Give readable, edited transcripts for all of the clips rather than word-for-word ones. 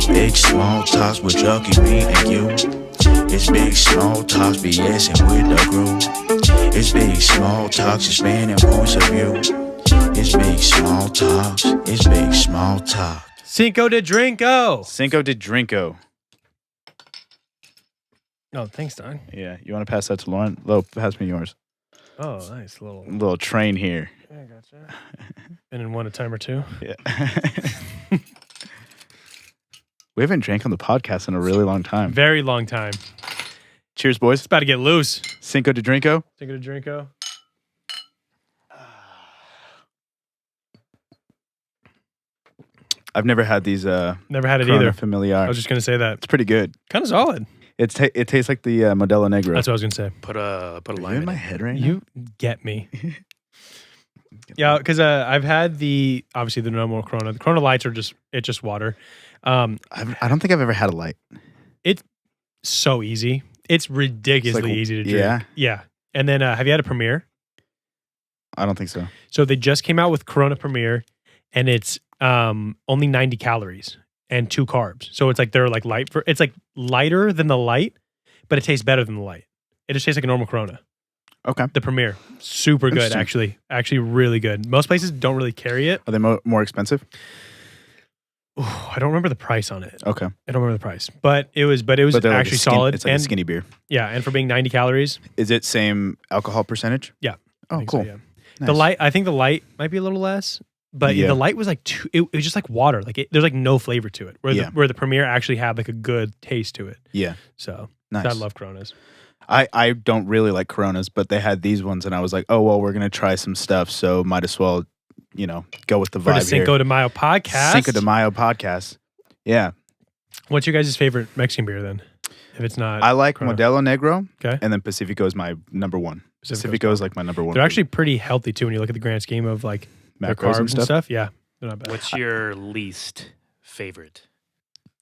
It's big small talks with Chucky, me and you. It's big small talks, BSing with the crew. It's big small talks, expanding points of view. It's big small talks, it's big small talk. Cinco de Drinko. Cinco de Drinko. Oh, thanks, Don. Yeah, you want to pass that to Lauren? Pass me yours. Oh, nice. Little train here. Yeah, I gotcha. And in one a time or two. Yeah. We haven't drank on the podcast in a really long time. Very long time. Cheers, boys. It's about to get loose. Cinco de Drinko. Cinco de Drinko. I've never had these. Never had it Corona either. Familiar. I was just gonna say that. It's pretty good. Kind of solid. It tastes like the Modelo Negro. That's what I was gonna say. Put a Are you lime in in my it. head right now? You get me. Yeah, because I've had obviously the normal Corona. The Corona Lights are just water. I don't think I've ever had a light. It's so easy. It's ridiculously It's like, easy to drink. yeah? Yeah. And then have you had a Premier? I don't think so. So they just came out with Corona Premier, and it's only 90 calories and 2 carbs. So it's like they're like it's like lighter than the light, but it tastes better than the light. It just tastes like a normal Corona. Okay. The Premier, super good Interesting. actually really good. Most places don't really carry it. Are they more expensive? Ooh, I don't remember the price on it. Okay. I don't remember the price, but it was But they're like actually solid. It's like and a skinny beer. yeah, and for being 90 calories, Is it same alcohol percentage? Yeah. I Oh, think cool. so, yeah. Nice. The light, I think the light might be a little less, but Yeah. the light was like it was just like water. Like there's like no flavor to it. Where the Premier actually had like a good taste to it. Yeah. So Nice. I love Coronas. I don't really like Coronas, but they had these ones, and I was like, oh well, we're gonna try some stuff, so might as well, go with the For vibe the Cinco here. de Mayo podcast. Cinco de Mayo podcast. Yeah, What's your guys' favorite Mexican beer then? If it's not, I like Corona. Modelo Negro, Okay. and then Pacifico is my number one. Pacifico's Pacifico is like my number one. They're actually pretty healthy too when you look at the grand scheme of like their macros carbs and stuff. Yeah, they're not bad. What's your least favorite?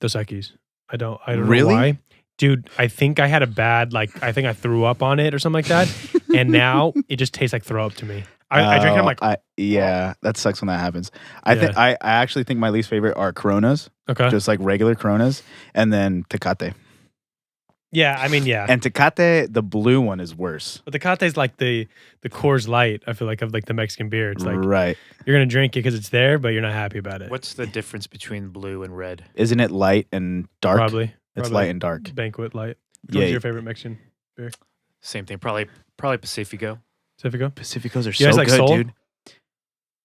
Dos Equis. I don't Really? know why. Dude, I think I had a bad, I think I threw up on it or something like that. And now it just tastes like throw up to me. I drink it, I'm like, yeah, that sucks when that happens. I actually think my least favorite are Coronas, okay. just like regular Coronas, and then Tecate. Yeah, I mean, yeah. And Tecate, the blue one, is worse. But Tecate is like the Coors Light, I feel like, of like the Mexican beer. It's like, Right. you're going to drink it because it's there, but you're not happy about it. What's the difference between blue and red? Isn't it light and dark? Probably. It's light and dark. Banquet Light. Yeah. What's your favorite Mexican beer? Same thing. Probably Pacifico. Pacifico? Pacificos are You guys so like good, Sol? dude.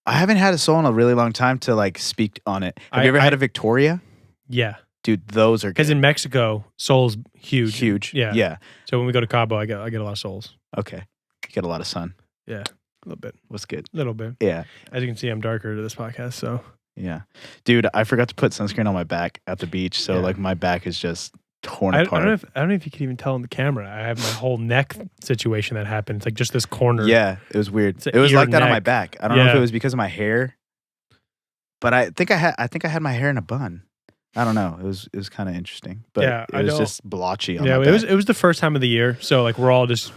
I haven't had a Sol in a really long time to like speak on it. Have you ever had a Victoria? Yeah. Dude, those are Because good. in Mexico, Sol's huge. Huge. Yeah. Yeah. So when we go to Cabo, I get a lot of Sols. Okay. You get a lot of sun. Yeah. A little bit. What's good? A little bit. Yeah. As you can see, I'm darker to this podcast, so. Yeah. Dude, I forgot to put sunscreen on my back at the beach. So Yeah. like my back is just torn I apart. don't know if you can even tell on the camera. I have my whole neck situation that happened. It's like just this corner. Yeah, it was weird. It's an It was ear like that on my neck. back. I don't know if Yeah. it was because of my hair, but I think I had my hair in a bun. I don't know. It was kind of interesting, but Yeah, it I was don't- just blotchy on Yeah, my it back. was the first time of the year, so like we're all just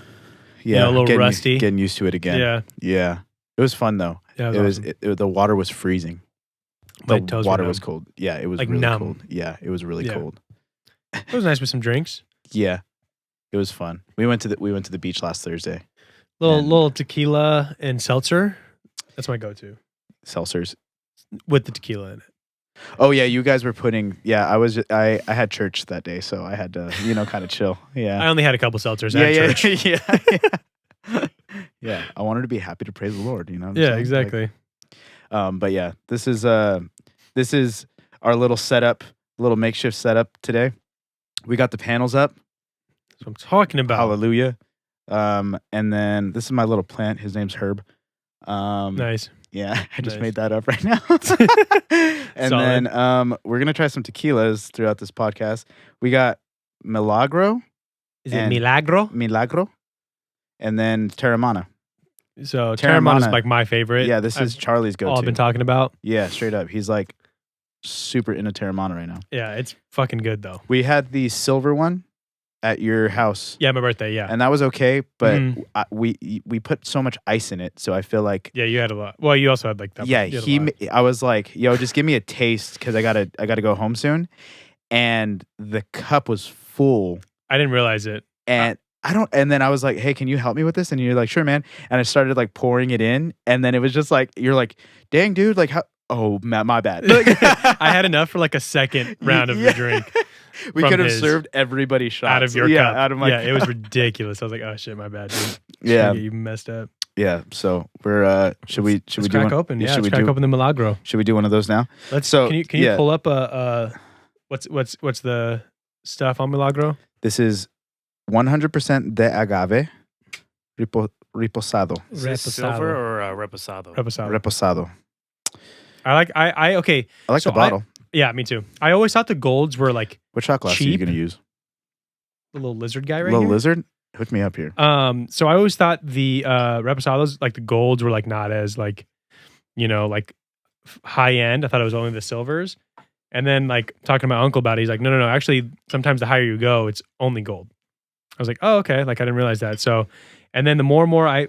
Yeah, a little getting, rusty. Getting used to it again. yeah. Yeah. It was fun though. Yeah, It was awesome. the water was freezing. My The toes were water numb. was cold. Yeah, it was Like really numb. cold. Yeah, it was really Yeah. cold. It was nice with some drinks. Yeah. It was fun. We went to the beach last Thursday. And- Little tequila and seltzer. That's my go-to Seltzers. with the tequila in it. Oh yeah, you guys were putting. Yeah, I had church that day, so I had to kind of chill. Yeah. I only had a couple seltzers yeah, at yeah, church. yeah. Yeah, I wanted to be happy to praise the Lord. You know. what I'm Yeah, saying? exactly. Like, but yeah, this is our little setup, little makeshift setup today. We got the panels up. That's what I'm talking about. Hallelujah. And then this is my little plant. His name's Herb. Nice. Yeah, I just Nice. made that up right now. And Solid. then we're gonna try some tequilas throughout this podcast. We got Milagro, Is it and- Milagro? and then Terramana. So Terramana is Terramana. like my favorite. Yeah, this is Charlie's all I've go-to. been talking about. Yeah, straight up. He's like super into Terramana right now. Yeah, it's fucking good though. We had the silver one at your house. Yeah, my birthday. Yeah. And that was okay, but Mhm. we put so much ice in it, so I feel like Yeah, you had a lot. Well, you also had like that. yeah, you had a lot. I was like, yo, just give me a taste because I gotta go home soon, and the cup was full, I didn't realize it. and and then I was like, hey, can you help me with this? And you're like, sure, man. And I started like pouring it in, and then it was just like, you're like, dang, dude, like how? Oh, my bad. I had enough for like a second round of the drink. We from could have his- served everybody shots out of your yeah, cup. out of my yeah, it was cup. ridiculous. I was like, oh shit, my bad. Dude. Yeah. You messed up. Yeah. So we're should we Let's do crack one? open? Yeah, should let's we crack do open the Milagro. should we do one of those now? Let's. So, can you yeah. pull up what's the stuff on Milagro? This is 100% de agave reposado. Is this Reposado. silver or reposado? Reposado. Reposado. I okay. I like So the bottle. Yeah, me too. I always thought the golds were like What shot glass are you cheap. going to use? the little lizard guy right Little here. lizard? Hook me up here. So I always thought the reposados, like the golds, were like not as like, like high end. I thought it was only the silvers. And then like talking to my uncle about it, he's like, no. Actually, sometimes the higher you go, it's only gold. I was like, oh, okay. Like I didn't realize that. So, and then the more and more I'm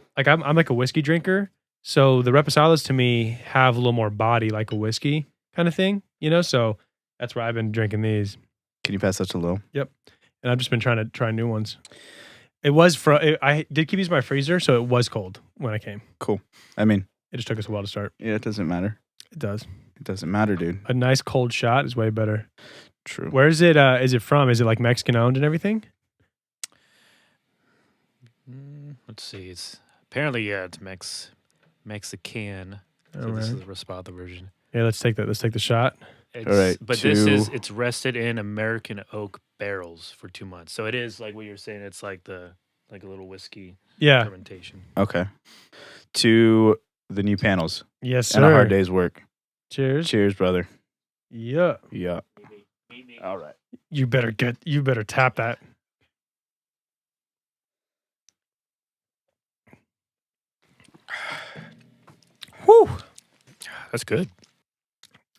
like a whiskey drinker. So the reposados to me have a little more body, like a whiskey kind of thing, So that's why I've been drinking these. Can you pass that to Lil? And I've just been trying to try new ones. It was I did keep these in my freezer, so it was cold when I came. Cool. I mean, It just took us a while to start. yeah, it doesn't matter. It does. It doesn't matter, dude. A nice cold shot is way better. True. Where is it? Is it from? Is it like Mexican owned and everything? Let's see. It's apparently it's Mexican. So this is the Raspado version. Yeah, let's take that. Let's take the shot. It's, All right, but it's rested in American oak barrels for 2 months. So it is like what you're saying. It's like a little whiskey Yeah. fermentation. Okay. To the new panels Yes, sir. and a hard day's work. Cheers. Cheers, brother. Yeah. Yeah. All right. You better tap that. Whew. That's good.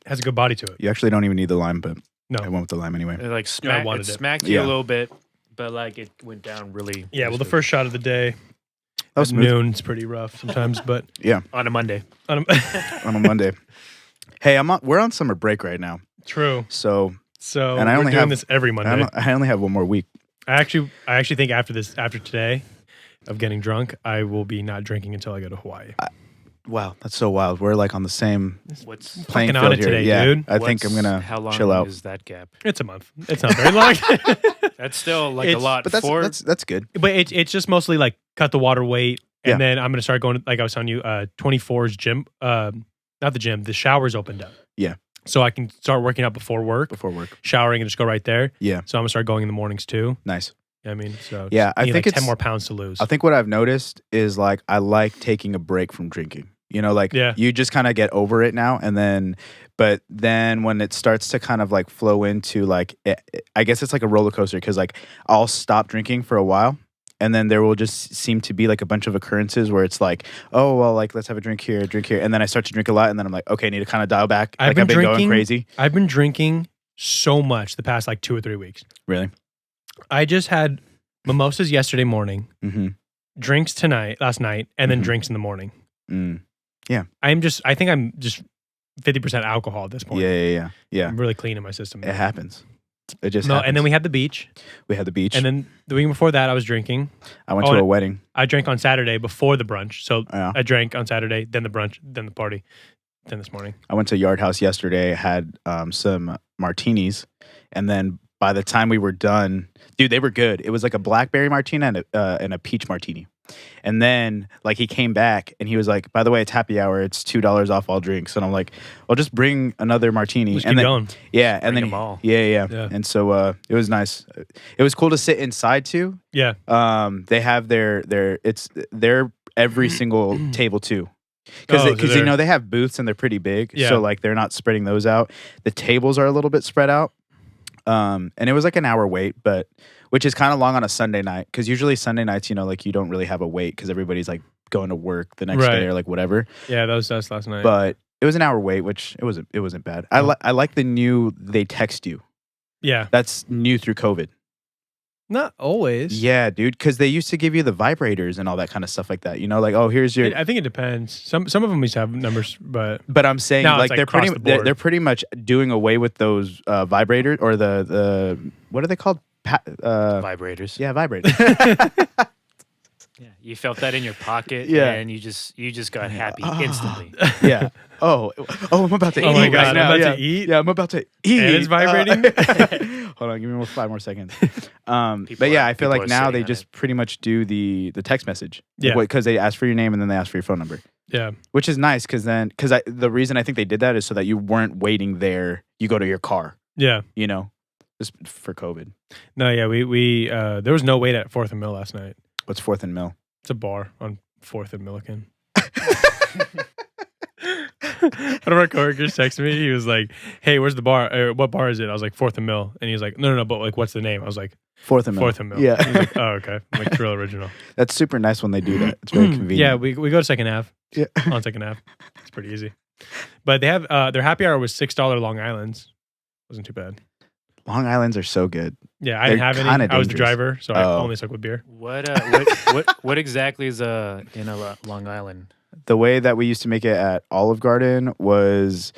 Has a good body to it. You actually don't even need the lime, but No. I went with the lime anyway. It like Yeah, I wanted it. smacked you Yeah. a little bit, but like it went down really. Yeah, well, the smooth. first shot of the day That was at smooth noon is pretty rough sometimes, but on a Monday. on on a Monday. Hey, we're on summer break right now, true. so So And I we're only doing have- this every Monday. I only have one more week. I actually think after today of getting drunk, I will be not drinking until I go to Hawaii. Wow, that's so wild. We're like on the same What's playing Fucking field on it here. today, yeah, dude. I think I'm gonna how long chill out. is that gap? It's a month. It's not very long. That's still like a It's- lot. But that's good. But it's just mostly like cut the water weight, and Yeah. then I'm gonna start going. Like I was telling you, 24's gym. Not the gym. The shower's opened up. Yeah. So I can start working out before work, Before work. showering, and just go right there. Yeah, So I'm gonna start going in the mornings too. nice. You know what I mean, so Yeah, just I need, think like 10 it's- more pounds to lose. I think what I've noticed is like I like taking a break from drinking. Like Yeah. you just kind of get over it now, and but then when it starts to kind of like flow into like I guess it's like a roller coaster because like I'll stop drinking for a while, and then there will just seem to be like a bunch of occurrences where it's like, oh well, like let's have a drink here, and then I start to drink a lot, and then I'm like, okay, I need to kind of dial back. I've Like been I've been going drinking- crazy. I've been drinking so much the past like 2 or 3 weeks. Really? I just had mimosas yesterday morning, Mm-hmm. drinks last night, and then Mhm. drinks in the morning. Mm. I think I'm just 50% alcohol at this point. Yeah. I'm really clean in my system. It happens. It just No, happens. and then we had the beach, we had the beach. and then the week before that, I was drinking. I went Oh, to a and- wedding. I drank on Saturday before the brunch, so Yeah. I drank on Saturday, then the brunch, then the party, then this morning. I went to Yard House yesterday, had some martinis, and then by the time we were done, dude, they were good. It was like a blackberry martini and a peach martini. And then like he came back and he was like, by the way, it's happy hour. It's $2 off all drinks. And I'm like, well, just bring another martini. Let's and keep then, going. yeah, and Bring then them all. Yeah. Yeah. And so it was nice. It was cool to sit inside too. Yeah. They have they're every single table too. Because Oh, so they're- they have booths and they're pretty big, Yeah. so like they're not spreading those out. The tables are a little bit spread out, and it was like an hour wait, but which is kind of long on a Sunday night because usually Sunday nights, like you don't really have a wait because everybody's like going to work the next Right. day or like whatever. Yeah, that was us last night. But it was an hour wait, which it wasn't bad. I like the new they text you. yeah. That's new through COVID. Not always. Yeah, dude, because they used to give you the vibrators and all that kind of stuff like that. You know, like, oh, here's your. I think it depends. Some of them used to have numbers, but But I'm saying, Now like, it's, like, across the board. they're pretty much doing away with those vibrators or the what are they called? Vibrators. Yeah, vibrators. Yeah, you felt that in your pocket, Yeah. and you just got happy instantly. Yeah. Oh, I'm about to eat. Oh my right God, I'm now. about yeah. to eat? Yeah, I'm about to eat. And it's vibrating? Hold on, give me 5 more seconds. People But yeah, are- I feel people like are now sitting they on just it. pretty much do the text message. Yeah. Because they ask for your name and then they ask for your phone number, yeah. which is nice because the reason I think they did that is so that you weren't waiting there. You go to your car, Yeah. you know, just for COVID. No, yeah, we there was no wait at 4th and Mill last night. What's 4th and Mill? It's a bar on 4th and Milliken. One of our coworkers texted me. He was like, "Hey, where's the bar? What bar is it?" I was like, 4th and Mill, and he was like, "No, but like, what's the name?" I was like, 4th and Mill. 4th and Mill. Yeah. He was like, "Oh, okay." I'm like, real original. That's super nice when they do that. It's very convenient. Yeah, we go to 2nd Ave. Yeah. On 2nd Ave. It's pretty easy. But they have their happy hour was $6 Long Islands. Wasn't too bad. Long Islands are so good. Yeah, I didn't They're have any. kinda I was the dangerous. driver, so I Oh. only stuck with beer. What exactly is in a Long Island? The way that we used to make it at Olive Garden was,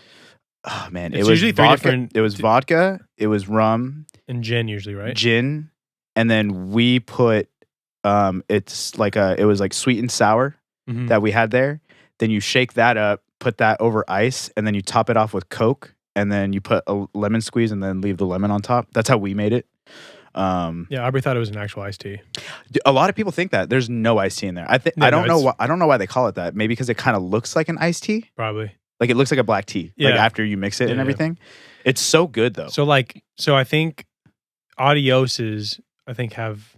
oh man, It's it was usually three vodka. different- It was vodka. It was rum, And gin usually, right? gin, and then we put, it was like sweet and sour Mhm. that we had there. Then you shake that up, put that over ice, and then you top it off with Coke, and then you put a lemon squeeze, and then leave the lemon on top. That's how we made it. Yeah, Aubrey thought it was an actual iced tea. A lot of people think that there's no iced tea in there. I Yeah, don't no, know it's- why. I don't know why they call it that. Maybe because it kind of looks like an iced tea. Probably. Like it looks like a black tea. Like Yeah. after you mix it and Yeah, yeah. everything. It's so good though. So I think Adioses, I think, have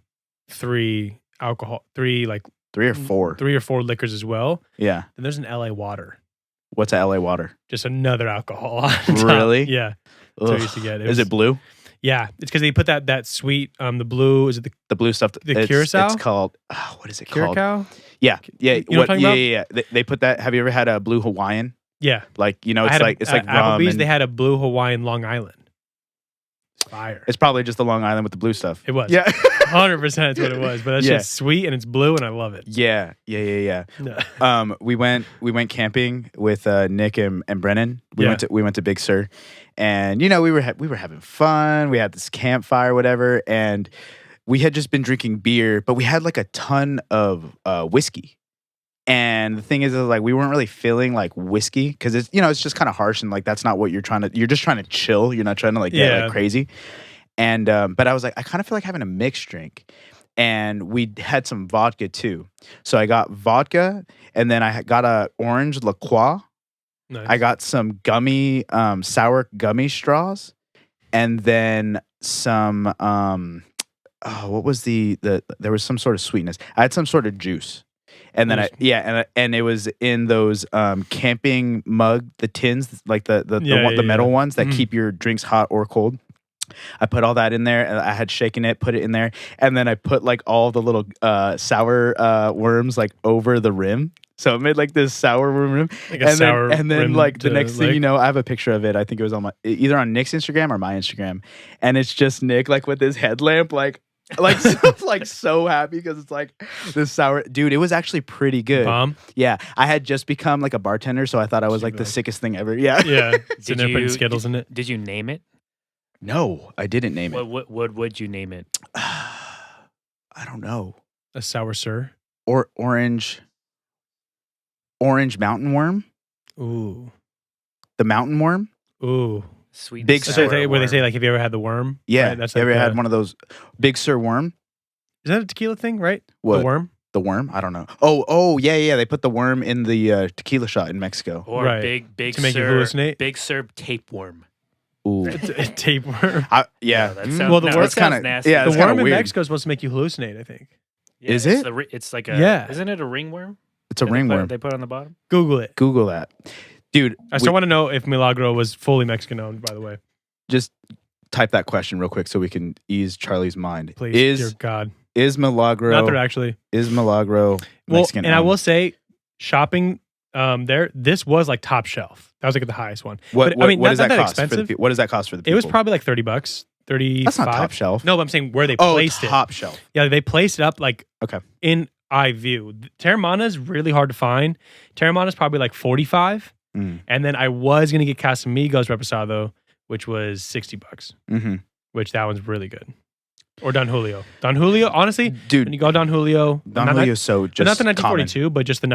three like 3 or 4. 3 or 4 liquors as well. Yeah. Then there's an LA Water, What's a LA water? just another alcohol. On top. Really? Yeah. That's what I Ugh. used to get. Is it blue? Yeah, it's because they put that sweet the blue, is it the The blue stuff. The Curacao? It's called. What is it called? Curacao? Yeah. Yeah. You know what I'm talking yeah. They put that. Have you ever had a blue Hawaiian? Yeah. Like I it's had like it's like at rum. Applebee's. And They had a blue Hawaiian Long Island. Fire. it's probably just the Long Island with the blue stuff. It was. Yeah. 100% that's what it was. But that's Yeah. just sweet and it's blue and I love it. Yeah. Yeah. We went camping with Nick and Brennan. We Yeah. went to Big Sur, and we were having fun. We had this campfire, whatever, and we had just been drinking beer, but we had like a ton of whiskey. And the thing is like we weren't really feeling like whiskey because it's it's just kind of harsh and like that's not what you're trying to. You're just trying to chill. You're not trying to like get Yeah. like crazy. And but I was like I kind of feel like having a mixed drink. And we had some vodka too. So I got vodka, and then I got a orange La Croix. Nice. I got some gummy, sour gummy straws, and then some. What was the? There was some sort of sweetness. I had some sort of juice, and then and it was in those camping mug, the tins, like the metal ones that Mhm. keep your drinks hot or cold. I put all that in there, and I had shaken it, put it in there, and then I put like all the little sour worms like over the rim. So it made like this sour worm rim, Like a sour and then rim like the to next thing lick. you know, I have a picture of it. I think it was on either on Nick's Instagram or my Instagram, and it's just Nick like with his headlamp, like so happy because it's like this sour dude. It was actually pretty good. Bomb. Yeah, I had just become like a bartender, so I thought I was like the sickest thing ever. Yeah. Yeah. Sitting there you- putting Skittles in it. Did you name it? No, I didn't name it. What would you name it? I don't know. A sour sir. Or orange mountain worm. Ooh. The mountain worm. Ooh. Sweet. Big and So sour where they say worm. like, have you ever had the worm? Yeah, Right? That's you ever like had one of those Big Sur worm? Is that a tequila thing, right? What? The worm? The worm? I don't know. Oh, yeah. They put the worm in the tequila shot in Mexico. or Right. big To make you Sur- hallucinate? Big Sur tapeworm. Ooh. It's a tapeworm. Yeah. that Mm. sounds, Well, the no, worm- that sounds kinda- nasty. yeah, The it's kinda worm in weird. Mexico is supposed to make you hallucinate, I think. Yeah, Is it's it? It's like a Yeah. Isn't it a ringworm? It's a that they put- ringworm. They put on the bottom. Google it. Google that. Dude, I still want to know if Milagro was fully Mexican owned, by the way. just type that question real quick so we can ease Charlie's mind. Please. Dear God. Is Milagro Not that actually. Milagro Well, Mexican? and I owned? will say, shopping there, this was like top shelf. That was like the highest one. What but, I mean, what not does that that cost for the expensive. what does that cost for the people? It was probably like $30, 35. That's not top shelf. No, but I'm saying where they Oh, placed it. top shelf. Yeah, they placed it up like Okay. in eye view. Terramana is really hard to find. Terramana is probably like 45. Mm. And then I was going to get Casamigos Reposado, which was $60, Mm-hmm. which that one's really good. Or Don Julio. Don Julio, honestly, Dude, when you go Don Julio, Don Julio's so just but not the 1942, but just the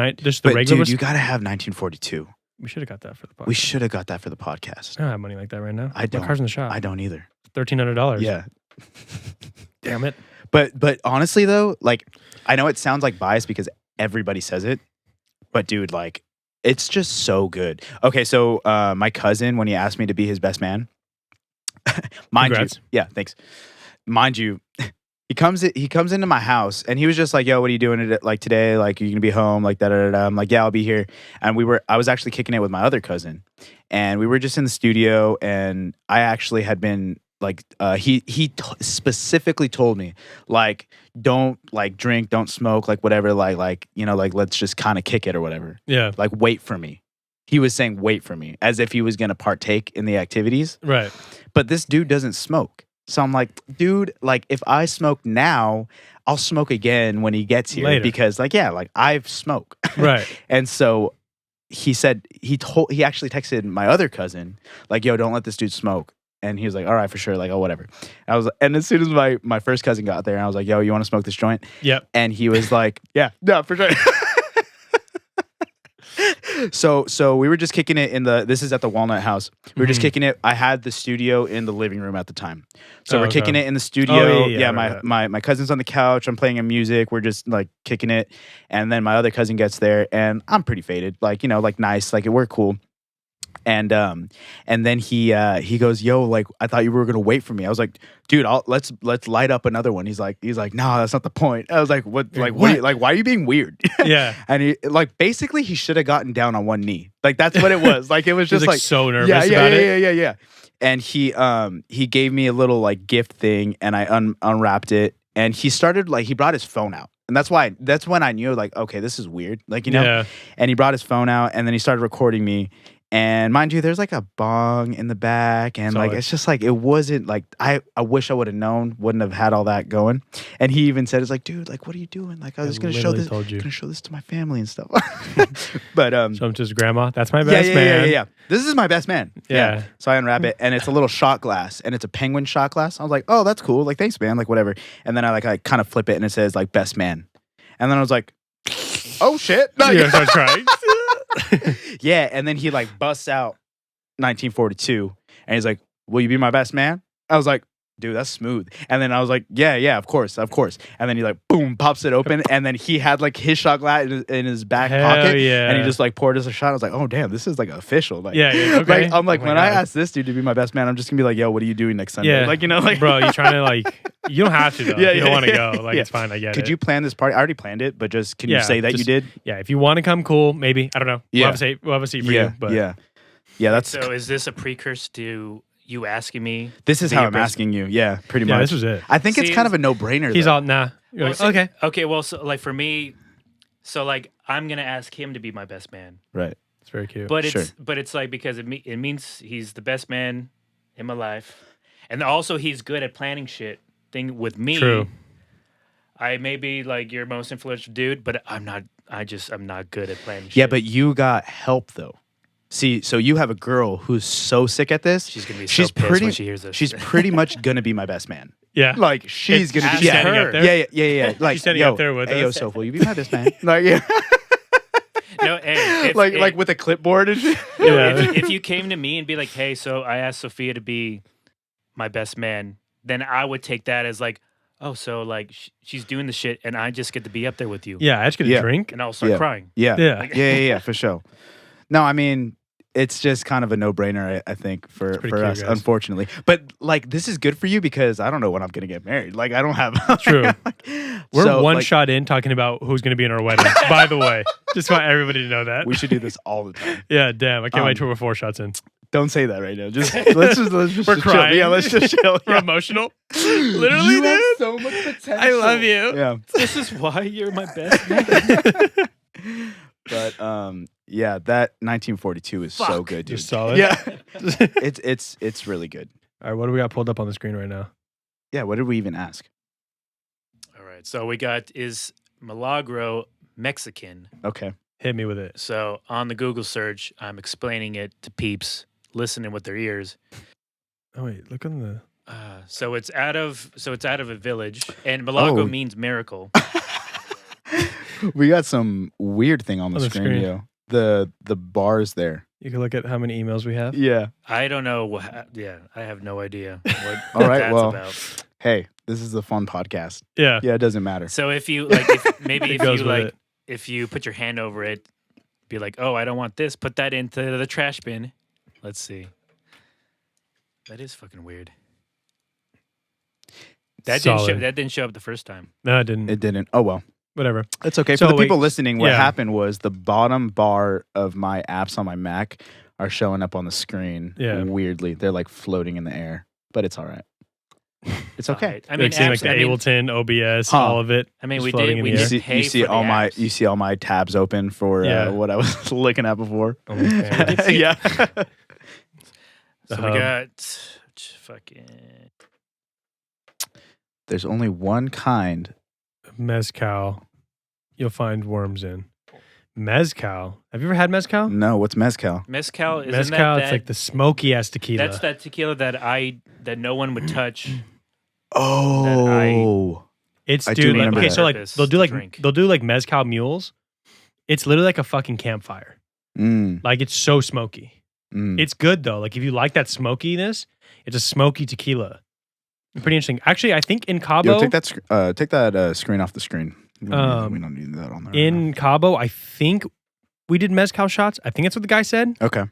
regular. Dude, you gotta have 1942. We should have got that for the podcast. We should have got that for the podcast. I don't have money like that right now. I don't. My car's in the shop. I don't either. $1,300. Yeah. Damn it. But honestly though, like I know it sounds like bias because everybody says it, but dude, like it's just so good. Okay, so my cousin, when he asked me to be his best man, mind Congrats. you, yeah, thanks. Mind you, he comes into my house and he was just like, "Yo, what are you doing like today? Like, you gonna be home? Like da da da." I'm like, "Yeah, I'll be here." And I was actually kicking it with my other cousin, and we were just in the studio, and I actually had been like, he specifically told me like, don't like drink, don't smoke, like whatever, like you know, like let's just kind of kick it or whatever. Yeah. Like wait for me. He was saying wait for me as if he was gonna partake in the activities. Right. But this dude doesn't smoke. So I'm like, dude, like if I smoke now, I'll smoke again when he gets here Later. because like, yeah, like I've smoked. Right. And so he said, he actually texted my other cousin, like, yo, don't let this dude smoke. And he was like, all right, for sure. Like, oh, whatever. And as soon as my first cousin got there, I was like, yo, you want to smoke this joint? Yep. And he was like, yeah, no, for sure. So we were just kicking it this is at the Walnut House. We were just kicking it. I had the studio in the living room at the time. So we're kicking it in the studio. Oh, yeah, right. My cousin's on the couch. I'm playing music. We're just like kicking it. And then my other cousin gets there and I'm pretty faded. Like, you know, like nice. Like we're cool. And then he goes, yo, like I thought you were gonna wait for me. I was like, dude, let's light up another one. He's like, no, that's not the point. I was like, what? Like, what? Like, why are you being weird? Yeah. And he like basically he should have gotten down on one knee. Like that's what it was. Like it was just like so nervous about it. Yeah. And he gave me a little like gift thing, and I unwrapped it, and he started like he brought his phone out. And that's when I knew like, okay, this is weird. Like, you know? Yeah. And he brought his phone out and then he started recording me. And mind you, there's like a bong in the back. And like, it's just like, it wasn't like, I wish I would have known, wouldn't have had all that going. And he even said, it's like, dude, like, what are you doing? Like, I was going to show this, gonna show this to my family and stuff. But, show him to his grandma. That's my best man. Yeah. This is my best man. Yeah. So I unwrap it and it's a little shot glass and it's a penguin shot glass. I was like, oh, that's cool. Like, thanks, man. Like, whatever. And then I kind of flip it and it says like best man. And then I was like, oh shit. Yeah, so I tried. Yeah, and then he like busts out 1942 and he's like, will you be my best man? I was like, dude, that's smooth. And then I was like, yeah, of course. And then he like, boom, pops it open. And then he had like his shot glass in his back pocket. Yeah. And he just like poured us a shot. I was like, oh, damn, this is like official. Like, Yeah, okay. Like, I'm like, Oh my when God. I ask this dude to be my best man, I'm just gonna be like, yo, what are you doing next Sunday? Yeah. Like, you know, like, bro, you trying to like, you don't have to though. Yeah, if you don't yeah, want to yeah, go. Like, yeah. it's fine. I get it. could you plan this party? I already planned it, but just can you Yeah, say that you just- did? Yeah, if you want to come, cool. Maybe. I don't know. Yeah. We'll have a seat for Yeah, you. But yeah. That's So is this a precursor to you asking me? this is be how your I'm best- asking you. Yeah, pretty yeah, much. this was it. I think it's See, kind of a no-brainer. He's though. all nah. You're Well, like, so- okay. Okay, well, so like for me, so like I'm gonna ask him to be my best man, Right. It's very cute. but Sure. it's like because it means he's the best man in my life, and also he's good at planning shit. Thing with me, True. I may be like your most influential dude, but I'm not. I'm not good at planning shit. Yeah, but you got help though. See, so you have a girl who's so sick at this. she's gonna be she's so pissed pretty. when she hears this. She's pretty much gonna be my best man. Yeah. Like she's gonna Ask be. Yeah, standing her. up there. yeah. Like standing yo, up there with hey, yo, us. Soph, will you be my best man? Like, yeah. no, hey, if, like with a clipboard and shit. Yeah. if you came to me and be like, hey, so I asked Sophia to be my best man, then I would take that as like, oh, so like she's doing the shit and I just get to be up there with you. Yeah, I just get a Yeah. drink. And I'll start crying. Yeah. Yeah. Yeah, for sure. No, I mean, it's just kind of a no-brainer, I think, for pretty cute, us, guys. unfortunately. But like, this is good for you because I don't know when I'm gonna get married. Like, I don't have. True. We're So, one like, shot in talking about who's going to be in our wedding. By the way, just want everybody to know that. We should do this all the time. Yeah, damn. I can't wait Um, till we're 4 shots in. Don't say that right now. Just let's just We're chill. crying. Yeah, let's just chill. We're Yeah. emotional. Literally, You have dude. so much potential. I love you. Yeah, This is why you're my best man. but yeah, that 1942 is so Fuck. good, dude. Just solid. Yeah, it's really good. All right, what do we got pulled up on the screen right now? Yeah, what did we even ask? All right. So we got, is Milagro Mexican? Okay. Hit me with it. So on the Google search, I'm explaining it to peeps listening with their ears. Oh wait, look on the. So it's out of a village, and Milagro Oh. means miracle. We got some weird thing on the screen, yo. The bars there. You can look at how many emails we have. Yeah. I don't know. Yeah, I have no idea what All right, that's well. about. Hey, this is a fun podcast. Yeah. Yeah, it doesn't matter. So if you like, It goes with it. if you put your hand over it, be like, oh, I don't want this. Put that into the trash bin. Let's see. That is fucking weird. That Solid. didn't show up the first time. No, it didn't. It didn't. Oh, well. Whatever. It's okay. So For the wait, people listening, what yeah. happened was the bottom bar of my apps on my Mac are showing up on the screen Yeah. weirdly. They're like floating in the air, but it's all right. It's okay. Alright. I I mean, seeing like apps- the I mean, Ableton, OBS, Huh. all of it. I mean, just we floating did. in We the air. did pay You see for the all my apps. you see all my tabs open for Yeah. what I was looking at before. OnlyFans. Yeah. So The we hub. got fucking. There's only one kind. Mezcal. You'll find worms in. Mezcal. Have you ever had mezcal? No, what's mezcal? Mezcal, isn't Mezcal, that it's like the smoky ass tequila. That's that tequila that no one would touch. Oh, It's I do dude. remember Okay, that. so like Purpose they'll do to like drink. mezcal mules. It's literally like a fucking campfire. Like it's so smoky. It's good though. Like if you like that smokiness, it's a smoky tequila. Pretty interesting. Actually, I think in Cabo, Yo, take that screen off the screen. We don't need that on there. right in Cabo, I think we did mezcal shots. I think that's what the guy said. now. Okay.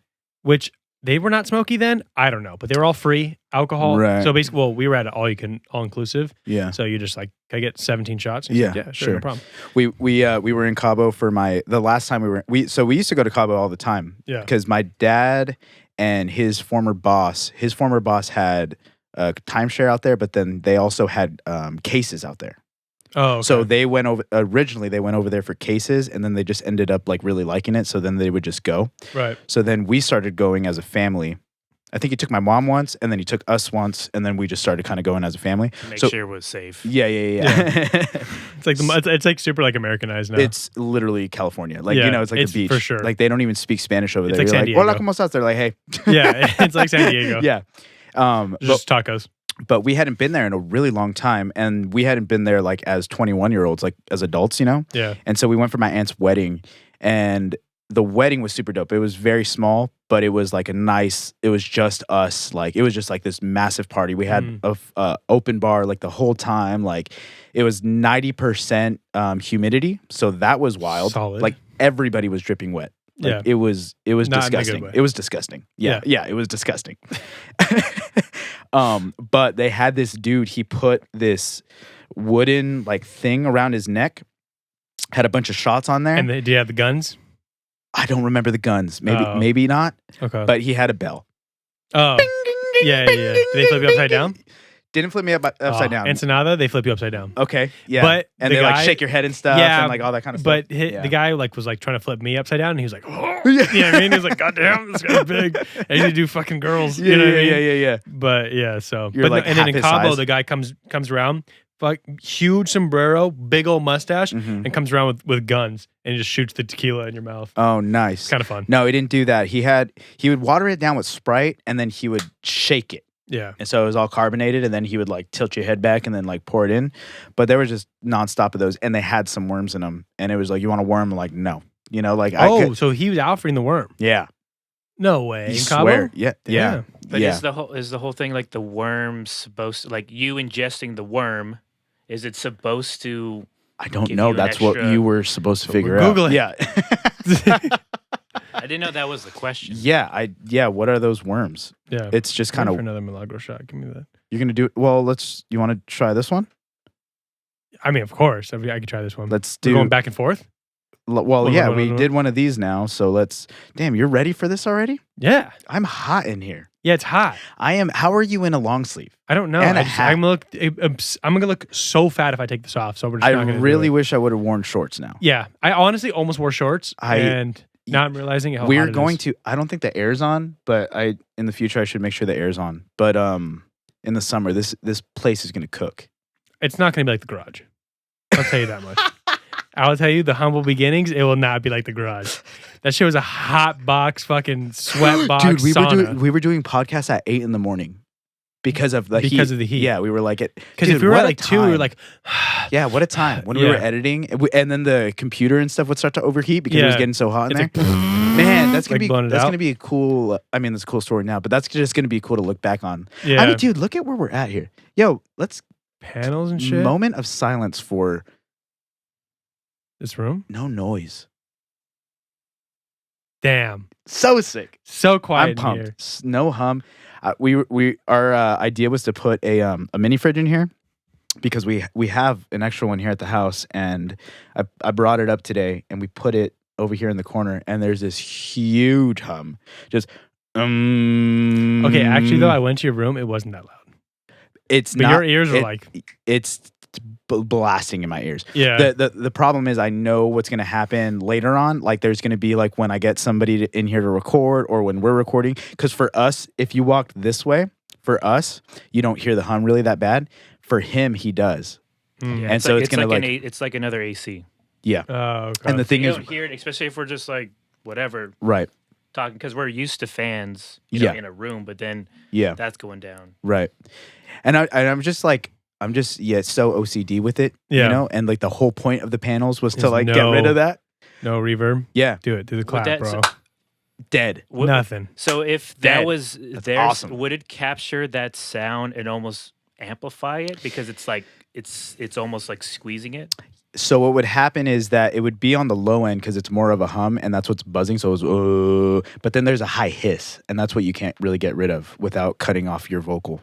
Which they were not smoky then. I don't know, but they were all free alcohol. Right. So basically, well, we were at all inclusive. Yeah. So you just like, can I get 17 shots? He's like, Yeah, yeah, sure, sure. no problem. We were in Cabo for the last time we used to go to Cabo all the time. Yeah. Because my dad and his former boss had a timeshare out there, but then they also had cases out there. Oh, okay. So they went over there for cases, and then they just ended up like really liking it. So then they would just go. right. So then we started going as a family. I think he took my mom once, and then he took us once, and then we just started kind of going as a family. Make So- sure it was safe. Yeah. It's like it's like super like Americanized now. It's literally California. Like, Yeah, it's like it's the beach. for sure. Like, they don't even speak Spanish over It's there. like You're San like, hola, Diego. ¿cómo estás? They're like, hey. yeah, it's like San Diego. Yeah. Just tacos. But we hadn't been there in a really long time. And we hadn't been there like as 21-year-olds, like as adults, Yeah. And so we went for my aunt's wedding. And the wedding was super dope. It was very small, but it was like it was just us. Like, it was just like this massive party. We had a open bar like the whole time. Like, it was 90% humidity. So that was wild. Solid. Like, everybody was dripping wet. Like, Yeah. it was Not in a good disgusting. way. It was disgusting. Yeah, it was disgusting. But they had this dude, he put this wooden like thing around his neck, had a bunch of shots on there. And do you have the guns? I don't remember the guns. Maybe Oh. maybe not. Okay. But he had a bell. oh, yeah. Did they flip you upside down? Didn't flip me upside down. Ensenada, they flip you upside down. Okay. Yeah. But and the they like guy- shake your head and stuff Yeah, and like all that kind of But stuff. the guy like was like trying to flip me upside down, and he was like, oh. Yeah. You know what I mean? He was like, God damn, this guy's big. I need to do fucking girls. Yeah, You know what I mean? yeah. But yeah, so You're but like and then half in his Cabo, size. the guy comes around, huge sombrero, big old mustache, Mhm. and comes around with guns and just shoots the tequila in your mouth. Oh, nice. It's kind of fun. No, he didn't do that. He would water it down with Sprite and then he would shake it. Yeah. And so it was all carbonated, and then he would like tilt your head back and then like pour it in. But there was just nonstop of those, and they had some worms in them. And it was like, you want a worm? I'm like, no. Like So he was offering the worm. yeah. No way. You In Cabo? swear. Yeah. Damn. But yeah. is the whole thing like the worm supposed to, like you ingesting the worm? Is it supposed to? I don't give know. you an That's what extra- you were supposed to But figure we're out. Googling. Yeah. I didn't know that was the question. Yeah. What are those worms? Yeah. It's just Time kind for of, another Milagro shot. Give me that. you're going to do it. Well, you want to try this one? I mean, of course. I could try this one. Let's We're do, going back and forth. well, yeah, we Well, did one of these now. So damn, you're ready for this already? Yeah. I'm hot in here. Yeah, it's hot. I am. How are you in a long sleeve? I don't know. And a I'm hat. gonna look so fat if I take this off. So we're just I not gonna really do it. wish I would have worn shorts now. Yeah, I honestly almost wore shorts, and now I'm realizing how hot We're it going is. to. I don't think the air's on, but in the future I should make sure the air's on. But in the summer, this place is gonna cook. It's not going to be like the garage. I'll tell you that much. I'll tell you, the humble beginnings, it will not be like the garage. That shit was a hot box, fucking sweat box Dude, sauna. we were doing podcasts at 8 a.m. because of the heat. Because of the heat. Yeah, we were like it. Because if we were at like 2, we were like, yeah, what a time when we were editing, and then the computer and stuff would start to overheat because it was getting so hot in there. it's like, Man, that's gonna like be blowing it that's out. gonna be a cool. I mean, it's a cool story now, but that's just gonna be cool to look back on. yeah, I mean, dude, look at where we're at here. Yo, let's panels and shit. moment of silence for This room? no noise. Damn. So sick. So quiet I'm in pumped. here. No hum. Our idea was to put a mini fridge in here because we have an extra one here at the house, and I brought it up today, and we put it over here in the corner, and there's this huge hum. Just Okay, actually, though, I went to your room. It wasn't that loud. it's But not. your ears were like, It's blasting in my ears. yeah. The problem is I know what's going to happen later on. Like there's going to be like when I get somebody in here to record or when we're recording. Because for us, if you walked this way, for us, you don't hear the hum really that bad. For him, he does. Hmm. Yeah, And so it's gonna, like like- it's like another AC. Yeah. Oh, okay. And the thing You is, don't hear it, especially if we're just like whatever right. talking, because we're used to fans, you know, Yeah. in a room, but then Yeah. that's going down. Right. And I'm just so OCD with it, Yeah. you know? And like the whole point of the panels was to There's like get rid no- of that. No reverb. Yeah. Do it. Do the clap, that- bro. Dead. What- Nothing. So if Dead. that was theirs, awesome. would it capture that sound and almost amplify it because it's like it's almost like squeezing it? So what would happen is that it would be on the low end because it's more of a hum and that's what's buzzing. So it was, but then there's a high hiss and that's what you can't really get rid of without cutting off your vocal.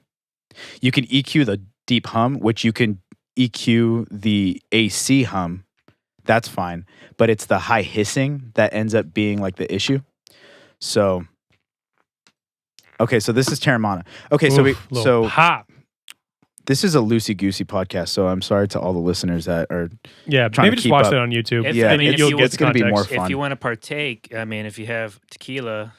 You can EQ the deep hum, which you can EQ the AC hum. That's fine. But it's the high hissing that ends up being like the issue. So, okay, so this is Terramana. Okay, Little pop. this is a loosey goosey podcast. So I'm sorry to all the listeners that are. Yeah, trying maybe to just keep watch up. it on YouTube. If- Yeah, I mean, if you- it's going to be more context. fun. If you want to partake, I mean, if you have tequila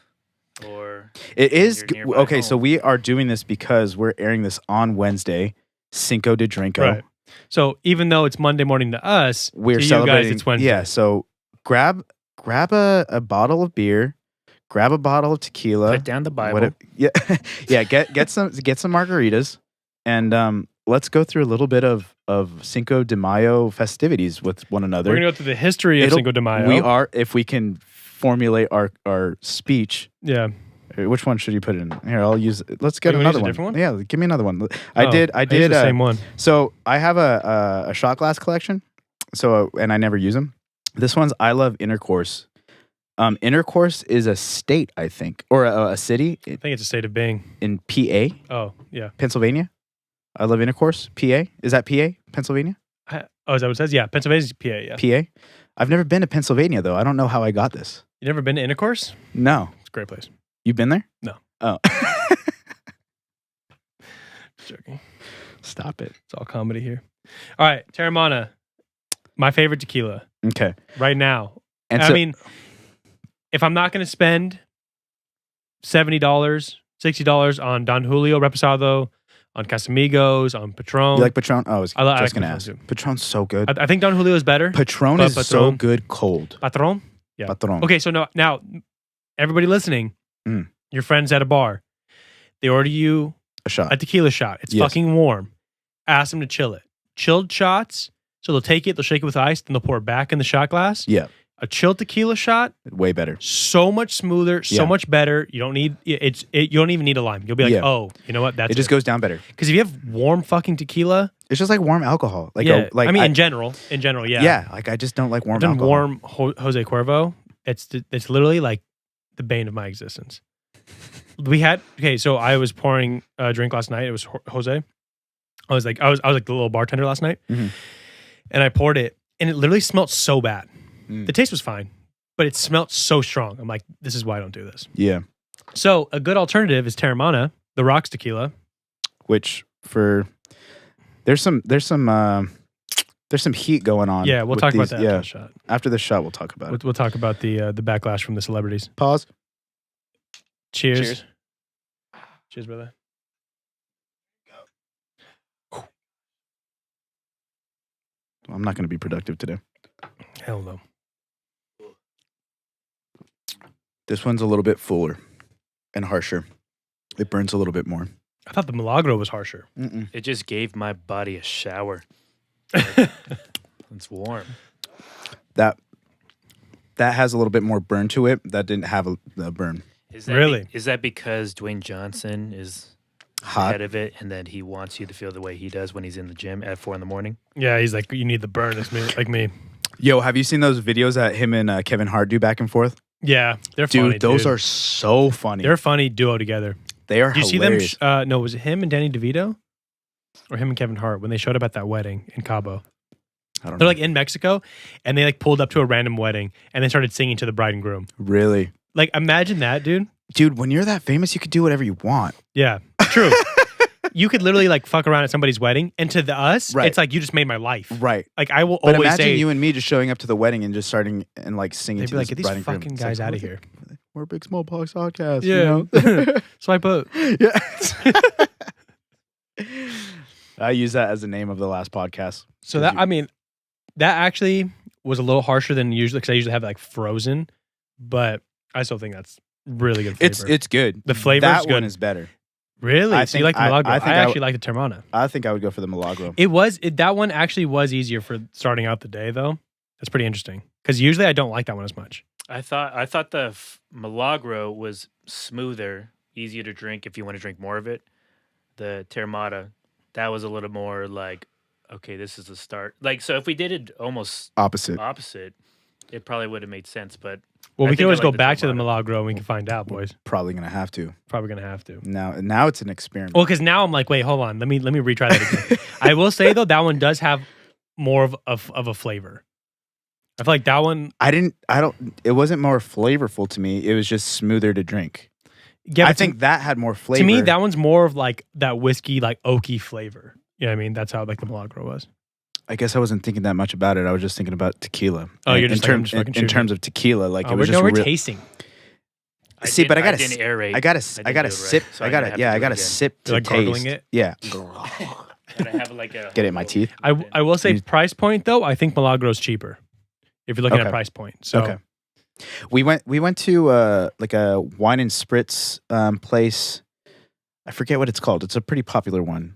or It is You're nearby okay. So home. we are doing this because we're airing this on Wednesday, Cinco de Drinko. Right. So even though it's Monday morning to us, We're to celebrating. you guys, it's Wednesday. Yeah. So grab a bottle of beer, grab a bottle of tequila. put down the Bible. what it- yeah, yeah. Get some margaritas, and let's go through a little bit of Cinco de Mayo festivities with one another. We're gonna go through the history of It'll- Cinco de Mayo. We are, if we can formulate our speech. Yeah. Which one should you put in? Here, I'll use. Let's get Wait, you wanna another use a one. different one? Yeah, give me another one. I I did. use the same one. So I have a shot glass collection. So and I never use them. This one's I love Intercourse. Intercourse is a state, I think, or a city I think it's a state of being. in PA, Oh, yeah. Pennsylvania. I love Intercourse. PA, is that PA, Pennsylvania? Oh, is that what it says? Yeah, Pennsylvania's PA. Yeah. PA. I've never been to Pennsylvania though. I don't know how I got this. You never been to Intercourse? No, It's a great place. you've been there? No. Oh, Just joking. stop it. It's all comedy here. All right, Terramana, my favorite tequila Okay. right now. And I so, mean, if I'm not going to spend $70, $60 on Don Julio Reposado, on Casamigos, on Patron. you like Patron? Oh, I was I like just gonna Patron ask. too. Patron's so good. I think Don Julio is better. Patron but is so Patron- good cold. Patron? Yeah. Patron. Okay, so now everybody listening, Mm. your friends at a bar, they order you A shot. a tequila shot. It's Yes. fucking warm. Ask them to chill it. Chilled shots. So they'll take it, they'll shake it with ice, then they'll pour it back in the shot glass. Yeah, A chilled tequila shot, way better. so much smoother, so Yeah. much better. You don't need you don't even need a lime. You'll be like, Yeah. oh, you know what? That's It just goes down better. because if you have warm fucking tequila, It's just like warm alcohol. Like, yeah. like I mean, in general, yeah. yeah. Like I just don't like warm I've done alcohol. warm Jose Cuervo. It's literally like the bane of my existence. So I was pouring a drink last night. It was Jose. I was like the little bartender last night, Mhm. and I poured it, and it literally smelled so bad. Mm. The taste was fine, but it smelled so strong. I'm like, this is why I don't do this. Yeah, So a good alternative is Terramana, the Rocks tequila. which for there's some heat going on. Yeah, we'll with talk about these- that Yeah, after the shot. after the shot, we'll talk about it. We'll talk about the backlash from the celebrities. Pause. Cheers. Cheers. Cheers, brother. I'm not going to be productive today. Hell no. This one's a little bit fuller and harsher. It burns a little bit more. I thought the Milagro was harsher. Mm-mm. It just gave my body a shower. It's warm. That has a little bit more burn to it. That didn't have a burn. Is that Really? Is that because Dwayne Johnson is Hot. ahead of it, and then he wants you to feel the way he does when he's in the gym at 4 a.m? Yeah, he's like, you need the burn. It's me, like me. Yo, have you seen those videos that him and Kevin Hart do back and forth? Yeah, they're Dude, funny. those are so funny. They're a funny duo together. They are Do you hilarious. see them? No, was it him and Danny DeVito? Or him and Kevin Hart when they showed up at that wedding in Cabo? I don't They're know. like in Mexico, and they like pulled up to a random wedding, and they started singing to the bride and groom. Really? Like, imagine that, dude. Dude, when you're that famous, you could do whatever you want. Yeah, true. You could literally like fuck around at somebody's wedding, and to us, Right. it's like you just made my life. Right. Like I will But always imagine say, you and me just showing up to the wedding and just starting and like singing they'd to be like, this get these bride and groom. fucking It's guys like, out of "Look here. We're a big smallpox podcast. Yeah. You know? Swipe up. Yeah. I use that as the name of the last podcast. So that I mean, that actually was a little harsher than usually because I usually have like frozen, but I still think that's really good flavor. It's good. The flavor's that good. one is better. Really? I So you think- like the Milagro? I I, think actually like the Termana. I think I would go for the Milagro. That one actually was easier for starting out the day though. That's pretty interesting because usually I don't like that one as much. I thought the Milagro was smoother, easier to drink if you want to drink more of it. The Terramata, that was a little more like, okay, this is the start. Like, so if we did it almost Opposite. opposite, it probably would have made sense. But Well, I we think can I always like go the back to the Termana. Milagro and we can find out, boys. Probably gonna have to. Probably gonna have to. Now it's an experiment. Well, because now I'm like, wait, hold on. Let me retry that again. I will say though, that one does have more of a flavor. I feel like that one. It wasn't more flavorful to me. It was just smoother to drink. Yeah, I but think that had more flavor. to me that one's more of like that whiskey, like oaky flavor. You know what I mean? That's how like the Milagro was. I guess I wasn't thinking that much about it. I was just thinking about tequila. Oh, you're in just like, I'm terms just fucking in shooting. terms of tequila, like it Oh, was we're, just no, we're real. tasting. See, but I gotta didn't aerate. I gotta didn't do it sip. right, so I I'm gonna gotta have to do it again. sip to You're, like, gargling taste. it? Yeah. And I have like a Get it in my teeth. I will say price point though. I think Milagro's cheaper if you're looking at Okay. price point. So Okay. We went to like a wine and spritz place. I forget what it's called. It's a pretty popular one.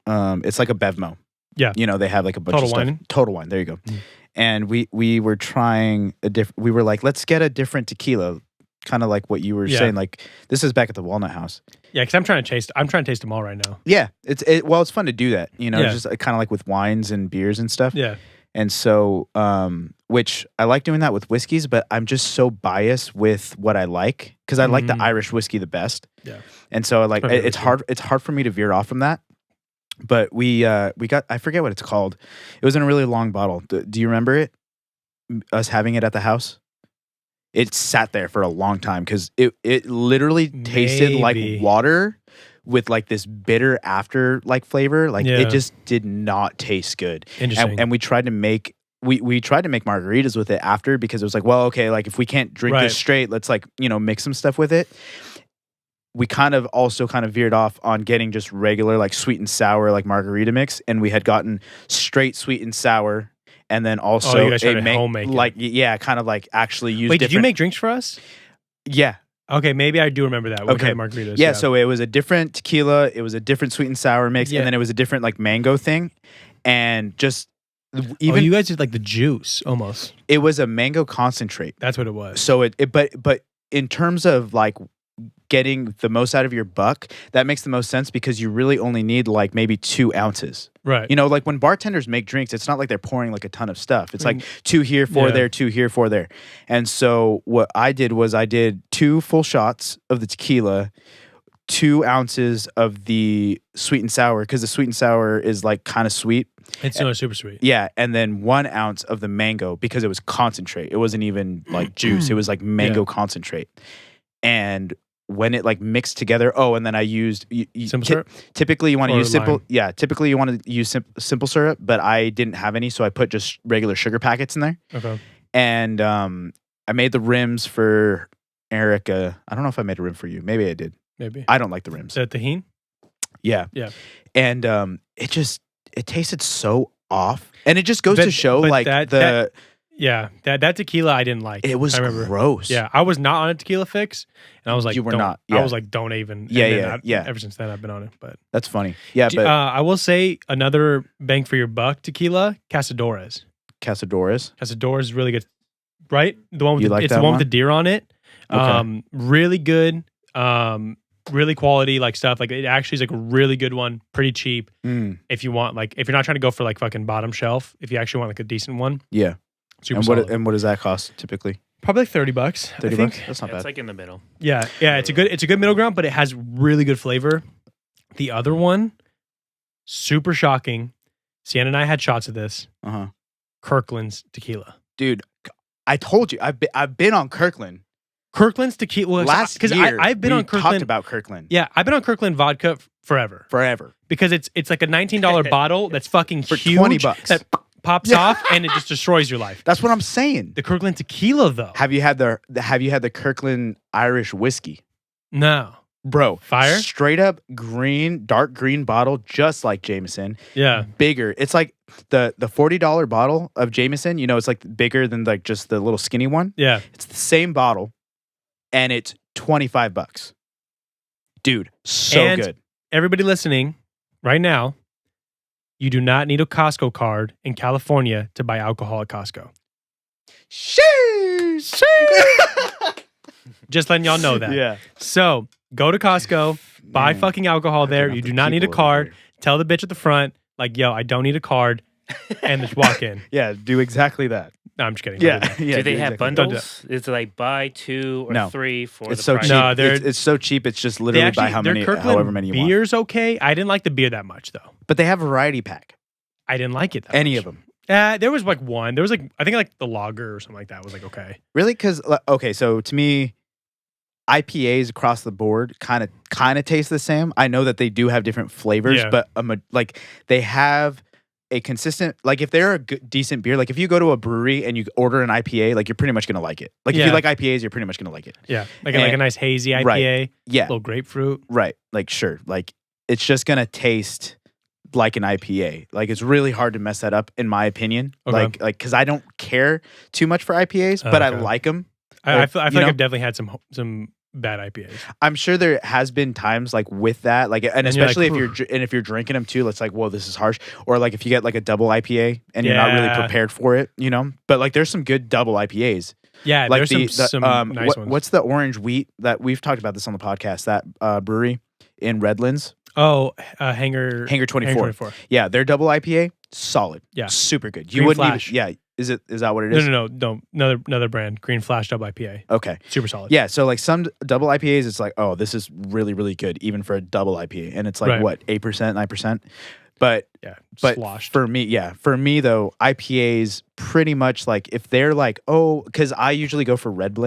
It's like a Bevmo. Yeah. You know, they have like a bunch Total of stuff. Wine? Total Wine. There you go. Mm. And we were trying we were like, let's get a different tequila. Kind of like what you were Yeah. saying. Like this is back at the Walnut House. yeah, because I'm trying to taste them all right now. Yeah. It's fun to do that. You know, Yeah. just kind of like with wines and beers and stuff. Yeah, And so, which I like doing that with whiskeys, but I'm just so biased with what I like because I like the Mhm. Irish whiskey the best. Yeah. And so, like, Perfect it's whiskey. hard for me to veer off from that. But we got, I forget what it's called. It was in a really long bottle. Do you remember it? Us having it at the house. It sat there for a long time because it literally tasted like Maybe. water with like this bitter after like flavor. Like Yeah. it just did not taste good. interesting. And we tried to make we tried to make margaritas with it after because it was like, well, okay, like if we can't drink Right. this straight, let's like, you know, mix some stuff with it. We kind of veered off on getting just regular like sweet and sour like margarita mix, and we had gotten straight sweet and sour, and then also you guys tried to homemake it. like kind of like actually use. Wait, did you different- make drinks for us? Yeah, Okay, maybe I do remember that. What Okay. kind of margaritas? yeah. So it was a different tequila, it was a different sweet and sour mix, Yeah. and then it was a different like mango thing, and just even even you guys did like the juice almost. it was a mango concentrate. That's what it was. So but in terms of like getting the most out of your buck, that makes the most sense because you really only need like maybe 2 ounces. Right. You know, like when bartenders make drinks, it's not like they're pouring like a ton of stuff. It's like 2 here, 4 Yeah. there, 2 here, 4 there. And so what I did was I did 2 full shots of the tequila, 2 ounces of the sweet and sour because the sweet and sour is like kind of sweet. It's no super sweet. Yeah, and then 1 ounce of the mango because it was concentrate. It wasn't even like juice. It was like mango concentrate. And when it like mixed together, and then I used Simple syrup? Typically, you want to Or use simple. lime? Yeah, typically you want to use simple syrup, but I didn't have any, so I put just regular sugar packets in there. Okay. And I made the rims for Erica. I don't know if I made a rim for you. Maybe I did. Maybe. I don't like the rims. Is that tahini? Yeah. Yeah. And it tasted so off, and it just goes to show but like that tequila I didn't like. it was I remember. gross. Yeah, I was not on a tequila fix, and I was like, You were don't, not, I yeah. was like, don't even. And Yeah, then yeah. Ever since then, I've been on it. But That's funny. Yeah, but I will say another bang for your buck tequila, Casadores. Casadores. Casadores is really good, right? The one with You like it's that the one one? with the deer on it. Okay. Really good. Really quality like stuff. Like it actually is like a really good one, pretty cheap. If you want like if you're not trying to go for like fucking bottom shelf, if you actually want like a decent one, Yeah. super And solid. what does that cost typically? Probably like $30. $30 I think. That's not It's bad. like in the middle. Yeah, it's a good middle ground, but it has really good flavor. The other one, super shocking. Sienna and I had shots of this. Uh-huh. Kirkland's tequila. Dude, I told you I've been on Kirkland. Kirkland's tequila. Last because year I've been we on Kirkland. talked about Kirkland. Yeah, I've been on Kirkland vodka forever Forever. because it's like a $19 bottle that's fucking For huge $20. that pops off and it just destroys your life. That's what I'm saying. The Kirkland tequila though, Have you had the Kirkland Irish whiskey? no, Bro, Fire? straight up dark green bottle, just like Jameson. yeah, Bigger. It's like the $40 bottle of Jameson. You know, it's like bigger than like just the little skinny one. yeah. It's the same bottle, and it's $25. Dude, so And good. Everybody listening right now, you do not need a Costco card in California to buy alcohol at Costco. Sheesh. Just letting y'all know that. Yeah. So go to Costco, buy Man, fucking alcohol there. looking You at do the not need a people over card. here. Tell the bitch at the front, like, yo, I don't need a card, and just walk in. Yeah, do exactly that. No, I'm just kidding. Yeah. Don't do that. Yeah, Do they have exactly that. bundles? Is it like buy 2 or No. 3 for It's the so price? cheap. No, they're- it's so cheap. It's just They literally actually, buy their Kirkland however many you want. beer's okay. I didn't like the beer that much though. But they have a variety pack. I didn't like it that Any much. of them. There was like one. There was like I think like the lager or something like that was like okay. Really? Because okay, so to me, IPAs across the board kind of taste the same. I know that they do have different flavors, Yeah. but like they have a consistent. Like if they're a decent beer, like if you go to a brewery and you order an IPA, like you're pretty much gonna like it. Like if Yeah. you like IPAs, you're pretty much gonna like it. Yeah, like a nice hazy IPA, Right. Yeah, little grapefruit. right. Like sure, like it's just gonna taste like an IPA. Like it's really hard to mess that up, in my opinion. Okay. Like because I don't care too much for IPAs, but I Okay. like them. I feel you like know? I've definitely had some bad IPAs. I'm sure there has been times like with that, like, and And you're especially like, if you're drinking them too, it's like, whoa, this is harsh. Or like if you get like a double IPA and you're not really Yeah. prepared for it, you know. But like, there's some good double IPAs. Yeah, Like there's some nice ones. What's the orange wheat that we've talked about this on the podcast? That brewery in Redlands, Oh, Hanger 24. Yeah, their double IPA, solid. Yeah. super good. You Green wouldn't Flash. even. Yeah, is that what it is? No. Another brand, Green Flash Double IPA, Okay. super solid. Yeah, so like some double IPAs, it's like, oh, this is really, really good, even for a double IPA, and it's like Right. what 8%, 9%. But but sloshed. for me though, IPAs pretty much like if they're like, oh, because I usually go for red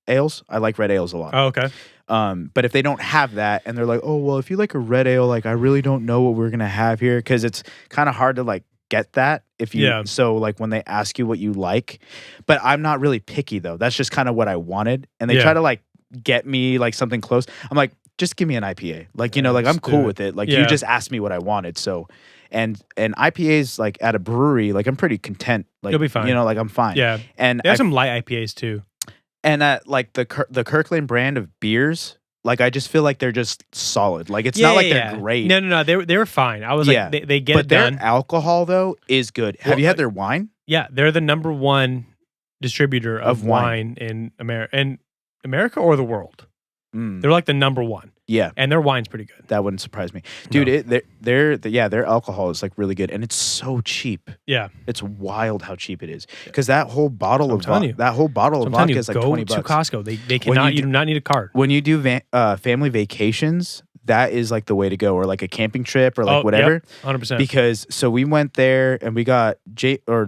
ales. I like red ales a lot. Oh, okay. But if they don't have that, and they're like, oh, well, if you like a red ale, like I really don't know what we're gonna have here, because it's kind of hard to like get that if you. Yeah. So like when they ask you what you like, but I'm not really picky though. That's just kind of what I wanted, and they Yeah. try to like get me like something close. I'm like, just give me an IPA. Like you know, like I'm Just do cool it. with it. Like Yeah. you just asked me what I wanted, so. And IPAs like at a brewery, like I'm pretty content. Like You'll be fine. You know, like I'm fine. Yeah, And they have some light IPAs too. and at like the Kirkland brand of beers, like I just feel like they're just solid. Like it's not like they're great. No, they were fine. I was Yeah. like, they get but it done. their alcohol though is good. Have Well, you had their wine? Yeah, they're the number one distributor of Of wine. wine in America or the world. Mm, They're like the number one, yeah, and their wine's pretty good. that wouldn't surprise me, dude. No. Their alcohol is like really good, and it's so cheap. Yeah, It's wild how cheap it is because that whole bottle I'm of telling you. that whole bottle so of I'm telling vodka you, is like go $20. to Costco. They When cannot. you You do not need a card. When you do family vacations, that is like the way to go, or like a camping trip, or like whatever. 100%. Because so we went there and we got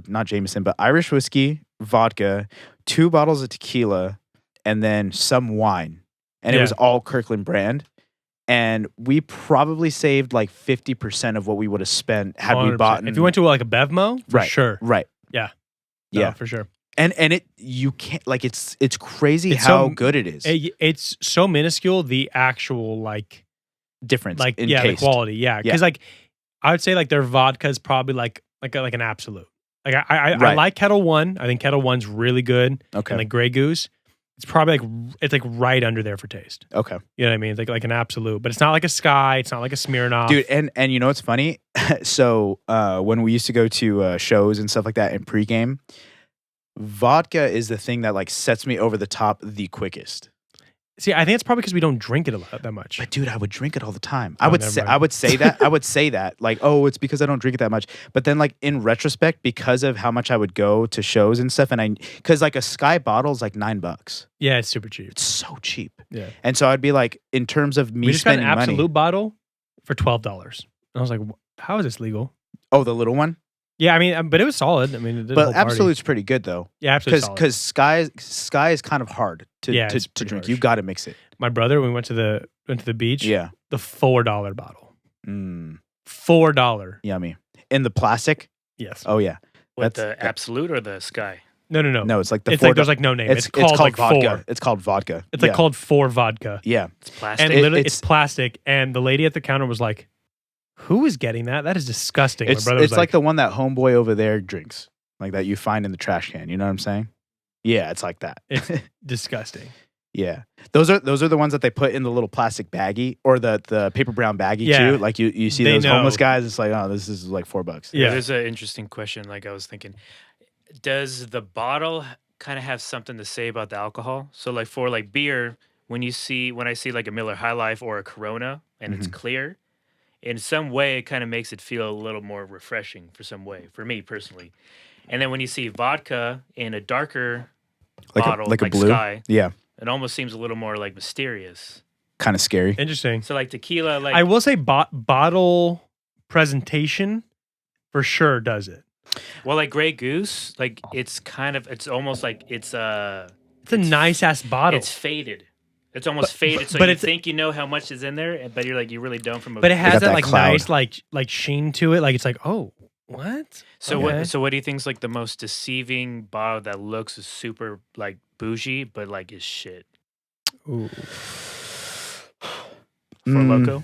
not Jameson, but Irish whiskey, vodka, 2 bottles of tequila, and then some wine, and it Yeah. was all Kirkland brand. And we probably saved like 50% of what we would have spent had we 100%. bought. If you went to like a Bevmo, for sure. right, Yeah. yeah, No, for sure. and it you can't like it's crazy It's how so- good it is. It's so minuscule. The actual Difference, like in yeah, taste. the quality. Yeah, because like I would say like their vodka is probably like like an absolute. Like I Right. like Kettle One. I think Kettle One's really good. Okay. And like Grey Goose, it's probably like right under there for taste. Okay. You know what I mean? It's like an absolute, but it's not like a Sky. It's not like a Smirnoff. Dude, and you know what's funny? So when we used to go to shows and stuff like that in pregame, vodka is the thing that like sets me over the top the quickest. See, I think it's probably because we don't drink it that much. But dude, I would drink it all the time. Oh, I would never say mind. I would say that. I would say that. Like, oh, it's because I don't drink it that much. But then like in retrospect, because of how much I would go to shows and stuff, and because like a Sky bottle is like $9. Yeah, it's super cheap. It's so cheap. Yeah. And so I'd be like, in terms of me We just got an spending absolute money. bottle for $12. And I was like, how is this legal? Oh, the little one? Yeah, I mean, but it was solid. I mean, it did a But whole party. Absolute's pretty good though. Yeah, absolutely solid. Because Sky is kind of hard to Yeah, it's to pretty drink. harsh. You got to mix it. My brother, when we went to the beach, Yeah. the $4 bottle. Mm, $4. yummy. In the plastic? Yes. Oh yeah. What, That's- the absolute or the Sky? No. No, it's like the It's $4. like there's like no name. It's called like vodka. Four. It's called vodka. It's like Yeah. called Four Vodka. Yeah. It's plastic. And It- literally, it's- it's plastic. And the lady at the counter was like, "Who is getting that? That is disgusting." It's My brother was like the one that homeboy over there drinks, like that you find in the trash can. You know what I'm saying? Yeah, it's like that. It's disgusting. Yeah, those are the ones that they put in the little plastic baggie or the paper brown baggie Yeah. too. Like you see They those homeless know. guys. It's like, oh, this is like $4. Yeah. There's an interesting question. Like I was thinking, does the bottle kind of have something to say about the alcohol? So like for like beer, when I see like a Miller High Life or a Corona and it's clear, in some way it kind of makes it feel a little more refreshing for some way, for me personally. And then when you see vodka in a darker bottle, like a blue. Sky, Yeah, it almost seems a little more like mysterious. kind of scary. Interesting. So like tequila, like I will say, bottle presentation for sure does it. well, like Grey Goose, like it's almost like it's It's a nice ass bottle, it's faded. It's almost faded, so but you it's- think you know how much is in there, but you're like you really don't. From a but it got has that that like cloud. nice like sheen to it. Like it's like, oh, what? So Okay. what do you think's like the most deceiving bottle that looks super like bougie, but like is shit? Ooh. For Loco?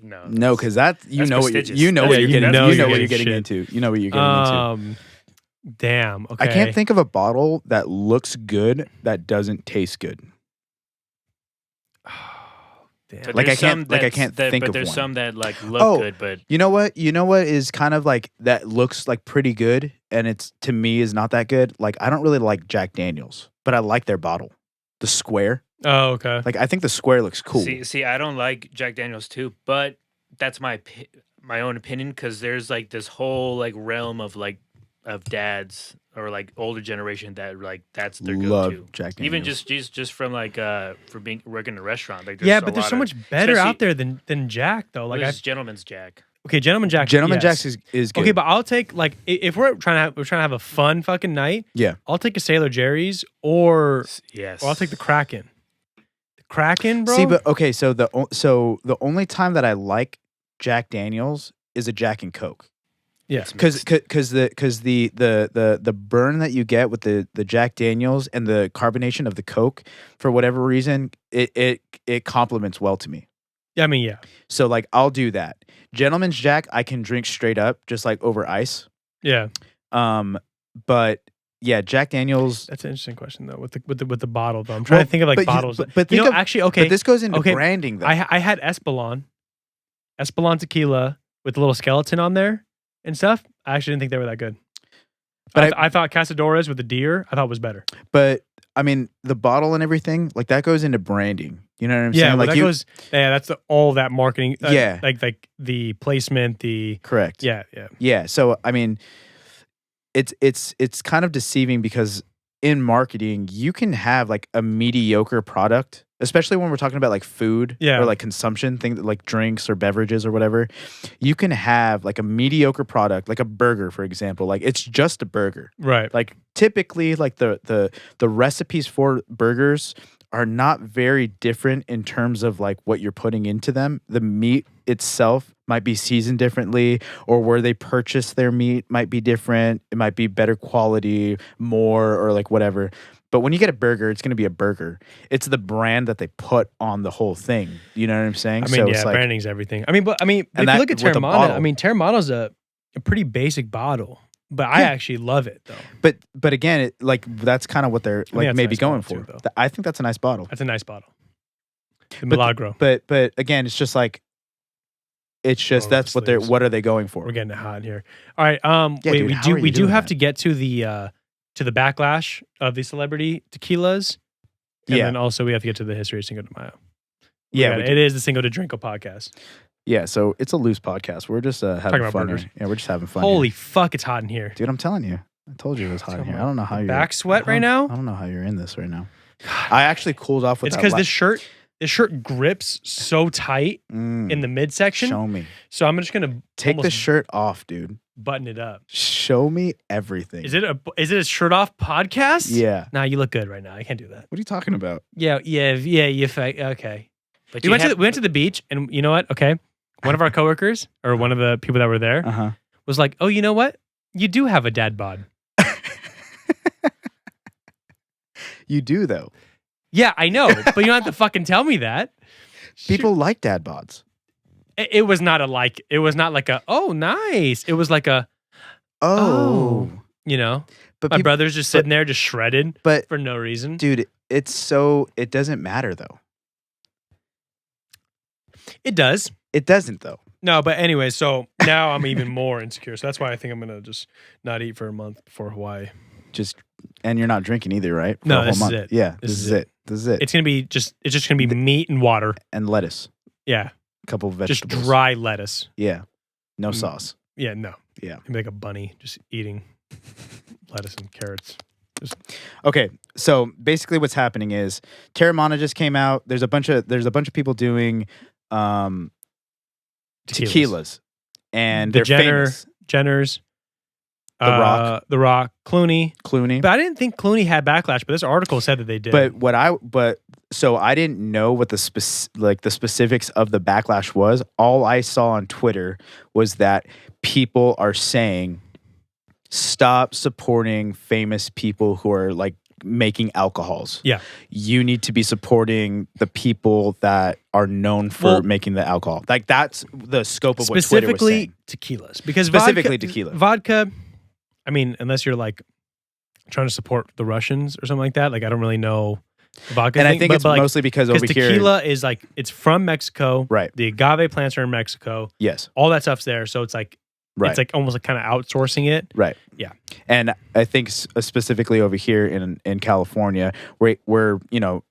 No. No, because that you That's know what prestigious. you know That's- what you're you getting. know You know you're what you're getting getting shit. into. You know what you're getting into. Damn. Okay. I can't think of a bottle that looks good that doesn't taste good. Damn. But Like, there's I can't- some like, I that's- can't that, think but of there's one. some that like look Oh, good, but You know what? You know what is kind of like that looks like pretty good, and it's to me is not that good. Like I don't really like Jack Daniels, but I like their bottle, the square. Oh, okay. Like I think the square looks cool. see, I don't like Jack Daniels too, but that's my own opinion because there's like this whole like realm of like of dads or like older generation that like that's their Love go-to. Jack Daniels. Even just from like for being working in a restaurant. Like there's Yeah, a but there's lot so of- much better especially- out there than Jack though. Like There's Gentleman's Jack. okay, Gentleman Jack. Gentleman yes. Jack's is good. Okay, but I'll take like if we're trying to have a fun fucking night. Yeah. I'll take a Sailor Jerry's or Yes. I'll take the Kraken. The Kraken, bro. See, but okay, so the only time that I like Jack Daniels is a Jack and Coke. yeah, Because the burn that you get with the Jack Daniels and the carbonation of the Coke, for whatever reason, it complements well to me. yeah. I mean, yeah, So like I'll do that. Gentleman's Jack I can drink straight up, just like over ice. yeah. But yeah, Jack Daniels. That's an interesting question though. With the bottle though, I'm trying to think of like but bottles. but you think know, of- actually, okay. But this goes into okay, branding though. I had Espolon tequila with a little skeleton on there and stuff. I actually didn't think they were that good. But I thought Casadores with the deer I thought was better. but I mean, the bottle and everything like that goes into branding. You know what I'm Yeah, saying? well, Like that you, goes. Yeah, that's all that marketing. Yeah. like the placement. The correct. yeah. Yeah. So I mean, it's kind of deceiving because in marketing you can have like a mediocre product, especially when we're talking about like food Yeah. or like consumption things like drinks or beverages or whatever. You can have like a mediocre product, like a burger, for example. Like it's just a burger. Right. Like typically, like the recipes for burgers are not very different in terms of like what you're putting into them. The meat itself might be seasoned differently, or where they purchase their meat might be different. It might be better quality, more, or like whatever. But when you get a burger, it's going to be a burger. It's the brand that they put on the whole thing. You know what I'm saying? I mean, it's yeah, like, branding's everything. I mean, if And you that look at with a Terramana, bottle. I mean, Terramana's a pretty basic bottle, but I actually love it though. But again, that's kind of what they're like that's a maybe nice going bottle for. too, though. I think that's a nice bottle. That's a nice bottle. The But- Milagro. But again, it's just like it's just Oh, that's the what they're sleeves. what are they going for? We're getting it hot in here. All right. Yeah, Wait, dude, how are you we do doing have that? to get to the backlash of the celebrity tequilas. And Yeah. then also we have to get to the history of Cinco de Mayo. Yeah, It is the Cinco de Drinko podcast. yeah. So it's a loose podcast. We're just having about fun. burgers. Here. Yeah, we're just having fun. Holy here. fuck, it's hot in here. dude! I'm telling you, I told you it was hot in here. I don't know how you're Back sweat right now? I don't know how you're in this right now. I actually cooled off with It's that because la- this shirt grips so tight in the midsection. Show me. So I'm just gonna Take the almost shirt off, dude. button it up. Show me everything. Is it a shirt off podcast? Yeah. Nah, you look good right now. I can't do that. What are you talking about? Yeah. Okay. But We went to the beach, and you know what? Okay, one of our coworkers or one of the people that were there Uh-huh. was like, "Oh, you know what? You do have a dad bod." You do though. Yeah, I know, but you don't have to fucking tell me that. People like dad bods. It was not a like. It was not like a oh nice. It was like a Oh. you know. But My peop- brother's just sitting there, just shredded but for no reason. dude, it doesn't matter though. It does. It doesn't though. No, but anyway, so now I'm even more insecure. So that's why I think I'm gonna just not eat for a month before Hawaii. And you're not drinking either, right? For No, a whole this is month. it. Yeah, This this is is it. This is it. It's just gonna be meat and water. And lettuce. Yeah, A couple of just vegetables. dry lettuce. Yeah. No Mm. sauce. Yeah, no. Yeah. Maybe like a bunny just eating lettuce and carrots. Okay, so basically what's happening is Terramana just came out. There's a bunch of people doing tequilas. And The they're famous. Jenners, Rock. The Rock, Clooney. Clooney. But I didn't think Clooney had backlash. But this article said that they did. So I didn't know what the specifics of the backlash was. All I saw on Twitter was that people are saying stop supporting famous people who are like making alcohols. Yeah. You need to be supporting the people that are known for Well, making the alcohol. Like that's the scope of what Twitter was specifically saying. tequilas, because Specifically tequila. Vodka. I mean, unless you're like trying to support the Russians or something like that. Like I don't really know the vodka. And thing, I think but, it's but, like, mostly because over here. tequila is like it's from Mexico. Right. The agave plants are in Mexico. Yes. All that stuff's there. So it's like Right. it's like almost like kind of outsourcing it. Right. Yeah. And I think specifically over here in California, we're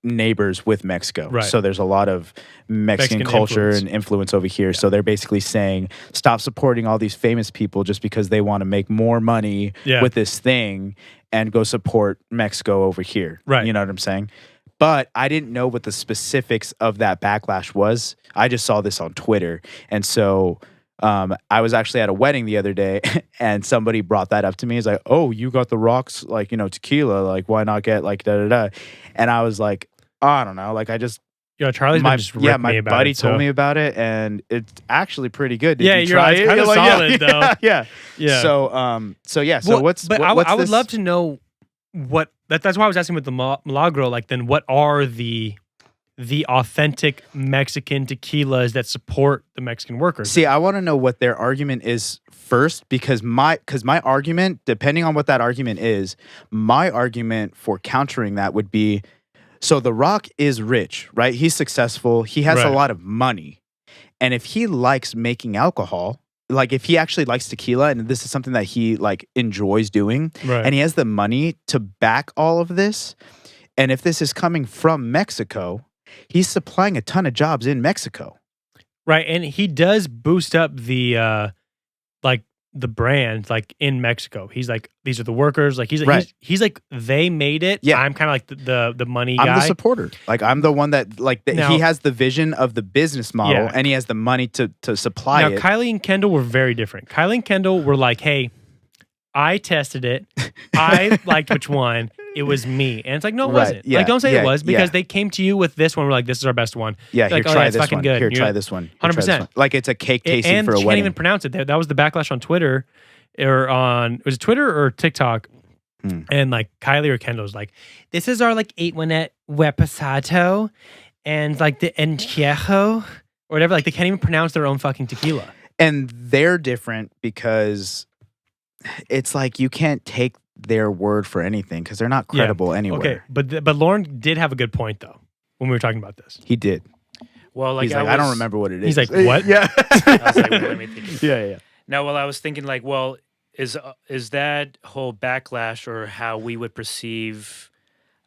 neighbors with Mexico. Right. So there's a lot of Mexican culture influence. and influence over here. So they're basically saying stop supporting all these famous people just because they want to make more money Yeah. with this thing and go support Mexico over here. Right. You know what I'm saying? But I didn't know what the specifics of that backlash was. I just saw this on Twitter. And so I was actually at a wedding the other day and somebody brought that up to me. He's like, oh, you got the rocks, like, tequila. Like, why not get like da-da-da? And I was like, I don't know. Like, I just, Yeah, Charlie's been just ripping my me about buddy it, told so- me about it and it's actually pretty good. Did Yeah, you you're try right. It's it? kinda You're like, solid, though. Yeah. Yeah. So yeah. So Well, what's but what's I would this- love to know what that's why I was asking with the Milagro. Like, then what are the authentic Mexican tequilas that support the Mexican workers? See, I want to know what their argument is first because my argument, depending on what that argument is, my argument for countering that would be, so The Rock is rich, right? He's successful. He has a Right. lot of money. And if he likes making alcohol, like if he actually likes tequila and this is something that he like enjoys doing Right. and he has the money to back all of this, and if this is coming from Mexico, he's supplying a ton of jobs in Mexico. Right, and he does boost up the like the brand like in Mexico. He's like, these are the workers. Like he's Right. he's like, they made it. Yeah. I'm kind of like the money I'm guy. the supporter. Like I'm the one that Now- he has the vision of the business model Yeah. and he has the money to supply Now it. Kylie and Kendall were very different. Kylie and Kendall were like, hey, I tested it. I liked which one. It was me. And it's like, no, it Right, wasn't. yeah, Like, don't say yeah, it was because yeah. they came to you with this one. We're like, this is our best one. Yeah, Like, here, oh, try yeah, it's this fucking one. good. Here, You're try like, this one. Here, try this 100%. one. Like it's a cake tasting And for a she can't wedding. even pronounce it. That was the backlash on Twitter or was it Twitter or TikTok? And like Kylie or Kendall was like, this is our like 8-1 Reposado and like the Entiejo or whatever. Like they can't even pronounce their own fucking tequila. And they're different because it's like you can't take their word for anything because they're not credible anywhere. Okay, but Lauren did have a good point though when we were talking about this. He did. Well, like He's like, I don't remember what it is. He's like, what? Yeah. I was like, wait, let me think. Yeah. No, well, I was thinking like, well, is that whole backlash or how we would perceive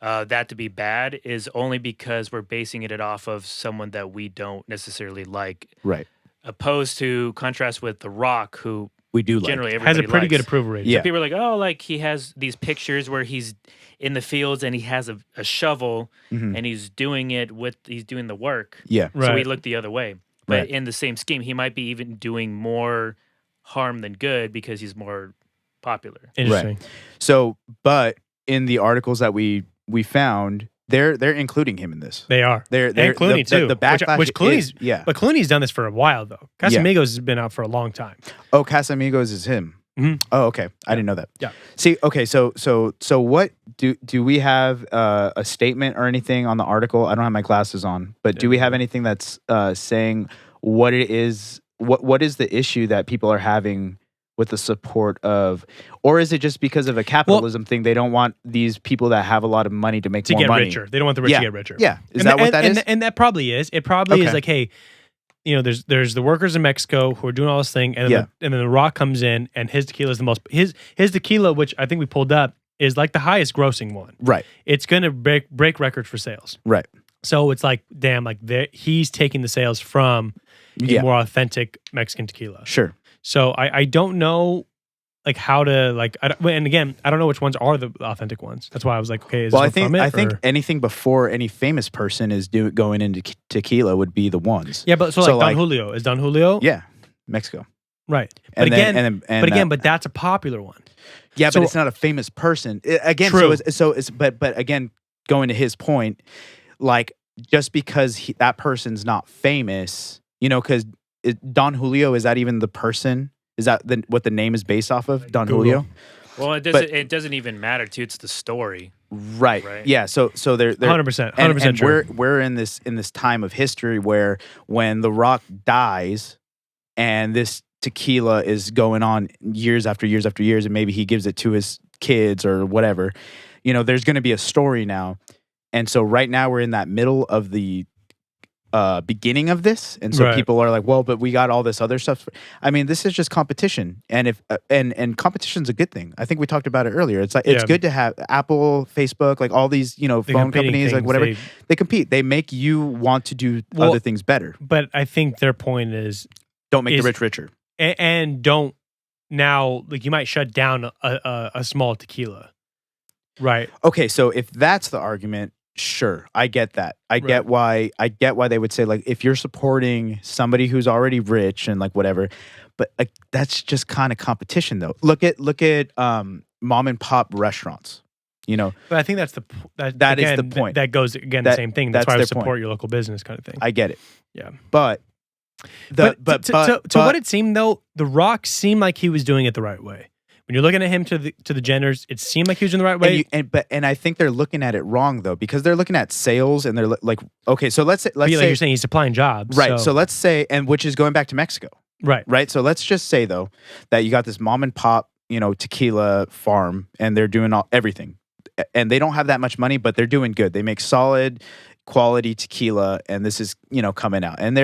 that to be bad is only because we're basing it off of someone that we don't necessarily like, Right. opposed to contrast with The Rock, who We do generally like. Has everybody a pretty likes. good approval rating. Yeah. People are like, oh, like he has these pictures where he's in the fields and he has a shovel Mhm. and he's doing the work. Yeah. So we Right. look the other way. But Right. in the same scheme, he might be even doing more harm than good because he's more popular. Interesting. So, but in the articles that we found, they're including him in this. They are. They're And Clooney the, too. The backlash which Clooney's, is, yeah. but Clooney's done this for a while though. Casamigos has been out for a long time. Oh, Casamigos is him. Mhm. Oh, okay. I didn't know that. Yeah. See, okay, so what do we have a statement or anything on the article? I don't have my glasses on, but do we have anything that's saying what it is? What is the issue that people are having with the support of, or is it just because of a capitalism thing? They don't want these people that have a lot of money to make To more get money. richer. They don't want the rich to get richer. Yeah. Is And that the- what that and, is? And that probably is. It probably is Okay. like, hey, there's the workers in Mexico who are doing all this thing, and then, and then The Rock comes in, and his tequila is the most his tequila, which I think we pulled up, is like the highest grossing one. Right. It's gonna break records for sales. Right. So it's like, damn, like he's taking the sales from a more authentic Mexican tequila. Sure. So I don't know like how to like, and again, I don't know which ones are the authentic ones. That's why I was like, okay, is Well, this one from it, I think or- anything before any famous person is going into tequila would be the ones. yeah, but so like Don Julio is Don Julio, Yeah. Mexico. right? But And again, then, and but again, but that's a popular one. yeah, so- but it's not a famous person. Again, True. so it's but again, going to his point, like just because that person's not famous, because Don Julio, is that even the person? Is that what the name is based off of? Don Google. Julio? Well, it doesn't even matter too. It's the story. Right. Right. Yeah. So they're 100%, and 100% true. we're in this time of history where when The Rock dies and this tequila is going on years after years after years, and maybe he gives it to his kids or whatever, there's going to be a story now. And so right now we're in that middle of the beginning of this, and so Right. people are like, well, but we got all this other stuff. I mean, this is just competition, and if and competition's a good thing. I think we talked about it earlier. It's like it's Yeah. good to have Apple, Facebook, like all these The phone competing companies, like things, whatever. They compete. They make you want to do Well, other things better. But I think their point is, Don't make is- the rich richer. and don't now like you might shut down a small tequila, right? Okay, so if that's the argument, sure, I get that. I get why they would say, like, if you're supporting somebody who's already rich and like whatever, but like that's just kind of competition though. Look at mom and pop restaurants. But I think that's that That is again, the point. That goes again the That- same thing. That's that's why I their support point. your local business kind of thing. I get it. Yeah. But To what it seemed though, The Rock seemed like he was doing it the right way. When you're looking at him to the genders, it seemed like he was doing the right way. and I think they're looking at it wrong though, because they're looking at sales and they're like, okay, so let's say But like you're saying, he's supplying jobs, right. So let's say, and which is going back to Mexico. right. Right. So let's just say though that you got this mom and pop, tequila farm, and they're doing everything, and they don't have that much money, but they're doing good. They make solid quality tequila, and this is coming out, and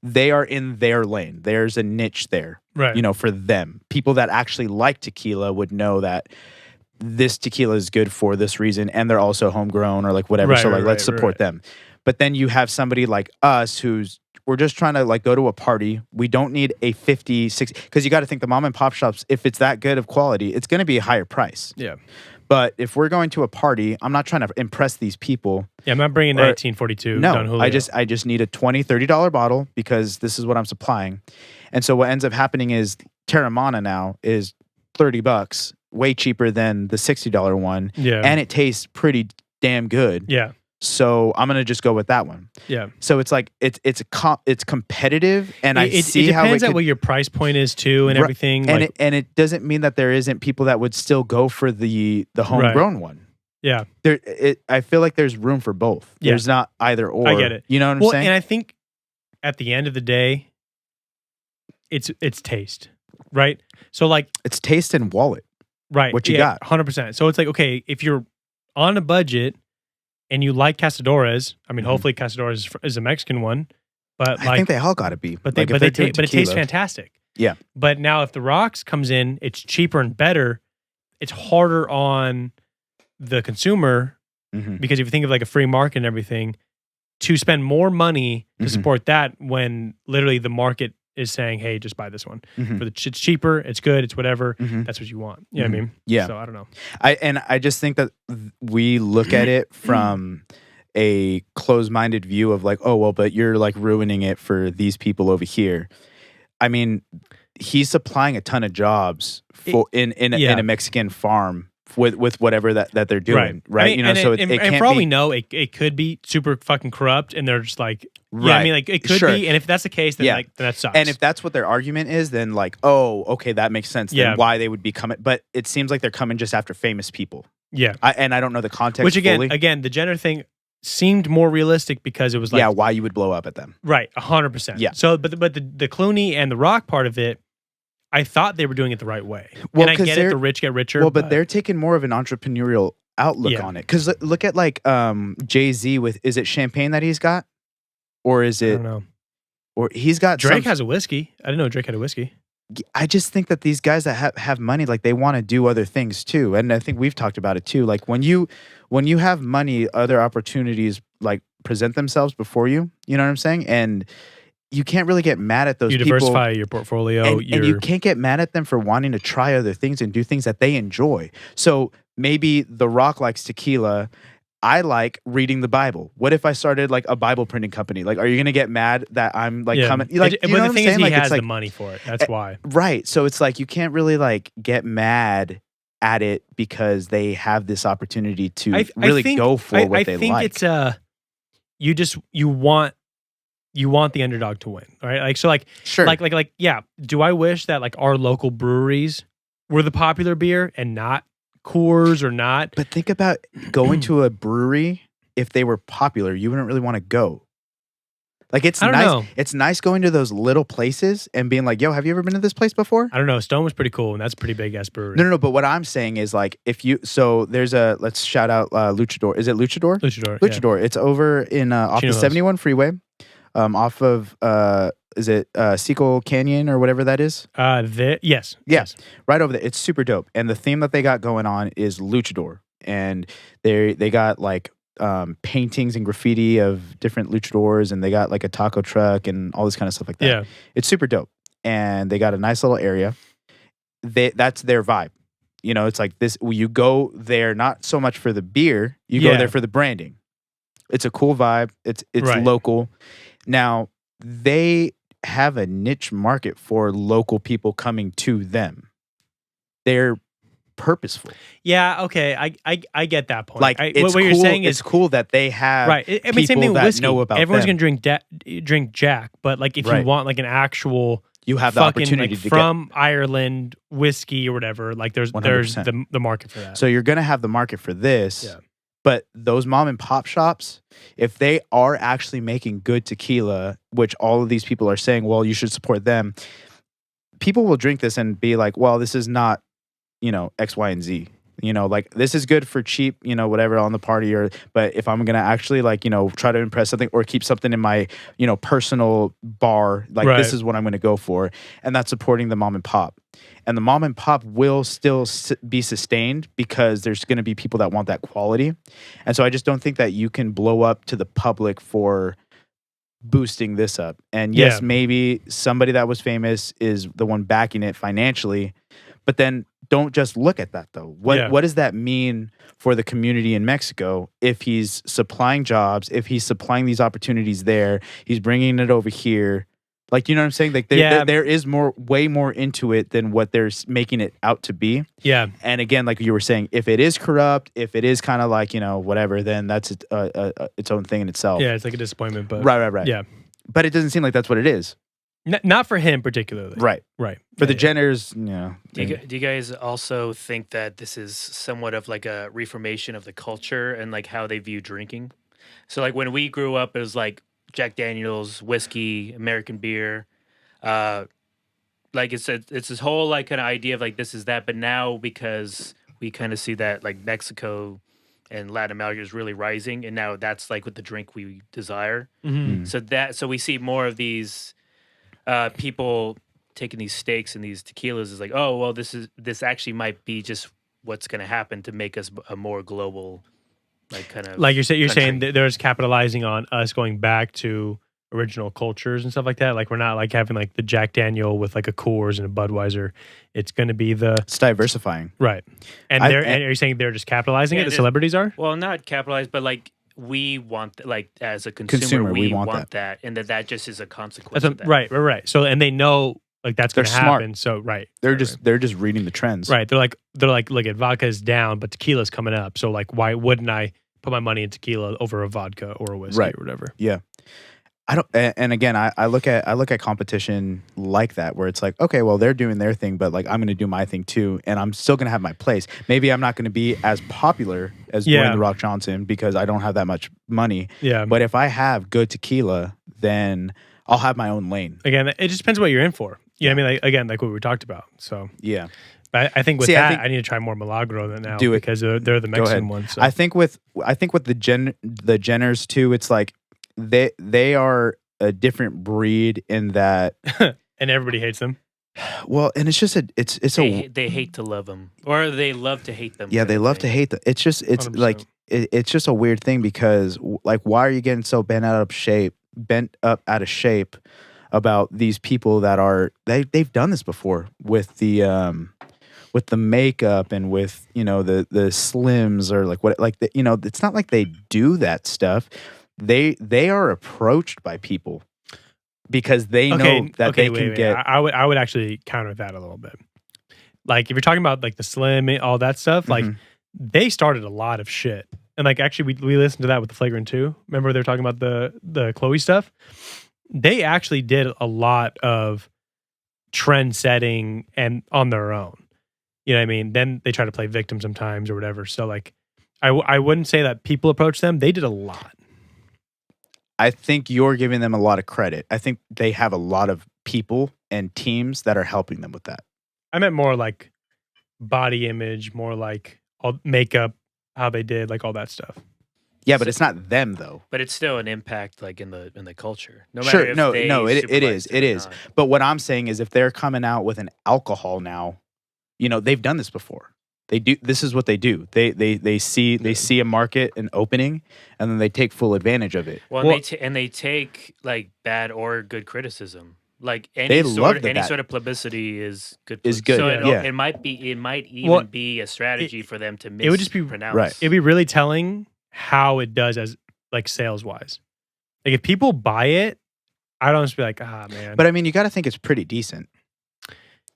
they are in their lane. There's a niche there, Right. for them. People that actually like tequila would know that this tequila is good for this reason, and they're also homegrown or like whatever. Right, So like, right, let's right, support right. them. But then you have somebody like us we're just trying to like go to a party. We don't need a 50, 60, because you got to think the mom and pop shops, if it's that good of quality, it's going to be a higher price. Yeah. But if we're going to a party, I'm not trying to impress these people. Yeah. I'm not bringing 1942. No, Don Julio. I just need a $20, $30 bottle because this is what I'm supplying. And so what ends up happening is Terramana now is $30, way cheaper than the $60 one. Yeah. And it tastes pretty damn good. Yeah. So I'm gonna just go with that one. Yeah. So it's like it's competitive, and I see it how depends it on could, what your price point is too, and Right. everything. and like, it doesn't mean that there isn't people that would still go for the homegrown one. yeah. I feel like there's room for both. Yeah. There's not either or. I get it. You know what I'm Well, saying? and I think at the end of the day, it's taste, right? So like, It's taste and wallet. right, What you got. 100%. So it's like, okay, if you're on a budget and you like Castadores, I mean, Mhm. hopefully Castadores is a Mexican one, but I like, think they all got to be. but Like, if they're doing but it tastes tequila- fantastic. Yeah. But now if the rocks comes in, it's cheaper and better. It's harder on the consumer Mhm. because if you think of like a free market and everything, to spend more money to Mhm. support that when literally the market is saying, "Hey, just buy this one. Mhm. It's cheaper, it's good, it's whatever. Mhm. That's what you want." You know what I mean? Yeah. So I don't know. I just think that we look at it from a closed-minded view of like, oh well, but you're like ruining it for these people over here. I mean, he's supplying a ton of jobs for in a Mexican farm with whatever that they're doing, right? I mean, You know, and so it, it and can't for all be we know, it could be super fucking corrupt, and they're just like, yeah, I Right. mean, like it could Sure. be, and if that's the case, then Yeah. like then that sucks. And if that's what their argument is, then like, oh, okay, that makes sense. Yeah. Then why they would be coming? But it seems like they're coming just after famous people. yeah, And I don't know the context. which fully. again, the Jenner thing seemed more realistic because it was like, yeah, why you would blow up at them? right, 100%. Yeah. So, but the Clooney and the Rock part of it, I thought they were doing it the right way. Well, and I 'cause get it, they're- the rich get richer. Well, but they're taking more of an entrepreneurial outlook Yeah. on it. Because look at like Jay-Z with, is it champagne that he's got, or is I it, don't know. or he's got Drake some- has a whiskey. I didn't know Drake had a whiskey. I just think that these guys that have money, like they want to do other things too. And I think we've talked about it too. Like when you have money, other opportunities like present themselves before you. You know what I'm saying? And you can't really get mad at those You people. diversify your portfolio. And you can't get mad at them for wanting to try other things and do things that they enjoy. So maybe The Rock likes tequila. I like reading the Bible. What if I started like a Bible printing company? Like, are you gonna get mad that I'm like coming? Like, you know but what the I'm thing saying? is, he Like, has it's like the money for it. That's why. right. So it's like you can't really like get mad at it because they have this opportunity to really go for what they like. I think it's you want the underdog to win, right? Like so, like Sure. like yeah. Do I wish that like our local breweries were the popular beer and not Coors or not? But think about going to a brewery. If they were popular, you wouldn't really want to go. Like it's I don't nice. know. It's nice going to those little places and being like, "Yo, have you ever been to this place before?" I don't know. Stone was pretty cool, and that's a pretty big ass brewery. No. But what I'm saying is like, if you there's let's shout out Luchador. Is it Luchador? Luchador. Luchador. It's over in off Chino the Hills. 71 freeway, off of is it Sequel Canyon or whatever that is? Yes. Yeah. Yes. Right over there. It's super dope. And the theme that they got going on is Luchador, and they got like paintings and graffiti of different luchadors, and they got like a taco truck and all this kind of stuff like that. Yeah. It's super dope, and they got a nice little area. That's their vibe. You know, it's like this. You go there not so much for the beer, you go Yeah. there for the branding. It's a cool vibe. It's Right. local. Now they have a niche market for local people coming to them. They're purposeful. Yeah. Okay. I get that point. Like it's what cool. you're saying it's is cool that they have right. I mean, same thing people with that whiskey. know about Everyone's them. gonna drink Jack, but like if you Right. want like an actual You have the fucking opportunity like to from Ireland whiskey or whatever, like there's 100%. the market for that. get. So you're gonna have the market for this. Yeah. But those mom and pop shops, if they are actually making good tequila, which all of these people are saying, well, you should support them. People will drink this and be like, well, this is not, X, Y, and Z. Like this is good for cheap, whatever on the party but if I'm going to actually like, try to impress something or keep something in my, personal bar, like Right. this is what I'm going to go for. And that's supporting the mom and pop. And the mom and pop will still be sustained because there's going to be people that want that quality. And so I just don't think that you can blow up to the public for boosting this up. And yes, Yeah. maybe somebody that was famous is the one backing it financially, but then don't just look at that though. What does that mean for the community in Mexico if he's supplying jobs, if he's supplying these opportunities there, he's bringing it over here? Like, you know what I'm saying? Like there is way more into it than what they're making it out to be. Yeah. And again, like you were saying, if it is corrupt, if it is kind of like, whatever, then that's its own thing in itself. Yeah. It's like a disappointment, but Right. Yeah. But it doesn't seem like that's what it is. Not for him particularly. Right. Right. For the Yeah. Jenners, Do you guys also think that this is somewhat of like a reformation of the culture and like how they view drinking? So like when we grew up, it was like Jack Daniels, whiskey, American beer. like it's this whole like kind of idea of like this is that, but now because we kind of see that like Mexico and Latin America is really rising, and now that's like what the drink we desire. Mhm. So we see more of these people taking these stakes and these tequilas is like, oh well, this actually might be just what's going to happen to make us a more global, like kind of Like you're saying country. that there's capitalizing on us going back to original cultures and stuff like that. Like we're not like having like the Jack Daniel with like a Coors and a Budweiser. It's going to be the It's diversifying. right. And I- they're and- and are you saying they're just capitalizing Yeah, it? The there's- celebrities are. Well, not capitalized, but like we want, like as a consumer, Consumer, we we want want that, and that just is a consequence. That's of what, that. right. So and they know like that's They're going to smart. happen. So right. They're right, just they're just reading the trends. right. They're like look at vodka's down, but tequila's coming up. So like why wouldn't I put my money in tequila over a vodka or a whiskey Right. or whatever? Yeah. I don't, and again, I look at competition like that, where it's like, okay, well, they're doing their thing, but like I'm going to do my thing too, and I'm still going to have my place. Maybe I'm not going to be as popular as Yeah. Dwayne the Rock Johnson because I don't have that much money. Yeah. But if I have good tequila, then I'll have my own lane. Again, it just depends what you're in for. You know what I mean? Like, again, like what we talked about. So Yeah, I think with See, I that, think- I need to try more Milagro than now Do it. because they're the Go Mexican ahead. ones. So. I think with the Jenners too, it's like they are a different breed in that. and everybody hates them. Well, and it's just it's a They hate to love them, or they love to hate them. yeah, kind they of love to thing. hate them. It's just it's 100%. like it's just a weird thing because like why are you getting so bent up out of shape about these people that are they've done this before with the makeup and with the slims or like what like it's not like they do that stuff. They are approached by people because they know that they can wait. get I would actually counter that a little bit. Like if you're talking about like the slim, all that stuff, like Mhm. they started a lot of shit. And like actually we listened to that with the Flagrant 2. Remember they were talking about the Chloe stuff? They actually did a lot of trend setting and on their own. You know what I mean? Then they try to play victim sometimes or whatever. So like I wouldn't say that people approach them. They did a lot. I think you're giving them a lot of credit. I think they have a lot of people and teams that are helping them with that. I meant more like body image, more like all makeup, how they did, like all that stuff. Yeah, but it's not them though. But it's still an impact, like in the culture. No Sure, matter if no, they it supervise is. or not. But what I'm saying is, if they're coming out with an alcohol now, they've done this before. They do. This is what they do. They see a market, an opening, and then they take full advantage of it. Well, and they take like bad or good criticism. Like They love any that. sort of publicity is good. Is good, So yeah. it might even Well, be a strategy for them to it would just be- mispronounce. Right. It'd be really telling how it does as like sales wise. Like if people buy it, I don't just be like, man. But I mean, you got to think it's pretty decent.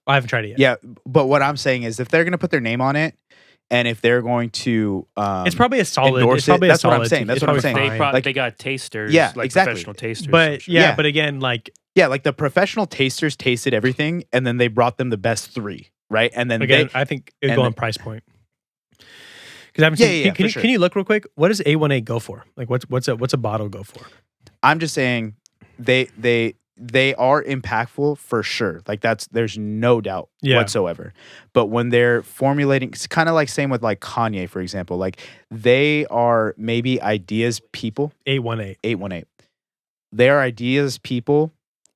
I haven't tried it yet. Yeah, but what I'm saying is, if they're going to put their name on it, and if they're going to, It's probably a solid. endorse It's probably it. That's a what I'm solid. saying. That's it's what I'm probably saying. fine. Like- They got tasters, Yeah, like exactly. professional tasters. But Yeah. but again, like yeah, like the professional tasters tasted everything, and then they brought them the best 3, right? And then again, I think it would and go the- on price point. Because I haven't Yeah, seen. yeah, can, for you, sure. can you look real quick? What does A1A go for? Like what's a bottle go for? I'm just saying they are impactful for sure. Like there's no doubt Yeah. whatsoever. But when they're formulating, it's kind of like same with like Kanye, for example. Like they are maybe ideas people. 818. 818. They are ideas people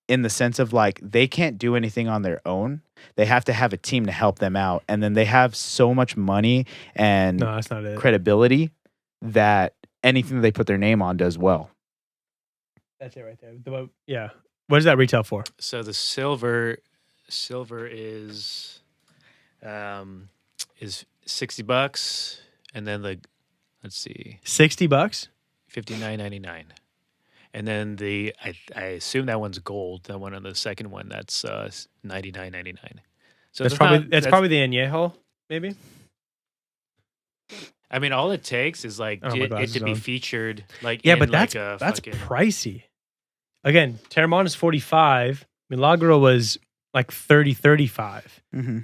in the sense of like they can't do anything on their own. They have to have a team to help them out, and then they have so much money and No, that's not it. credibility that anything that they put their name on does well. That's it right there. Yeah. What does that retail for? So the silver is $60, and then let's see, $60. $59.99, and then I assume that one's gold. That one on the second one, that's $99.99. So That's not- probably the añejo, maybe. I mean, all it takes is like Oh, my it glasses to be on. featured, like Yeah, in but like that's fucking, pricey. Again, Terramon is 45. Milagro was like 30, 35. Mm-hmm.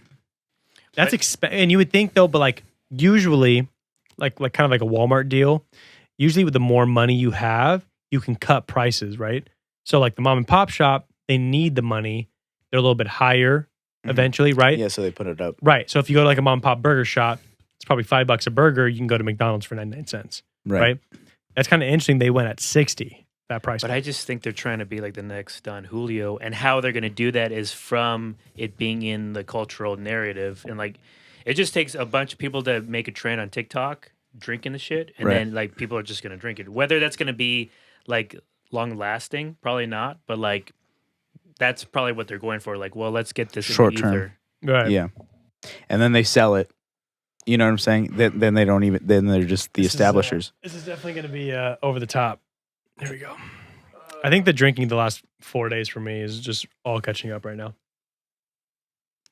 That's and you would think though, but like usually, like kind of like a Walmart deal. Usually, with the more money you have, you can cut prices, right? So like the mom and pop shop, they need the money, they're a little bit higher Mhm. eventually, right? Yeah, so they put it up. Right. So if you go to like a mom and pop burger shop, it's probably $5 a burger. You can go to McDonald's for 99 cents. Right. That's kind of interesting. They went at 60, that price. But point. I just think they're trying to be like the next Don Julio, and how they're going to do that is from it being in the cultural narrative, and like it just takes a bunch of people to make a trend on TikTok drinking the shit, and Right. then like people are just going to drink it. Whether that's going to be like long lasting, probably not, but like that's probably what they're going for. Like, well, let's get this Short in the term. ether. Right. Yeah. And then they sell it. You know what I'm saying? Then they don't even. Then they're just the This is, establishers. This is definitely going to be over the top. Here we go. I think the drinking the last 4 days for me is just all catching up right now.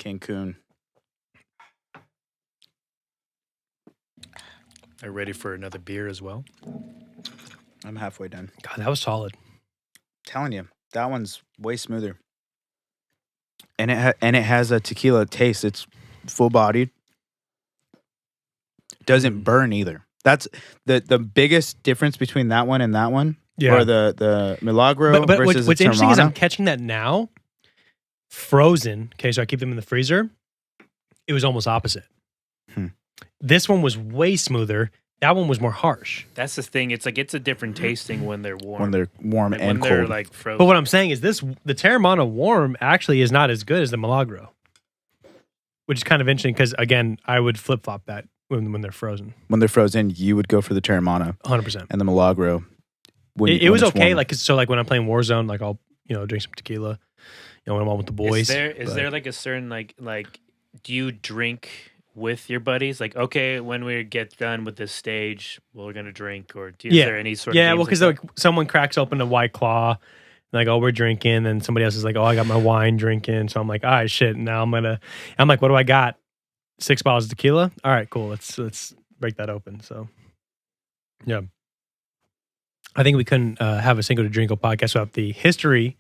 Cancun. Are you ready for another beer as well? I'm halfway done. God, that was solid. Telling you, that one's way smoother. And it has a tequila taste. It's full bodied. Doesn't burn either. That's the biggest difference between that one and that one. Yeah. Or the Milagro But versus what's the interesting is I'm Teremana. catching that now. Frozen. Okay, so I keep them in the freezer. It was almost opposite. Hmm. This one was way smoother. That one was more harsh. That's the thing. It's like it's a different tasting when they're warm. When they're warm Like, and when they're cold. like frozen. But what I'm saying is the Teremana warm actually is not as good as the Milagro. Which is kind of interesting because, again, I would flip-flop that when they're frozen. When they're frozen, you would go for the Teremana 100%. and the Milagro. It was it's okay. warm. Like, so like when I'm playing Warzone, like I'll, drink some tequila, when I'm on with the boys. Is but- there like a certain like do you drink with your buddies? Like, okay, when we get done with this stage, we're gonna drink, or is there any sort of Yeah, games well, because like like someone cracks open a White Claw, and like, oh, we're drinking, and somebody else is like, oh, I got my wine drinking, so I'm like, all right, shit. Now I'm like, what do I got? 6 bottles of tequila. All right, cool. Let's break that open. So, yeah, I think we couldn't have a Cinco de Drinko podcast without the history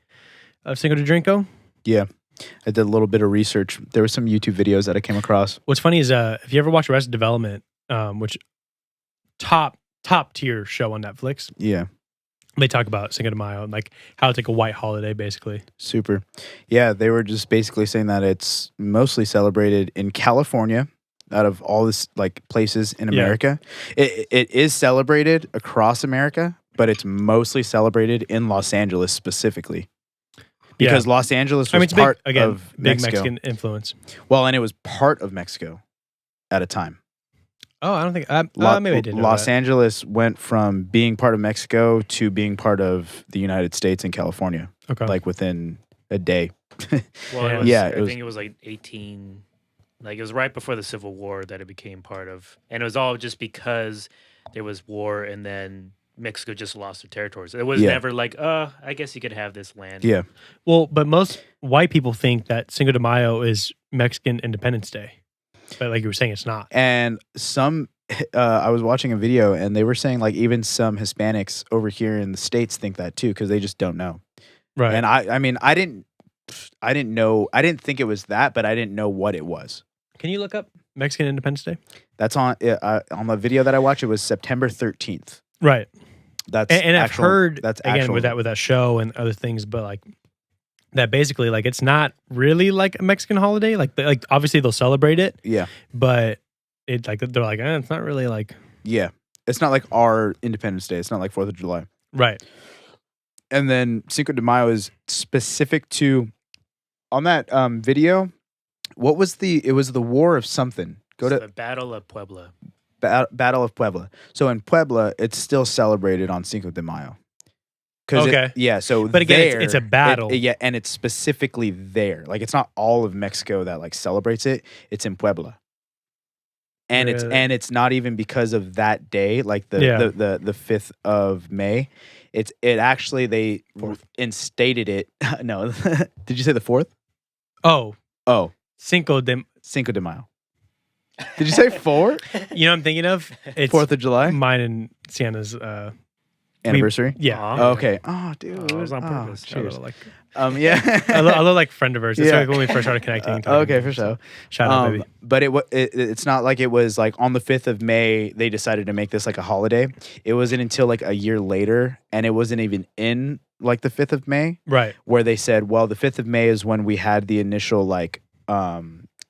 of Cinco de Drinko. Yeah. I did a little bit of research. There were some YouTube videos that I came across. What's funny is if you ever watch Arrested Development, which top tier show on Netflix, Yeah. they talk about Cinco de Mayo and like how it's like a white holiday, basically. Super. Yeah, they were just basically saying that it's mostly celebrated in California out of all this like places in Yeah. America. It is celebrated across America, but it's mostly celebrated in Los Angeles specifically. Because Los Angeles was it's part big, again, of big Mexico. Mexican influence. Well, and it was part of Mexico at a time. Oh, I don't think maybe I did know Los that. Angeles went from being part of Mexico to being part of the United States and California, Okay. like within a day. Well, Yeah. it was, Yeah, I it was- think it was like 18. Like it was right before the Civil War that it became part of, and it was all just because there was war, and then Mexico just lost their territories. It was Yeah. never like, I guess you could have this land. Yeah. Well, but most white people think that Cinco de Mayo is Mexican Independence Day. But like you were saying, it's not. And some, I was watching a video and they were saying like even some Hispanics over here in the States think that too, because they just don't know. Right. And I mean, I didn't know, I didn't think it was that, but I didn't know what it was. Can you look up Mexican Independence Day? That's on the video that I watched. It was September 13th. Right. That's And I've actual- heard that's again actual, with that show and other things, but like that basically like it's not really like a Mexican holiday. Like obviously they'll celebrate it, Yeah. but it like they're like it's not really like Yeah. It's not like our Independence Day. It's not like 4th of July. right. And then Cinco de Mayo is specific to, on that video, what was it was the War of something. Go It's to the Battle of Puebla. Battle of Puebla. So in Puebla, it's still celebrated on Cinco de Mayo. Okay. So But again, there, it's a battle. yeah, and it's specifically there. Like it's not all of Mexico that like celebrates it. It's in Puebla. And Really? it's not even because of that day, like the 5th of May. It actually they instated it. No, did you say the 4th? Oh, Oh, Cinco de. Cinco de Mayo. Did you say 4? You know what I'm thinking of? It's 4th of July? mine and Sienna's anniversary? Yeah. Aw. Oh, okay. Oh, dude. Oh, it was on Oh, purpose. Shout out cheers. to, like, Yeah. I love like friendiverse. It's Yeah. like when we first started connecting. and talking Okay, to for them, so sure. Shout out, baby. But it's not like it was like on the 5th of May they decided to make this like a holiday. It wasn't until like a year later, and it wasn't even in like the 5th of May Right. where they said, well, the 5th of May is when we had the initial like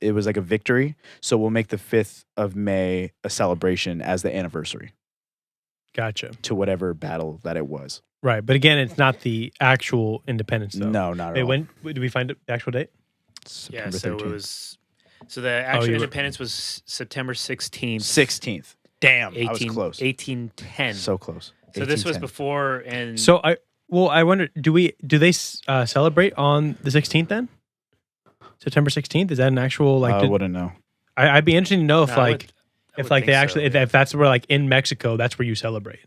it was like a victory, so we'll make the 5th of May a celebration as the anniversary Gotcha. to whatever battle that it was. Right. But again, it's not the actual independence, though. No, not at Wait, all. when did we find the actual date? Yeah, September so 13th. it was. So the actual you were- independence was September 16th, 16th. Damn, I was close. 1810. So close. So this was 1810. before and So I wonder, do they celebrate on the 16th then? September 16th? Is that an actual like? I wouldn't know. I'd be interested to know if No, I like would if like think they so, actually yeah. if that's where like in Mexico that's where you celebrate.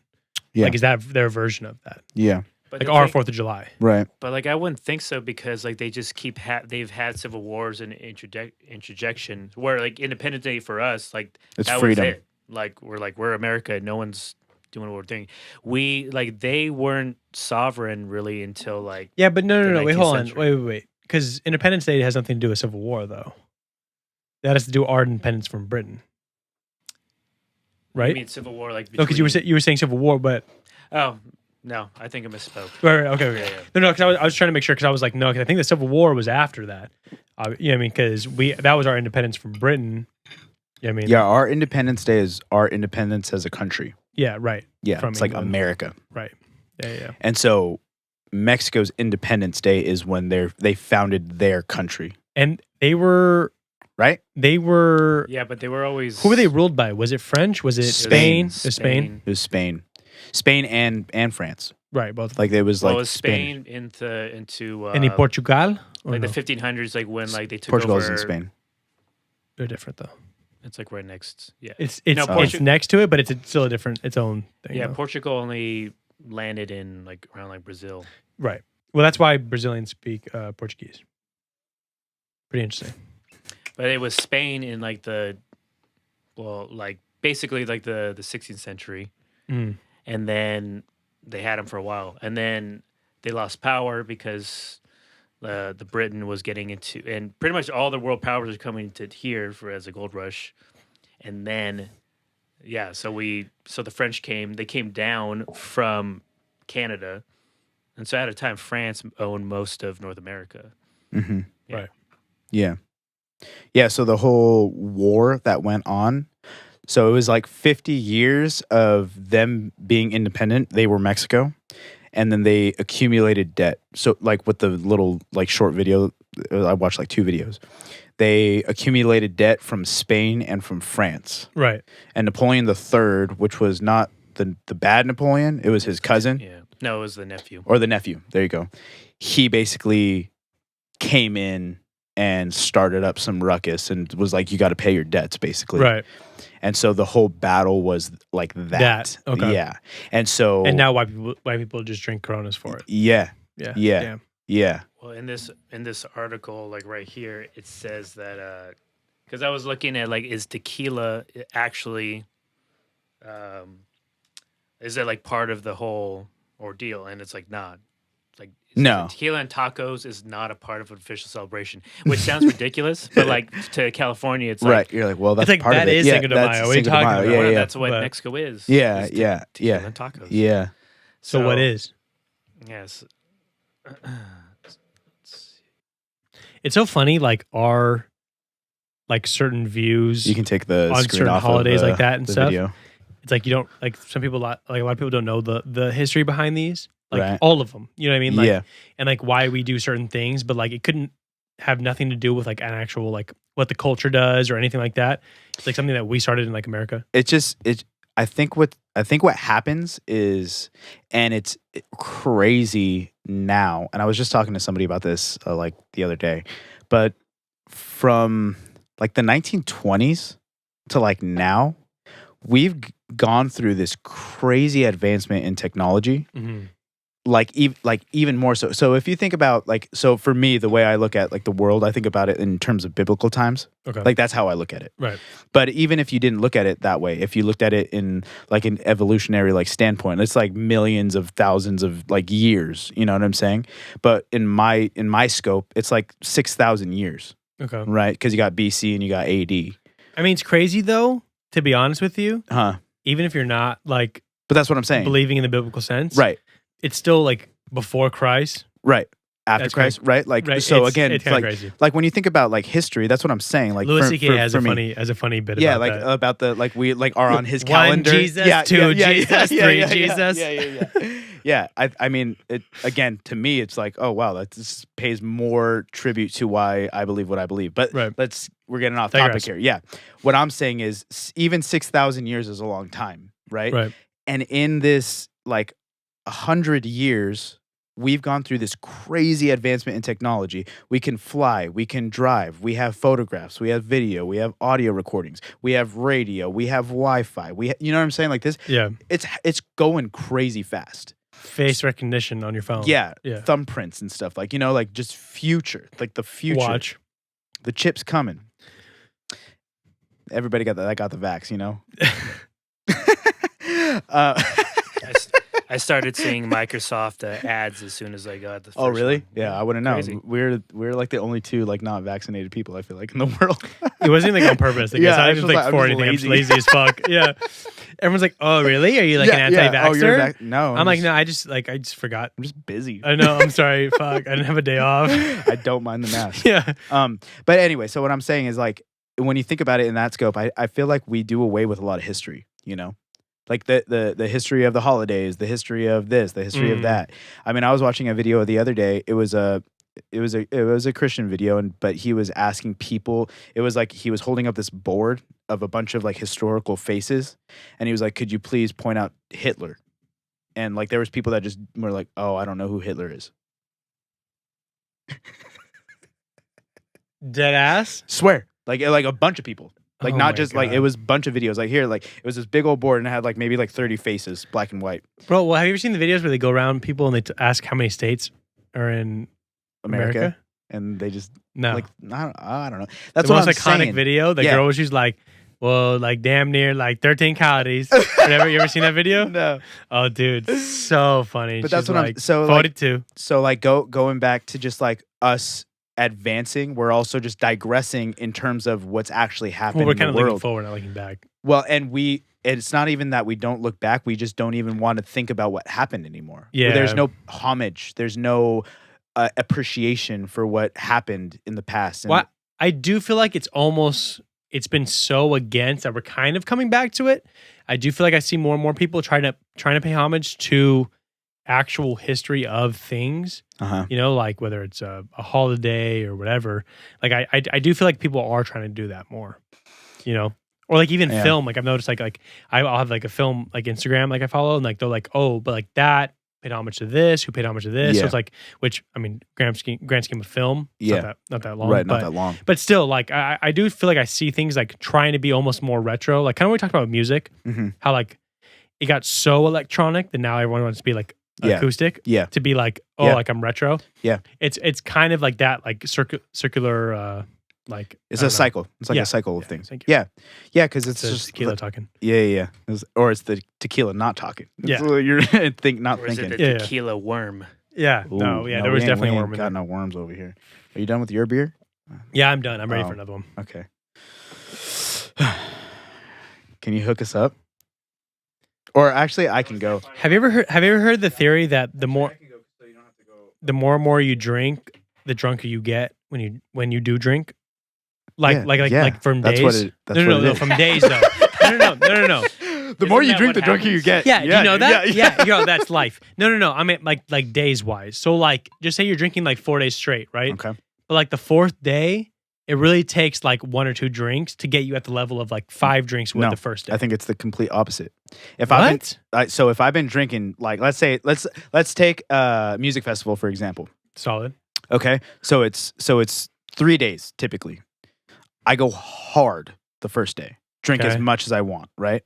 Yeah. Like is that their version of that? Yeah. but Like the our thing- 4th of July. Right. But like I wouldn't think so because like they just keep they've had civil wars and interjection where like Independence Day for us like It's that freedom. was it. Like we're America. No one's doing what we're doing. We like they weren't sovereign really until like Yeah, but no, The wait, 19th hold on, century. wait, because Independence Day has nothing to do with Civil War though. That has to do with our independence from Britain, I right? mean civil war like No, because you were saying Civil War, but oh no I think I misspoke. right, okay. Yeah, yeah. No, because I was trying to make sure because I was like, no, because I think the Civil War was after that. You know what I mean? Because that was our independence from Britain. You know what I mean? Yeah, our Independence Day is our independence as a country. Yeah, right. Yeah, From it's like England. America. Right. Yeah. And so Mexico's Independence Day is when they founded their country, And they were right? Yeah, but they were always who were they ruled by? Was it French? Was it Spain? It was Spain. It was Spain and France. Right, both. Like it was Well, like it was Spain into Any Portugal? Or like no? the 1500s, like when like they took Portugal's over. in Spain. They're different though. It's like right next. Yeah, It's No, it's next to it, but it's still its own thing. yeah. though. Portugal only landed in like around like Brazil. Right. Well, that's why Brazilians speak Portuguese. Pretty interesting. But it was Spain in like like basically like the 16th century, Mm. and then they had them for a while, and then they lost power because the Britain was getting into, and pretty much all the world powers are coming to here as a gold rush, and then so the French they came down from Canada, and so at a time France owned most of North America. Mm-hmm. Yeah. Right. Yeah. Yeah. So the whole war that went on. So it was like 50 years of them being independent. They were Mexico. And then they accumulated debt. So like with the little like short video, I watched like 2 videos. They accumulated debt from Spain and from France. Right. And Napoleon III, which was not the bad Napoleon, it was his cousin. Yeah, no, it was the nephew. Or the nephew. There you go. He basically came in and started up some ruckus and was like, you got to pay your debts, basically. Right. And so the whole battle was like that. Okay. Yeah. And so. And now white people just drink Coronas for it. Yeah. Yeah. Yeah. Damn. Yeah. Well, in this article, like right here, it says that because I was looking at like is tequila actually is it like part of the whole ordeal? And it's like not. Like it says No. that tequila and tacos is not a part of an official celebration, which sounds ridiculous, but like to California, it's Right. like You're like, well, that's like, part that of it. is Yeah, Cinco de that's Mayo. What are you Cinco de talking Mayo. about? Yeah, well, yeah. that's what But- Mexico is. Yeah, is te- yeah, tequila yeah. and tacos. Yeah. So what is? Yes. It's so funny, like our like certain views. You can take the On screen certain off holidays of, like that and the stuff. Video. It's like you don't like some people like a lot of people don't know the history behind these. Like Right. all of them. You know what I mean? Like Yeah. and like why we do certain things, but like it couldn't have nothing to do with like an actual like what the culture does or anything like that. It's like something that we started in like America. I think what happens is, and it's crazy now, and I was just talking to somebody about this like the other day, but from like the 1920s to like now, we've gone through this crazy advancement in technology, Mm-hmm. like even more so. So if you think about like, so for me, the way I look at like the world, I think about it in terms of biblical times. Okay. Like that's how I look at it. Right. But even if you didn't look at it that way, if you looked at it in like an evolutionary like standpoint, it's like millions of thousands of like years. You know what I'm saying? But in my scope, it's like 6,000 years, Okay. right? Because you got BC and you got AD. I mean, it's crazy though, to be honest with you. Huh? Even if you're not like But that's what I'm saying. believing in the biblical sense. Right. It's still like before Christ. Right. After That's Christ, right? Like Right. so It's- again, it's kinda like crazy. like when you think about like history, that's what I'm saying. Like Louis for- C.K. for- has for a me. funny bit Yeah, about like that. about the like we like are on his One calendar. Jesus, yeah, two Jesus, three Jesus. Yeah. Yeah, I mean, it again to me, it's like, oh wow, that this pays more tribute to why I believe what I believe. But Right. we're getting off Digress. topic here. Yeah, what I'm saying is even 6,000 years is a long time, right? Right. And in this like 100 years, we've gone through this crazy advancement in technology. We can fly, we can drive, we have photographs, we have video, we have audio recordings, we have radio, we have Wi-Fi. You know what I'm saying? Like this, Yeah. it's going crazy fast. Face recognition on your phone. Yeah, Yeah. thumbprints and stuff. Like, you know, like just future, like the future. Watch. The chip's coming. Everybody got that. I got the vax, you know. I started seeing Microsoft ads as soon as I got the first Oh really? one. Yeah, I wouldn't know. Crazy. We're like the only two like not vaccinated people, I feel like, in the world. It wasn't like on purpose. I guess. Yeah, I I'm didn't just like like- for I'm just anything. I'm just lazy. lazy as fuck. Yeah. Everyone's like, "Oh, really? Are you like an anti-vaxxer?" Oh, you're no. I'm like, just, "No, I just forgot." I'm just busy. I know. I'm sorry. Fuck. I didn't have a day off. I don't mind the mask. Yeah. But anyway, so what I'm saying is like when you think about it in that scope, I feel like we do away with a lot of history, you know? Like the history of the holidays, the history of this, the history of that. I mean, I was watching a video the other day. It was a Christian video, but he was asking people. It was like he was holding up this board of a bunch of like historical faces, and he was like, "Could you please point out Hitler?" And like there was people that just were like, "Oh, I don't know who Hitler is." Dead ass. Swear, like a bunch of people. Like Oh not my just like God. it was a bunch of videos. Like here, like it was this big old board and it had like maybe like 30 faces, black and white. Bro, well, have you ever seen the videos where they go around people and they ask how many states are in America? And they just No. like I don't know. That's the what most I'm iconic saying. video. The Yeah. girl, she's like, well, like damn near like 13 calories. Whatever. You ever seen that video? No, Oh, dude, so funny. but that's She's what like, I'm. So like 42. going back to just like us advancing, we're also just digressing in terms of what's actually Well, happening we're in kind the of looking world. forward, not looking back. Well, and it's not even that we don't look back. We just don't even want to think about what happened anymore. Yeah. There's no homage. There's no appreciation for what happened in the past. And Well, I do feel like it's been so against that we're kind of coming back to it. I do feel like I see more and more people trying to pay homage to actual history of things. Uh-huh. You know, like whether it's a holiday or whatever. Like I do feel like people are trying to do that more. You know, or like even Yeah. film. Like I've noticed like I'll have like a film like Instagram like I follow and like they're like, oh, but like that paid homage to this, who paid homage to this. So Yeah. it's like, which I mean, grand scheme of film, it's Yeah. not that long, Right, but, not that long. but still, like I do feel like I see things like trying to be almost more retro, like kind of what we talked about with music, Mm-hmm. how like it got so electronic that now everyone wants to be like Yeah. acoustic, Yeah. to be like, oh, Yeah. like I'm retro. Yeah. It's kind of like that, like circular, like It's I a don't know. cycle. It's like Yeah. a cycle of Yeah, things. thank you. Yeah, yeah, because it's It's just tequila talking. yeah. Or it's the tequila not talking. Yeah. It's what you're not Or is thinking. it the Yeah. tequila worm? Yeah, Ooh, no, yeah, there was we definitely a ain't worm in got there. no worms over here. Are you done with your beer? Yeah, I'm done. I'm ready Oh. for another one. Okay. Can you hook us up? Or actually, I can go. Have you ever heard the theory that the more and more you drink, the drunker you get when you do drink? Yeah, Like from that's days. what it- that's no, what it is. from days though. No. The Isn't more you that drink, what the drunker you happens? get. Yeah, do you know that? Yeah. Yo, that's life. No. I mean like days wise. So like, just say you're drinking like 4 days straight, right? Okay. But like the fourth day, it really takes like 1 or 2 drinks to get you at the level of like 5 drinks with No, the first day. I think it's the complete opposite. If What? if I've been drinking, like let's take music festival for example. Solid. Okay, so it's 3 days typically. I go hard the first day, drink as Okay. much as I want, right?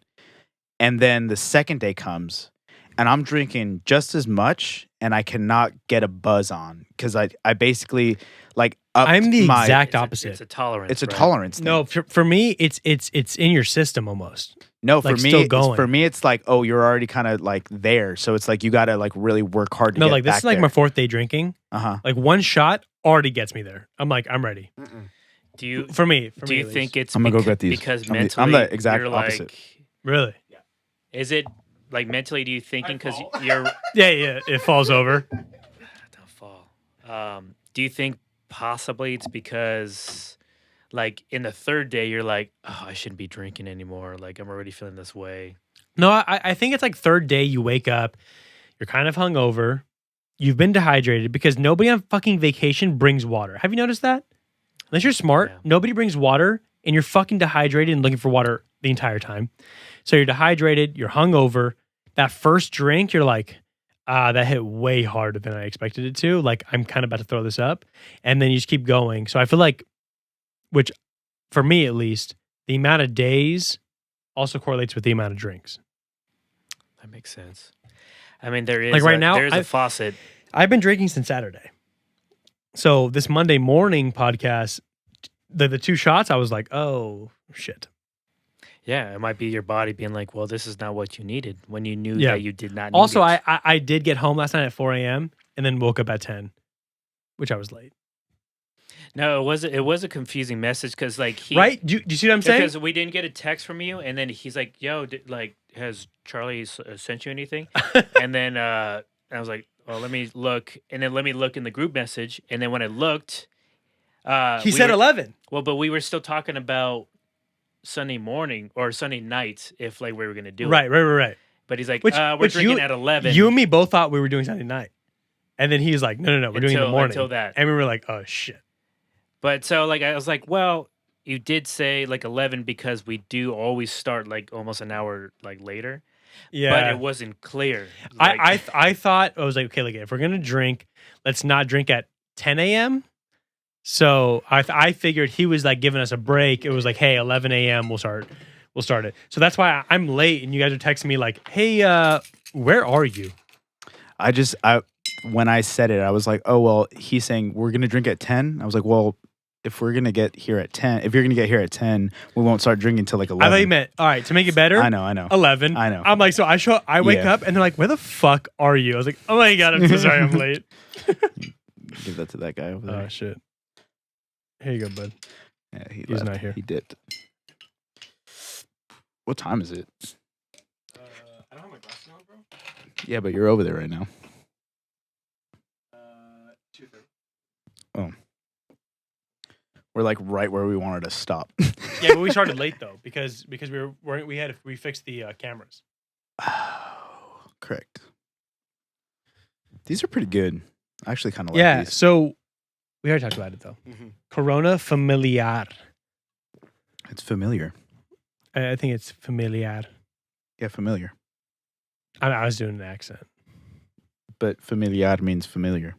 And then the second day comes, and I'm drinking just as much, and I cannot get a buzz on because I basically like upped I'm the my, exact opposite. It's a tolerance. It's a right? tolerance thing. No, for me, it's in your system almost. No, for like, me, still it's, going. for me, it's like, oh, you're already kind of like there, so it's like you gotta like really work hard to No, get like this back is like there. my 4th day drinking. Uh-huh. Like one shot already gets me there. I'm like, I'm ready. Do you For me, do you at think least. it's I'm gonna go get these. because I'm the- mentally I'm the exact you're opposite. like, Really? is it like mentally? Do you thinking because you're Yeah, it falls over. don't fall? Do you think possibly it's because like in the 3rd day you're like, oh, I shouldn't be drinking anymore. Like I'm already feeling this way. No, I think it's like 3rd day you wake up, you're kind of hungover, you've been dehydrated because nobody on fucking vacation brings water. Have you noticed that? Unless you're smart, Yeah. nobody brings water and you're fucking dehydrated and looking for water the entire time. So you're dehydrated, you're hungover. That first drink, you're like, that hit way harder than I expected it to. Like, I'm kind of about to throw this up. And then you just keep going. So I feel like, which for me at least, the amount of days also correlates with the amount of drinks. That makes sense. I mean, there is Like right now, there's a I've- faucet. I've been drinking since Saturday. So this Monday morning podcast, the 2 shots, I was like, oh, shit. Yeah, it might be your body being like, well, this is not what you needed when you knew Yeah. that you did not need Also, it. I did get home last night at 4 a.m. and then woke up at 10, which I was late. No, it was a confusing message because like Right? Do you see what I'm saying? because we didn't get a text from you, and then he's like, "Yo, has Charlie sent you anything?" And then I was like, "Oh, let me look," and then let me look in the group message, and then when I looked, He said 11. Well, but we were still talking about Sunday morning or Sunday night if like we were gonna do it. Right. But he's like, Which we're drinking at 11. You and me both thought we were doing Sunday night. And then he was like, no, we're doing it in the morning. Until that. And we were like, oh, shit. But so like I was like, well, you did say like 11 because we do always start like almost an hour like later. Yeah. But it wasn't clear. Like, I thought, I was like, okay, look, if we're going to drink, let's not drink at 10 a.m. So I figured he was like giving us a break. It was like, hey, 11 a.m. we'll start it. So that's why I'm late and you guys are texting me like, hey, where are you? When I said it, I was like, oh, well, he's saying we're going to drink at 10. I was like, well, if we're going to get here at 10, if you're going to get here at 10, we won't start drinking until like 11. I thought you meant, all right, to make it better. I know. 11. I know. I'm like, so I wake Yeah. up and they're like, where the fuck are you? I was like, oh my God, I'm so sorry I'm late. Give that to that guy over there. Oh, shit. Here you go, bud. Yeah, He's left. not here. He dipped. What time is it? I don't have my glasses on, bro. Yeah, but you're over there right now. 2:30. Oh. We're like right where we wanted to stop. Yeah, but we started late though because we fixed the cameras. Oh, correct. These are pretty good. I actually kind of like these. So we already talked about it though. Mm-hmm. Corona familiar. It's familiar. I think it's familiar. Yeah, familiar. I was doing an accent. But familiar means familiar.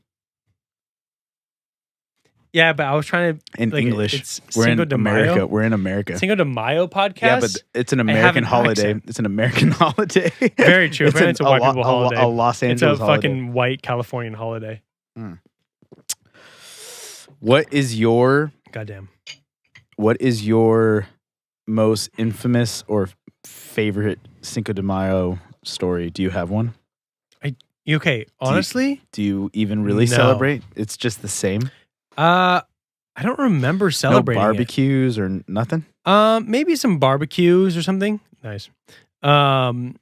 Yeah, but I was trying to In like, English, it's we're Cinco in de America. Mayo. We're in America. Cinco de Mayo podcast. Yeah, but it's an have American an holiday. accent. It's an American holiday. Very true. Apparently it's a white people holiday. A Los Angeles it's a holiday. fucking white Californian holiday. What is your Goddamn. most infamous or favorite Cinco de Mayo story? Do you have one? You okay? Honestly, Do you even really No. celebrate? It's just the same. I don't remember celebrating No barbecues or nothing. it. Maybe some barbecues or something. Nice. You're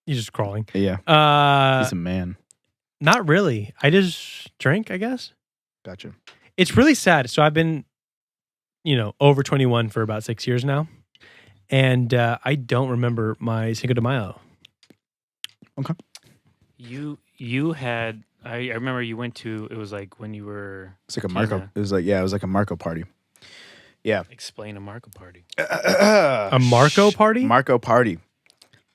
just crawling. Yeah, he's a man. Not really. I just drink, I guess. Gotcha. It's really sad. So I've been, over 21 for about 6 years now. And I don't remember my Cinco de Mayo. Okay. You had I remember you went to it was like when you were It's like a Marco. Tina. It was like a Marco party. Yeah. Explain a Marco party. A Marco party? Marco party.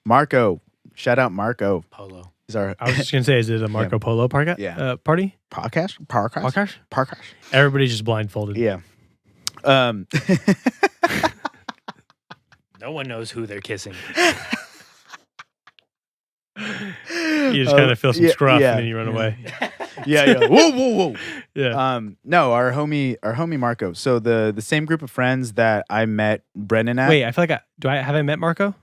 Marco. Shout out Marco. Polo. He's our I was just going to say, is it a Marco Polo party? Yeah. Party? podcast. Podcast? Everybody's just blindfolded. Yeah. No one knows who they're kissing. You just kind of feel some yeah, scruff yeah. and then you run away. Yeah. Whoa. Yeah. No, our homie Marco. So the same group of friends that I met Brendan at. Wait, I feel like have I met Marco?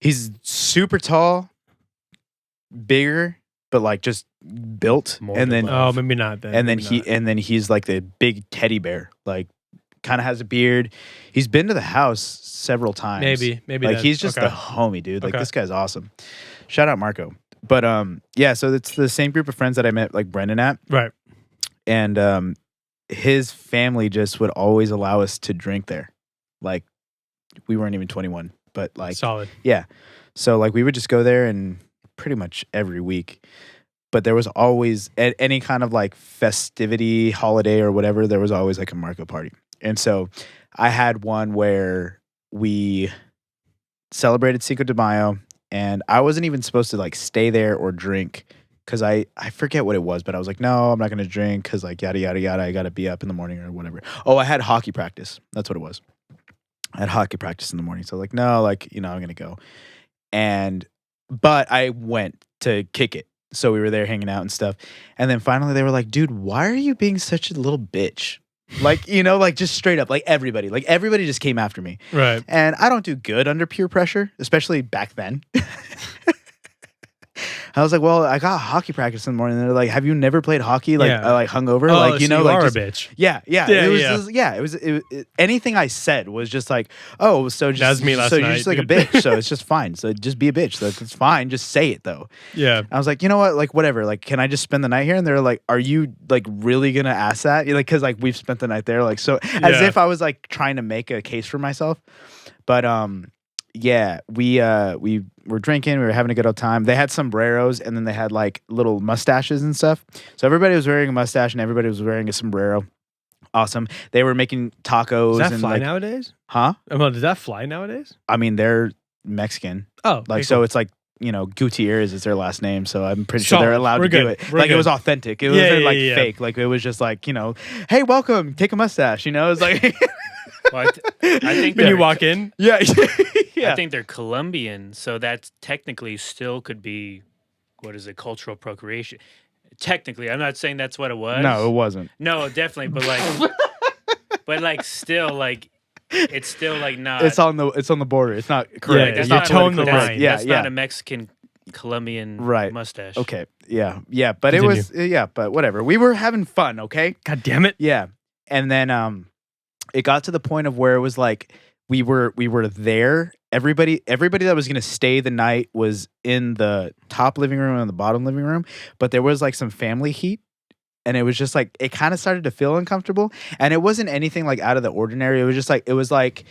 He's super tall, bigger, but like just built. More and then than Maybe not then. and then Maybe not. he's like the big teddy bear, like kind of has a beard. He's been to the house several times. Maybe like then. he's just Okay. the homie, dude. Like Okay. this guy's awesome. Shout out Marco. But yeah, so it's the same group of friends that I met like Brendan at, Right. and his family just would always allow us to drink there. Like we weren't even 21, but like Solid. yeah. So like we would just go there and pretty much every week. But there was always at any kind of like festivity, holiday or whatever, there was always like a Marco party. And so I had one where we celebrated Cinco de Mayo, and I wasn't even supposed to like stay there or drink because I forget what it was, but I was like, no, I'm not going to drink because like yada, yada, yada. I got to be up in the morning or whatever. Oh, I had hockey practice. That's what it was. I had hockey practice in the morning. So like, no, like, I'm going to go. But I went to kick it. So we were there hanging out and stuff. And then finally they were like, dude, why are you being such a little bitch? Like, like just straight up, like everybody just came after me. Right. And I don't do good under peer pressure, especially back then. I was like, well, I got hockey practice in the morning. And they're like, have you never played hockey? Like, Yeah. I like hungover? Oh, like, so you like are just, a bitch. Yeah. Yeah, It was yeah. just, anything I said was just like, oh, so just, That was me last so you're night, just like dude. a bitch. So it's just fine. So just be a bitch. So it's fine. Just say it though. Yeah. I was like, you know what? Like, whatever. Like, can I just spend the night here? And they're like, are you like really gonna ask that? Like, cause like we've spent the night there. Like, so as Yeah. if I was like trying to make a case for myself. But yeah, we were drinking, we were having a good old time. They had sombreros and then they had like little mustaches and stuff. So everybody was wearing a mustache and everybody was wearing a sombrero. Awesome. They were making tacos. Does that and fly like, nowadays? huh? Well, does that fly nowadays? I mean, they're Mexican. Oh, Like, okay, so cool. it's like, Gutierrez is their last name, so I'm pretty sure they're Solid. allowed We're to do good. it. We're Like good. it was authentic. It Yeah, wasn't yeah, like yeah. fake. Like it was just like, hey, welcome, take a mustache. It's like, Well, I think when you they're- walk in. yeah, I yeah. think they're Colombian, so that technically still could be, what is it, cultural procreation. Technically, I'm not saying that's what it was. No, it wasn't. No, definitely, but like still like it's still like not. It's on the border. It's not correct. Yeah, It's you not tone the politically line. correct. Yeah, that's yeah. not a Mexican Colombian Right. mustache. Okay. Yeah. Yeah. But it was but whatever. We were having fun, okay? God damn it. Yeah. And then it got to the point of where it was like we were there. Everybody that was gonna stay the night was in the top living room and the bottom living room, but there was like some family heat. And it was just like it kind of started to feel uncomfortable. And it wasn't anything like out of the ordinary. It was just like it was like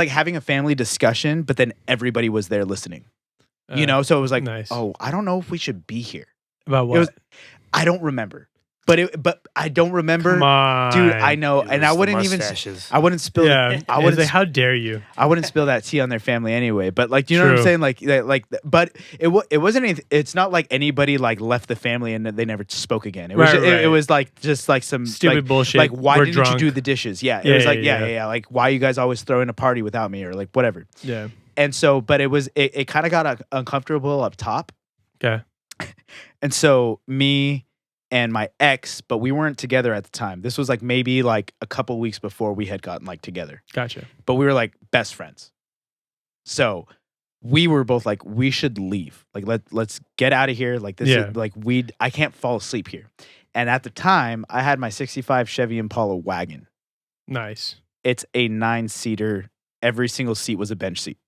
having a family discussion, but then everybody was there listening. So it was like, Nice. oh, I don't know if we should be here. About what? It was, I don't remember. But I don't remember. Come on. Dude, I know. It And was I the wouldn't even mustaches. I wouldn't spill Yeah. I wouldn't How dare you? I wouldn't spill that tea on their family anyway. But like, you know what I'm True. saying? But it wasn't anything. It's not like anybody like left the family and they never spoke again. It was Right, it right. was like just like some Stupid like, bullshit. Like why We're didn't drunk. you do the dishes? Yeah, it Yeah, was like yeah. yeah. Like why you guys always throwing a party without me or like whatever. Yeah. And so, but it kind of got uncomfortable up top. Okay. And so me and my ex, but we weren't together at the time. This was like maybe like a couple weeks before we had gotten like together. Gotcha. But we were like best friends. So we were both like, we should leave. Like let's get out of here. Like this Yeah. is like I can't fall asleep here. And at the time, I had my 65 Chevy Impala wagon. Nice. It's a 9-seater. Every single seat was a bench seat.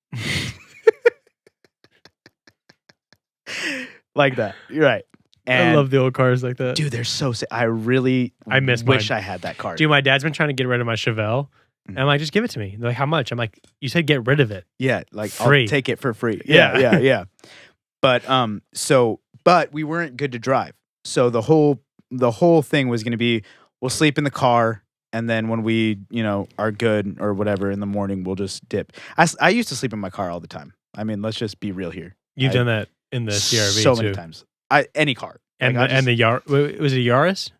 Like that. You're right. And I love the old cars like that. dude, they're so sick. I really I miss wish mine. I had that car. Dude, my dad's been trying to get rid of my Chevelle. And I'm like, just give it to me. They're like, how much? I'm like, you said get rid of it. Yeah, like Free. I'll take it for free. Yeah. Yeah. But but we weren't good to drive. So the whole thing was going to be we'll sleep in the car and then when we, are good or whatever in the morning we'll just dip. I used to sleep in my car all the time. I mean, let's just be real here. You've I- done that in the CRV so too. many times. Any car. And Like, I the Yaris. Was it Yaris?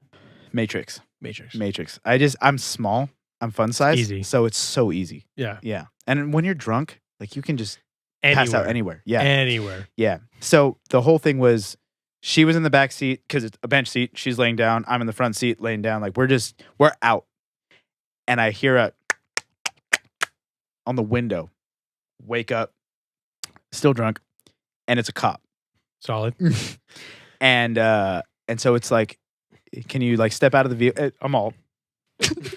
Matrix. Matrix. I'm small. I'm fun size. Easy. So it's so easy. Yeah. Yeah. And when you're drunk, like you can just pass out anywhere. Yeah. Anywhere. Yeah. So the whole thing was she was in the back seat because it's a bench seat. She's laying down. I'm in the front seat laying down. Like we're out. And I hear a on the window. Wake up. Still drunk. And it's a cop. Solid. And so it's like, can you like step out of the vehicle? I'm all.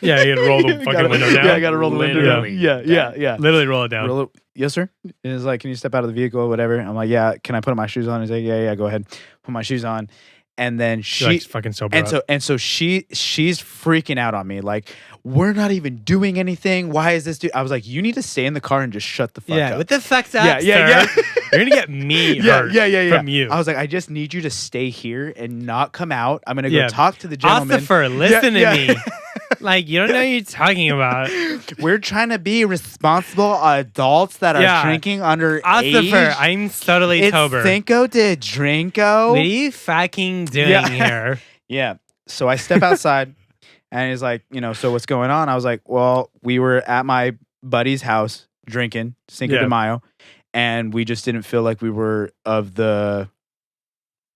Yeah, you gotta roll the fucking window down. Yeah, I gotta roll the window down. Literally. Yeah. Literally roll it down. Roll it. Yes, sir. And it's like, can you step out of the vehicle or whatever? I'm like, yeah. Can I put my shoes on? He's like, yeah, go ahead. Put my shoes on. And then She's like fucking sober up. so she's freaking out on me. Like, we're not even doing anything. Why is this dude? I was like, you need to stay in the car and just shut the fuck up. What the fuck's up, Yeah. sir? You're gonna get me hurt from you. I was like, I just need you to stay here and not come out. I'm gonna go talk to the gentleman. Ossifer, listen to me. Like, you don't know what you're talking about. We're trying to be responsible adults that are drinking under Ossifer, age. I'm totally It's sober. Cinco de Drinko. What are you fucking doing here? Yeah. So I step outside and he's like, so what's going on? I was like, well, we were at my buddy's house drinking Cinco de Mayo, and we just didn't feel like we were of the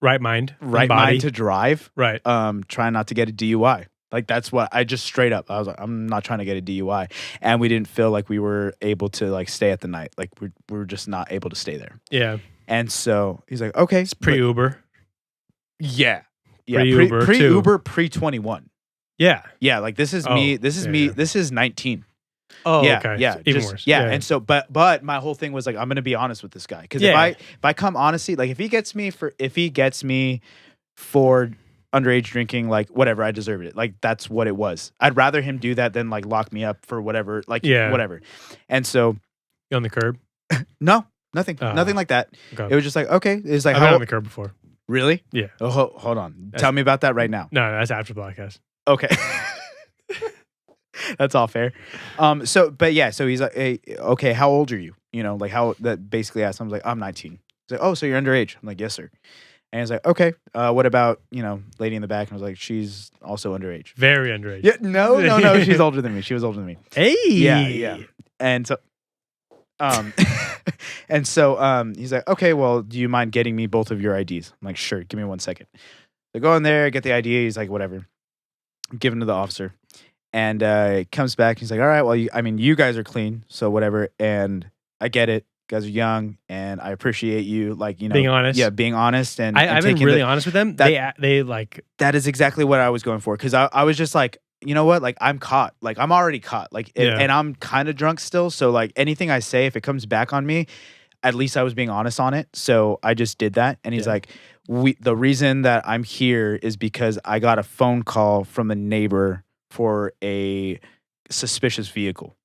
right mind to drive. Right. Trying not to get a DUI. Like, that's what I just straight up, I was like, I'm not trying to get a DUI. And we didn't feel like we were able to like stay at the night. Like we were just not able to stay there. Yeah. And so he's like, okay. It's pre-Uber. Yeah. Pre-Uber, Pre-Uber, pre-21. Yeah. Yeah. Like this is me. This is me. This is 19. Oh, yeah, okay. Yeah. Even worse. Yeah. And so, but my whole thing was like, I'm going to be honest with this guy. Cause if I come honestly, like if he gets me for underage drinking, like whatever, I deserved it. Like that's what it was. I'd rather him do that than like lock me up for whatever, like whatever. And so you on the curb? No, nothing like that. Okay. It was just like, okay. It's like, I've been on the curb before. Really? Yeah. Oh, hold on. Tell me about that right now. No, that's after the podcast. Okay. That's all fair. So he's like, hey, okay, how old are you? Like how that basically asked. I was like, I'm 19. He's like, oh, so you're underage? I'm like, yes, sir. And he's like, okay, what about, lady in the back? And I was like, she's also underage. Very underage. Yeah, no, she's older than me. She was older than me. Hey. Yeah. And so, he's like, okay, well, do you mind getting me both of your IDs? I'm like, sure, give me 1 second. So go in there, get the ID. He's like, whatever. Give him to the officer. And he comes back. He's like, all right, well, you guys are clean, so whatever. And I get it. You guys are young, and I appreciate you, like, being honest. Yeah, being honest. And I've been really honest with them. They like. That is exactly what I was going for. Because I was just like, you know what? Like, I'm caught. Like, I'm already caught. Like, and I'm kind of drunk still. So, like, anything I say, if it comes back on me, at least I was being honest on it. So I just did that. And he's like, the reason that I'm here is because I got a phone call from a neighbor for a suspicious vehicle.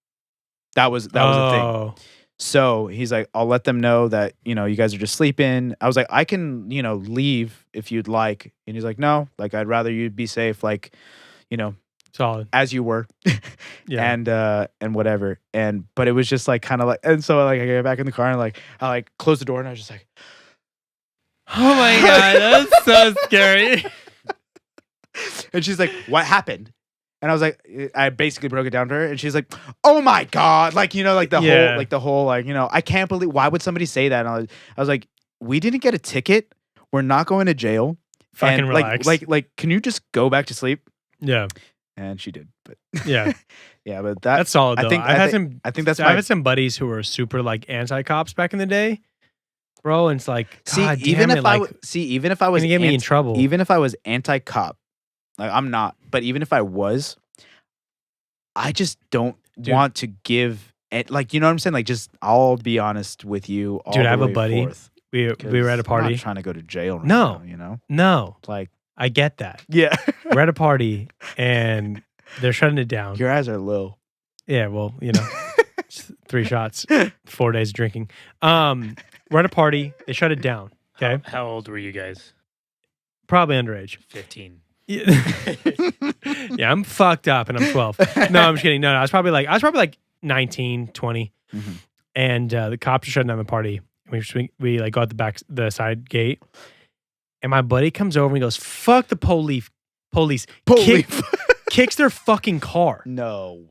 That was the thing. So he's like, I'll let them know that, you guys are just sleeping. I was like, I can, leave if you'd like. And he's like, no, like, I'd rather you be safe. Like, solid as you were. Yeah. And whatever. But it was just like, kind of like, and so like I get back in the car and like, I like close the door and I was just like, oh my God, that's so scary. And she's like, what happened? And I was like, I basically broke it down to her, and she's like, "Oh my God!" Like, like the whole, I can't believe. Why would somebody say that? And I was like, we didn't get a ticket. We're not going to jail. Fucking and relax. Like, can you just go back to sleep? Yeah. And she did, but yeah, yeah, but that's solid. Though. I think I've had some buddies who were super like anti-cops back in the day, bro. And it's like, God even damn if even if I was, gonna get me in trouble. Even if I was anti-cop. Like, I'm not, but even if I was, I just don't want to give it. Like, you know what I'm saying? Like, just, I'll be honest with you. All Dude, the I have a way buddy. forth, we were at a party. I'm not trying to go to jail right now, No. Like, I get that. yeah. We're at a party and they're shutting it down. Your eyes are low. Yeah, well, 3 shots, 4 days of drinking. We're at a party. They shut it down. Okay. How old were you guys? Probably underage. 15. Yeah, I'm fucked up and I'm 12. No, I'm just kidding. No, I was probably like 19, 20. Mm-hmm. And the cops are shutting down the party. We like go out the side gate. And my buddy comes over and he goes, "Fuck the police." Kicks their fucking car. No.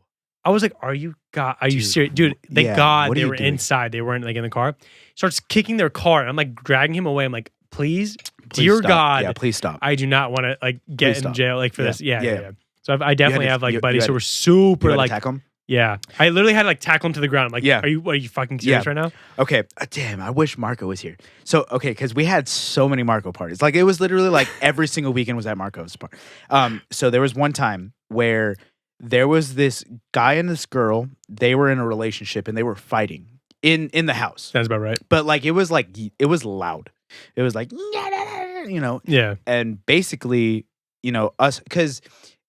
I was like, "Are you Dude, serious, dude?" Thank yeah, God what are they you were doing? inside. They weren't like in the car. Starts kicking their car. I'm like dragging him away. I'm like, "Please, Please dear stop. God, Yeah, please stop. I do not want to like get Please in stop. jail like for Yeah, this." Yeah, yeah. yeah, yeah. So I definitely to- have like you buddies had who to- were super You had like, to tackle him? yeah. I literally had to like tackle him to the ground. I'm like, Yeah. are you fucking serious Yeah. right now? Okay, damn, I wish Marco was here. So, okay, because we had so many Marco parties. Like, it was literally like every single weekend was at Marco's part. So there was one time where there was this guy and this girl. They were in a relationship and they were fighting in the house. Sounds about right. But like, it was loud. It was like, you know, Yeah. and basically, you know, us, because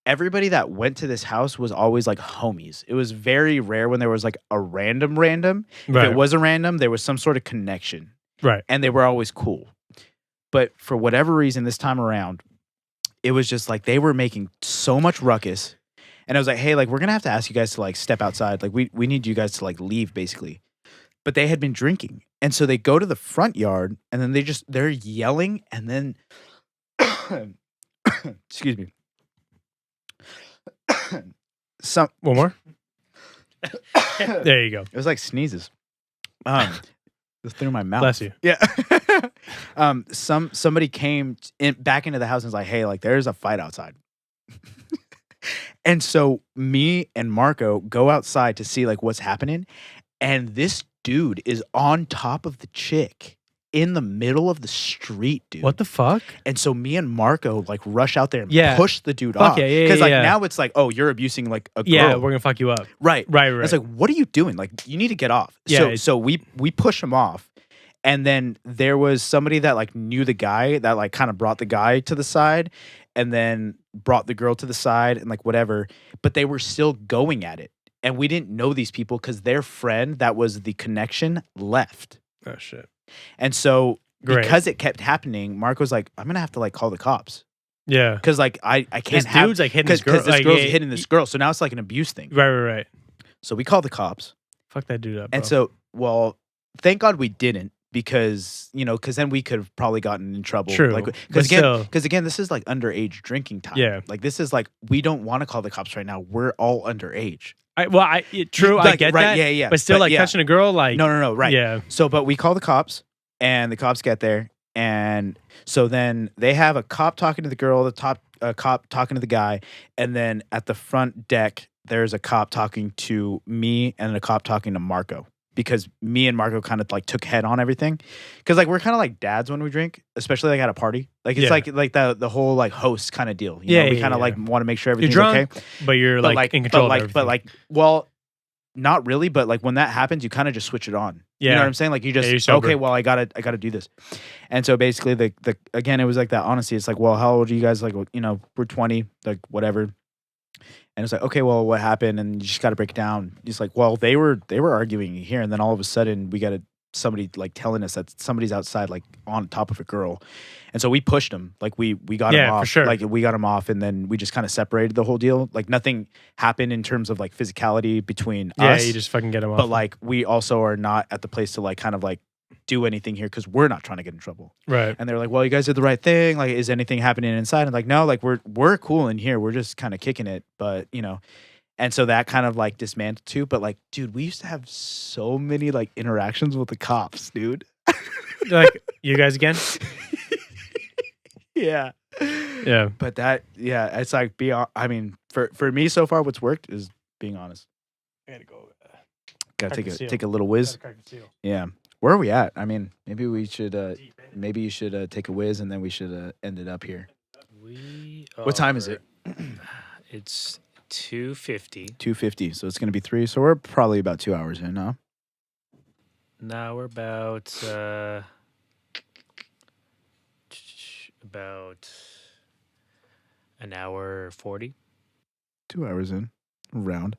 everybody that went to this house was always like homies. It was very rare when there was like a random. If Right. it was a random, there was some sort of connection, Right. and they were always cool. But for whatever reason, this time around, it was just like they were making so much ruckus, and I was like, hey, like we're gonna have to ask you guys to like step outside. Like we need you guys to like leave, basically. But they had been drinking, and so they go to the front yard, and then they're yelling, and then excuse me. One more. There you go. It was like sneezes. It was through my mouth. Bless you. Yeah. Somebody came back into the house and was like, hey, like there's a fight outside. And so me and Marco go outside to see like what's happening. And this dude is on top of the chick in the middle of the street, dude. What the fuck? And so me and Marco like rush out there and Yeah. push the dude Fuck off. yeah, yeah, Because like yeah. now it's like, oh, you're abusing like a girl. Yeah, we're gonna fuck you up. Right. Right. Right. It's like, what are you doing? Like, you need to get off. Yeah, So we push him off, and then there was somebody that like knew the guy that like kind of brought the guy to the side, and then brought the girl to the side and like whatever. But they were still going at it, and we didn't know these people because their friend that was the connection left, Oh shit. and so Great. because it kept happening, Marco's like, I'm gonna have to like call the cops Yeah. because like I This can't have dude's like hitting this girl. because this like, girl's yeah, hitting this girl, so now it's like an abuse thing. Right. Right. Right. So we call the cops. Fuck that dude up. And bro. so, well, thank God we didn't because, you know, because then we could have probably gotten in trouble. True, Like, but because still. again, this is like underage drinking time. Yeah. Like, this is like, we don't want to call the cops right now. We're all underage. True. I Like, get right, that. yeah, yeah. But still, But like yeah. touching a girl, like No, right. Yeah. So, but we call the cops and the cops get there. And so then they have a cop talking to the girl, a cop talking to the guy. And then at the front deck, there's a cop talking to me and a cop talking to Marco. Because me and Marco kind of like took head on everything, because like we're kind of like dads when we drink, especially like at a party. Like it's Yeah. like the whole like host kind of deal. You Yeah, know? We yeah, kind of yeah. like want to make sure You're everything's drunk, okay. but you're But like in control of everything. but like, well, not really. But like when that happens, you kind of just switch it on. You Yeah. know what I'm saying? Like you you're just sober. okay. Well, I gotta do this. And so basically, the again, it was like that honesty. It's like, well, how old are you guys? Like, you know, we're 20, like whatever. And it's like, okay, well, what happened? And you just got to break it down. It's like, well, they were arguing here, and then all of a sudden, we got somebody like telling us that somebody's outside, like on top of a girl, and so we pushed him. Like we got him Yeah, off. for sure. Like we got him off, and then we just kind of separated the whole deal. Like nothing happened in terms of like physicality between Yeah, us. you just fucking get him off. But like we also are not at the place to like kind of like do anything here because we're not trying to get in trouble. right. And they're like, well, you guys did the right thing. Like, is anything happening inside? And like, no, like we're cool in here. We're just kind of kicking it. But you know, and so that kind of like dismantled too. But like, dude, we used to have so many like interactions with the cops, dude. Like you guys again? Yeah. Yeah. But that, yeah, it's like I mean, for me so far, what's worked is being honest. I gotta go. Gotta Crack the seal. take a little whiz. Yeah. Where are we at? I mean, maybe we should maybe you should take a whiz and then we should end it up here. What time is it? It's 2:50. 2:50. So it's gonna be 3. So we're probably about 2 hours in, huh? Now we're about an hour 40. 2 hours in, round.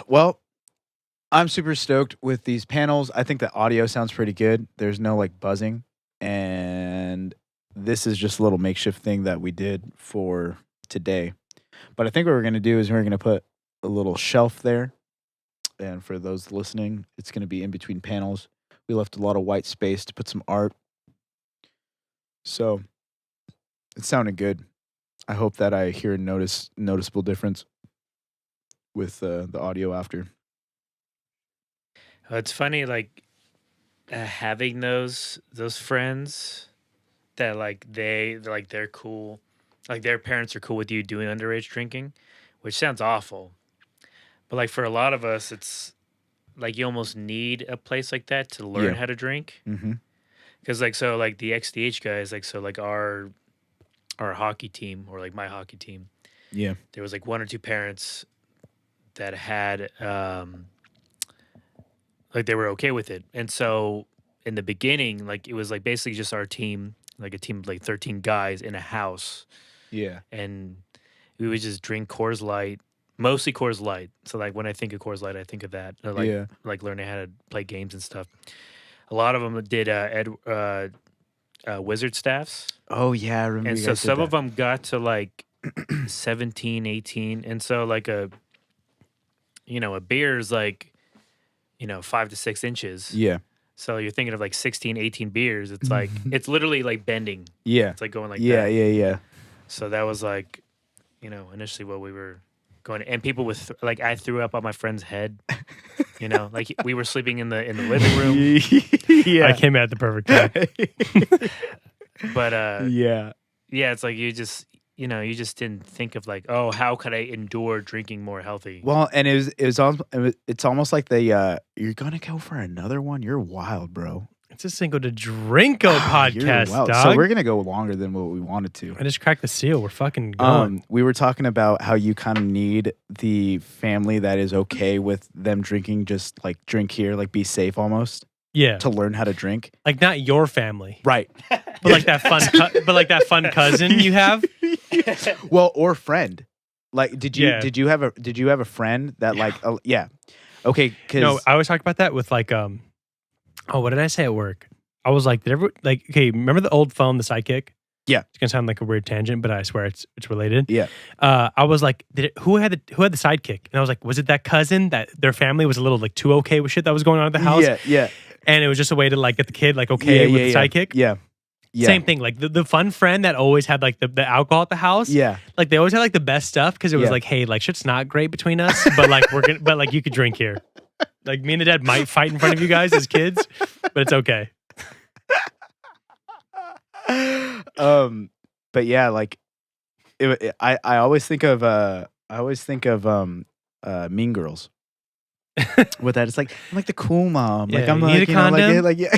Well, I'm super stoked with these panels. I think the audio sounds pretty good. There's no like buzzing, and this is just a little makeshift thing that we did for today. But I think what we're gonna do is we're gonna put a little shelf there, and for those listening, it's gonna be in between panels. We left a lot of white space to put some art, so it sounded good. I hope that I hear a noticeable difference. with the audio after. It's funny, like having those friends that like they're cool, like their parents are cool with you doing underage drinking, which sounds awful, but like for a lot of us, it's like you almost need a place like that to learn Yeah. how to drink. Mm-hmm. Because like so like the XDH guys, like so like our hockey team or like my hockey team, Yeah. there was like one or two parents that had like they were okay with it. And so in the beginning, like it was like basically just our team, like a team of like 13 guys in a house, Yeah. and we would just drink Coors Light, mostly Coors Light. So like when I think of Coors Light, I think of that, or like Yeah. like learning how to play games and stuff. A lot of them did wizard staffs. Oh yeah, I remember. And you so guys did some of that. them got to like 17, 18. And so like a beer is like, 5 to 6 inches. Yeah. So you're thinking of like 16, 18 beers. It's like, it's literally like bending. Yeah. It's like going like Yeah. that. Yeah. So that was like, initially what we were going and people with like, I threw up on my friend's head, like we were sleeping in the living room. Yeah. I came at the perfect time. But, Yeah. yeah, it's like you just didn't think of like, oh, how could I endure drinking more healthy? Well, and it's almost like you're gonna go for another one. You're wild, bro. It's a Cinco de Drinko You're podcast, wild. dog. So we're gonna go longer than what we wanted to. I just cracked the seal. We're fucking going. We were talking about how you kind of need the family that is okay with them drinking, just like drink here, like be safe almost Yeah, to learn how to drink. like not your family, Right. but like that fun cousin you have. Well, or friend. Like, did you Yeah. did you have a friend that like yeah. Okay, because No, I always talk about that with like oh, what did I say at work? I was like, okay, remember the old phone, the Sidekick? Yeah. It's gonna sound like a weird tangent, but I swear it's related. Yeah. I was like, who had the Sidekick? And I was like, was it that cousin that their family was a little like too okay with shit that was going on at the house? Yeah. And it was just a way to like get the kid like okay with the Sidekick. Yeah. Yeah. Same thing, like the fun friend that always had like the alcohol at the house. Yeah. Like they always had like the best stuff because it was Yeah. like, hey, like shit's not great between us, but like but like you could drink here. Like me and the dad might fight in front of you guys as kids, but it's okay. But yeah, like I always think of Mean Girls. With that, it's like I'm like the cool mom. Like Yeah, I'm you like need a condom? like yeah.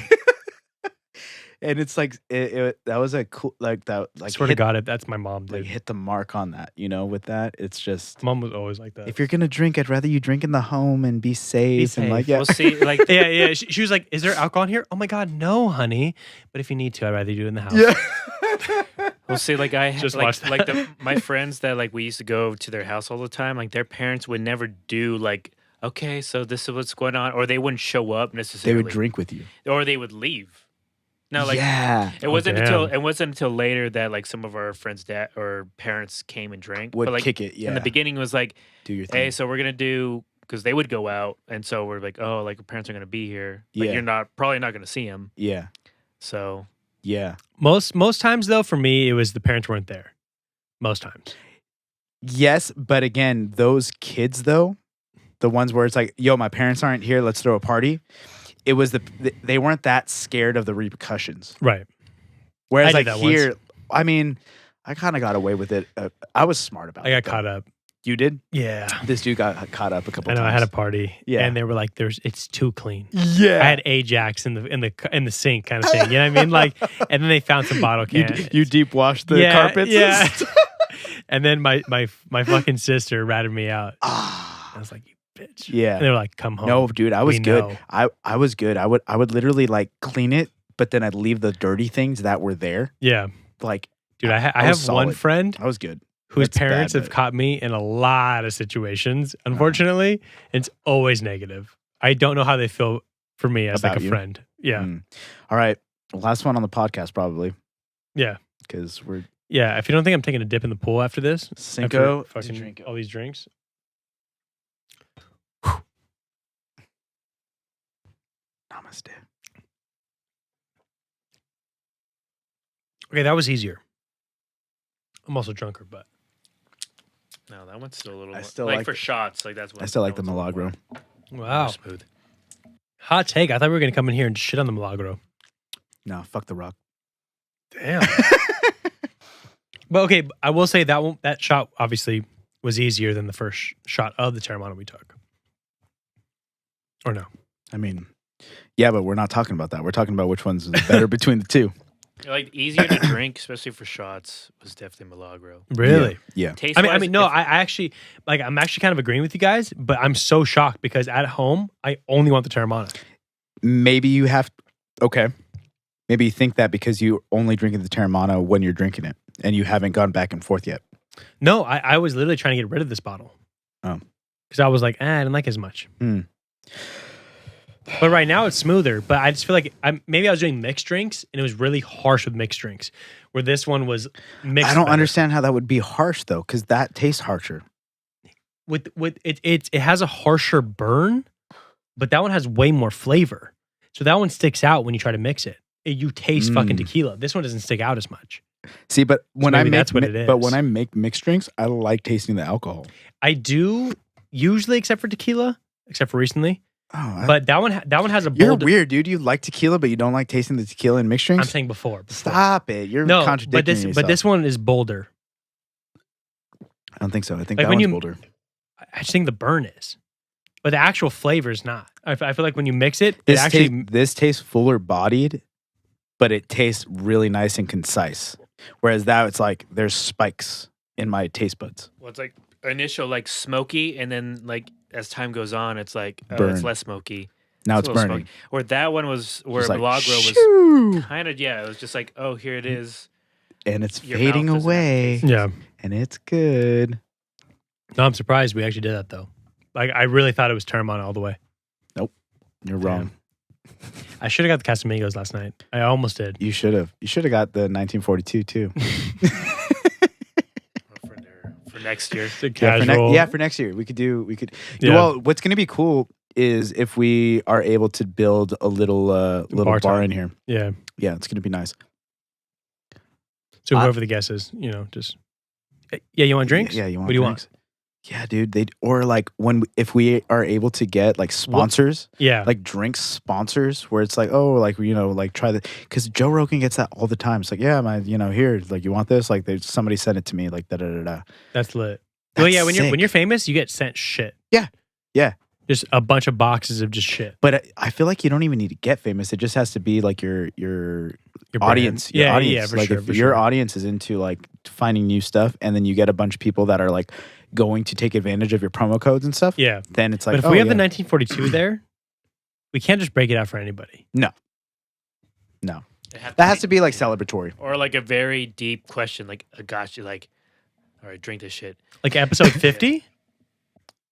And it's like that was a cool like that like I swear to God, that's my mom, like dude. hit the mark on that. With that, it's just Mom was always like that. if you're gonna drink, I'd rather you drink in the home and be safe, and like safe. yeah. We'll see. Like, yeah. She was like, "Is there alcohol in here?" Oh my God, no, honey. But if you need to, I'd rather you do it in the house. Yeah. we'll see. Like I Just like watch that. like my friends that like we used to go to their house all the time. Like their parents would never do like, okay, so this is what's going on, or they wouldn't show up They necessarily. would drink with you. or they would leave. No, like yeah. it wasn't damn. until later that like some of our friends' dad or parents came and drank. Would but like kick it. Yeah. in the beginning it was like, Do your thing. hey, so we're gonna do because they would go out, and so we're like, oh, like our parents are gonna be here. Like Yeah. you're probably not gonna see them. Yeah. So Yeah. Most times though, for me, it was the parents weren't there. Most times. Yes, but again, those kids though, the ones where it's like, yo, my parents aren't here, let's throw a party. It was they weren't that scared of the repercussions. Right. Whereas I did like that here, once. I mean, I kind of got away with it. I was smart about I it. got caught up. You did? Yeah. This dude got caught up a couple I know. times. I had a party. Yeah. And they were like, it's too clean. Yeah. I had Ajax in the sink kind of thing. You know what I mean? Like, and then they found some bottle cans. you deep washed the carpets? Yeah. And then my fucking sister ratted me out. Ah. I was like, you bitch. Yeah. And they were like, come home. No, dude, I was We good. know. I was good. I would literally like clean it, but then I'd leave the dirty things that were there. Yeah. Like, Dude, I I have was one solid. friend I was good. whose That's bad, parents have but- caught me in a lot of situations. Unfortunately, it's always negative. I don't know how they feel for me as like About a you? friend. Yeah. Mm. All right. Last one on the podcast, probably. Yeah. Because we're Yeah. If you don't think I'm taking a dip in the pool after this, Cinco after de fucking Drinko. all these drinks. Namaste. Okay, that was easier. I'm also drunker, but No, that one's still a little I more, still like like for it. shots. Like that's what I still like that the one's a little Milagro. more Wow. smooth. Hot take. I thought we were going to come in here and shit on the Milagro. No, fuck the Rock. Damn. But okay, I will say that shot obviously was easier than the first shot of the Terramana we took. Or no? I mean, yeah, but we're not talking about that. We're talking about which one's better between the two. Like easier to drink, especially for shots, was definitely Milagro. Really? Yeah. Taste. I mean, no. I actually I'm actually kind of agreeing with you guys, but I'm so shocked because at home I only want the Terramana. Maybe you have. Okay. Maybe you think that because you're only drinking the Terramana when you're drinking it, and you haven't gone back and forth yet. No, I was literally trying to get rid of this bottle. Oh. Because I was like, I didn't like it as much. Hmm. But right now it's smoother. But I just feel like maybe I was doing mixed drinks and it was really harsh with mixed drinks. Where this one was mixed. I don't better. understand how that would be harsh though, because that tastes harsher. With it has a harsher burn, but that one has way more flavor. So that one sticks out when you try to mix it. You taste fucking tequila. This one doesn't stick out as much. See, but when I maybe make that's what it is. but when I make mixed drinks, I like tasting the alcohol. I do usually, except for tequila, except for recently. Oh, But that one has a you're bold. weird, dude. You like tequila, but you don't like tasting the tequila in mixed drinks. I'm saying before. Stop it. You're No, contradicting yourself. but this one is bolder. I don't think so. I think Like that when one's you- bolder. I just think the burn is, but the actual flavor is not. I feel like when you mix it, it actually. This tastes fuller bodied, but it tastes really nice and concise. Whereas that, it's like there's spikes in my taste buds. Well, it's like initial like smoky, and then like as time goes on, it's like Burn. it's less smoky. Now It's it's a little burning. smoky. Where that one was, where Just like, Milagro was shoo! kind of it was just like, oh, here it is. And it's Your fading mouth doesn't have away. taste. Yeah. And it's good. No, I'm surprised we actually did that though. Like I really thought it was Terramana all the way. You're wrong. I should have got the Casamigos last night. I almost did. You should have. You should have got the 1942 too. For next year. It's a Yeah, casual. for next year. We could. Yeah. Well, what's going to be cool is if we are able to build a little Bar bar time. in here. Yeah. Yeah, it's going to be nice. So whoever the guest is, just. Yeah, you want drinks? Yeah, you want What do you drinks? Yeah, dude. Or like if we are able to get like sponsors, Yeah. like drinks sponsors, where it's like, oh, like like try that, because Joe Rogan gets that all the time. It's like, yeah, here, like you want this? Like somebody sent it to me, like da da da da. That's lit. Well, That's yeah, when sick. you're famous, you get sent shit. Yeah. Yeah. Just a bunch of boxes of just shit. But I feel like you don't even need to get famous. It just has to be like your Your audience. brand. Your Yeah, audience. yeah, for like sure. if for your sure. audience is into like finding new stuff, and then you get a bunch of people that are like going to take advantage of your promo codes and stuff. Yeah. Then it's like, But if we have the 1942 there, we can't just break it out for anybody. that has to be like celebratory. Or like a very deep question, like a gotcha, like, all right, drink this shit. Like episode 50?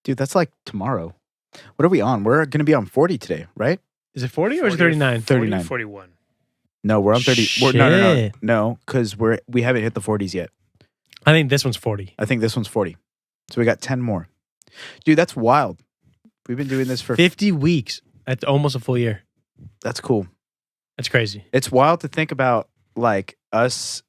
Dude, that's like tomorrow. What are we on? We're going to be on 40 today, right? Is it 40 or is it 39? 39. 41. No, we're on 30. Shit. No, because we haven't hit the 40s yet. I think this one's 40. I think this one's 40. So we got 10 more. Dude, that's wild. We've been doing this for 50 weeks. That's almost a full year. That's cool. That's crazy. It's wild to think about like us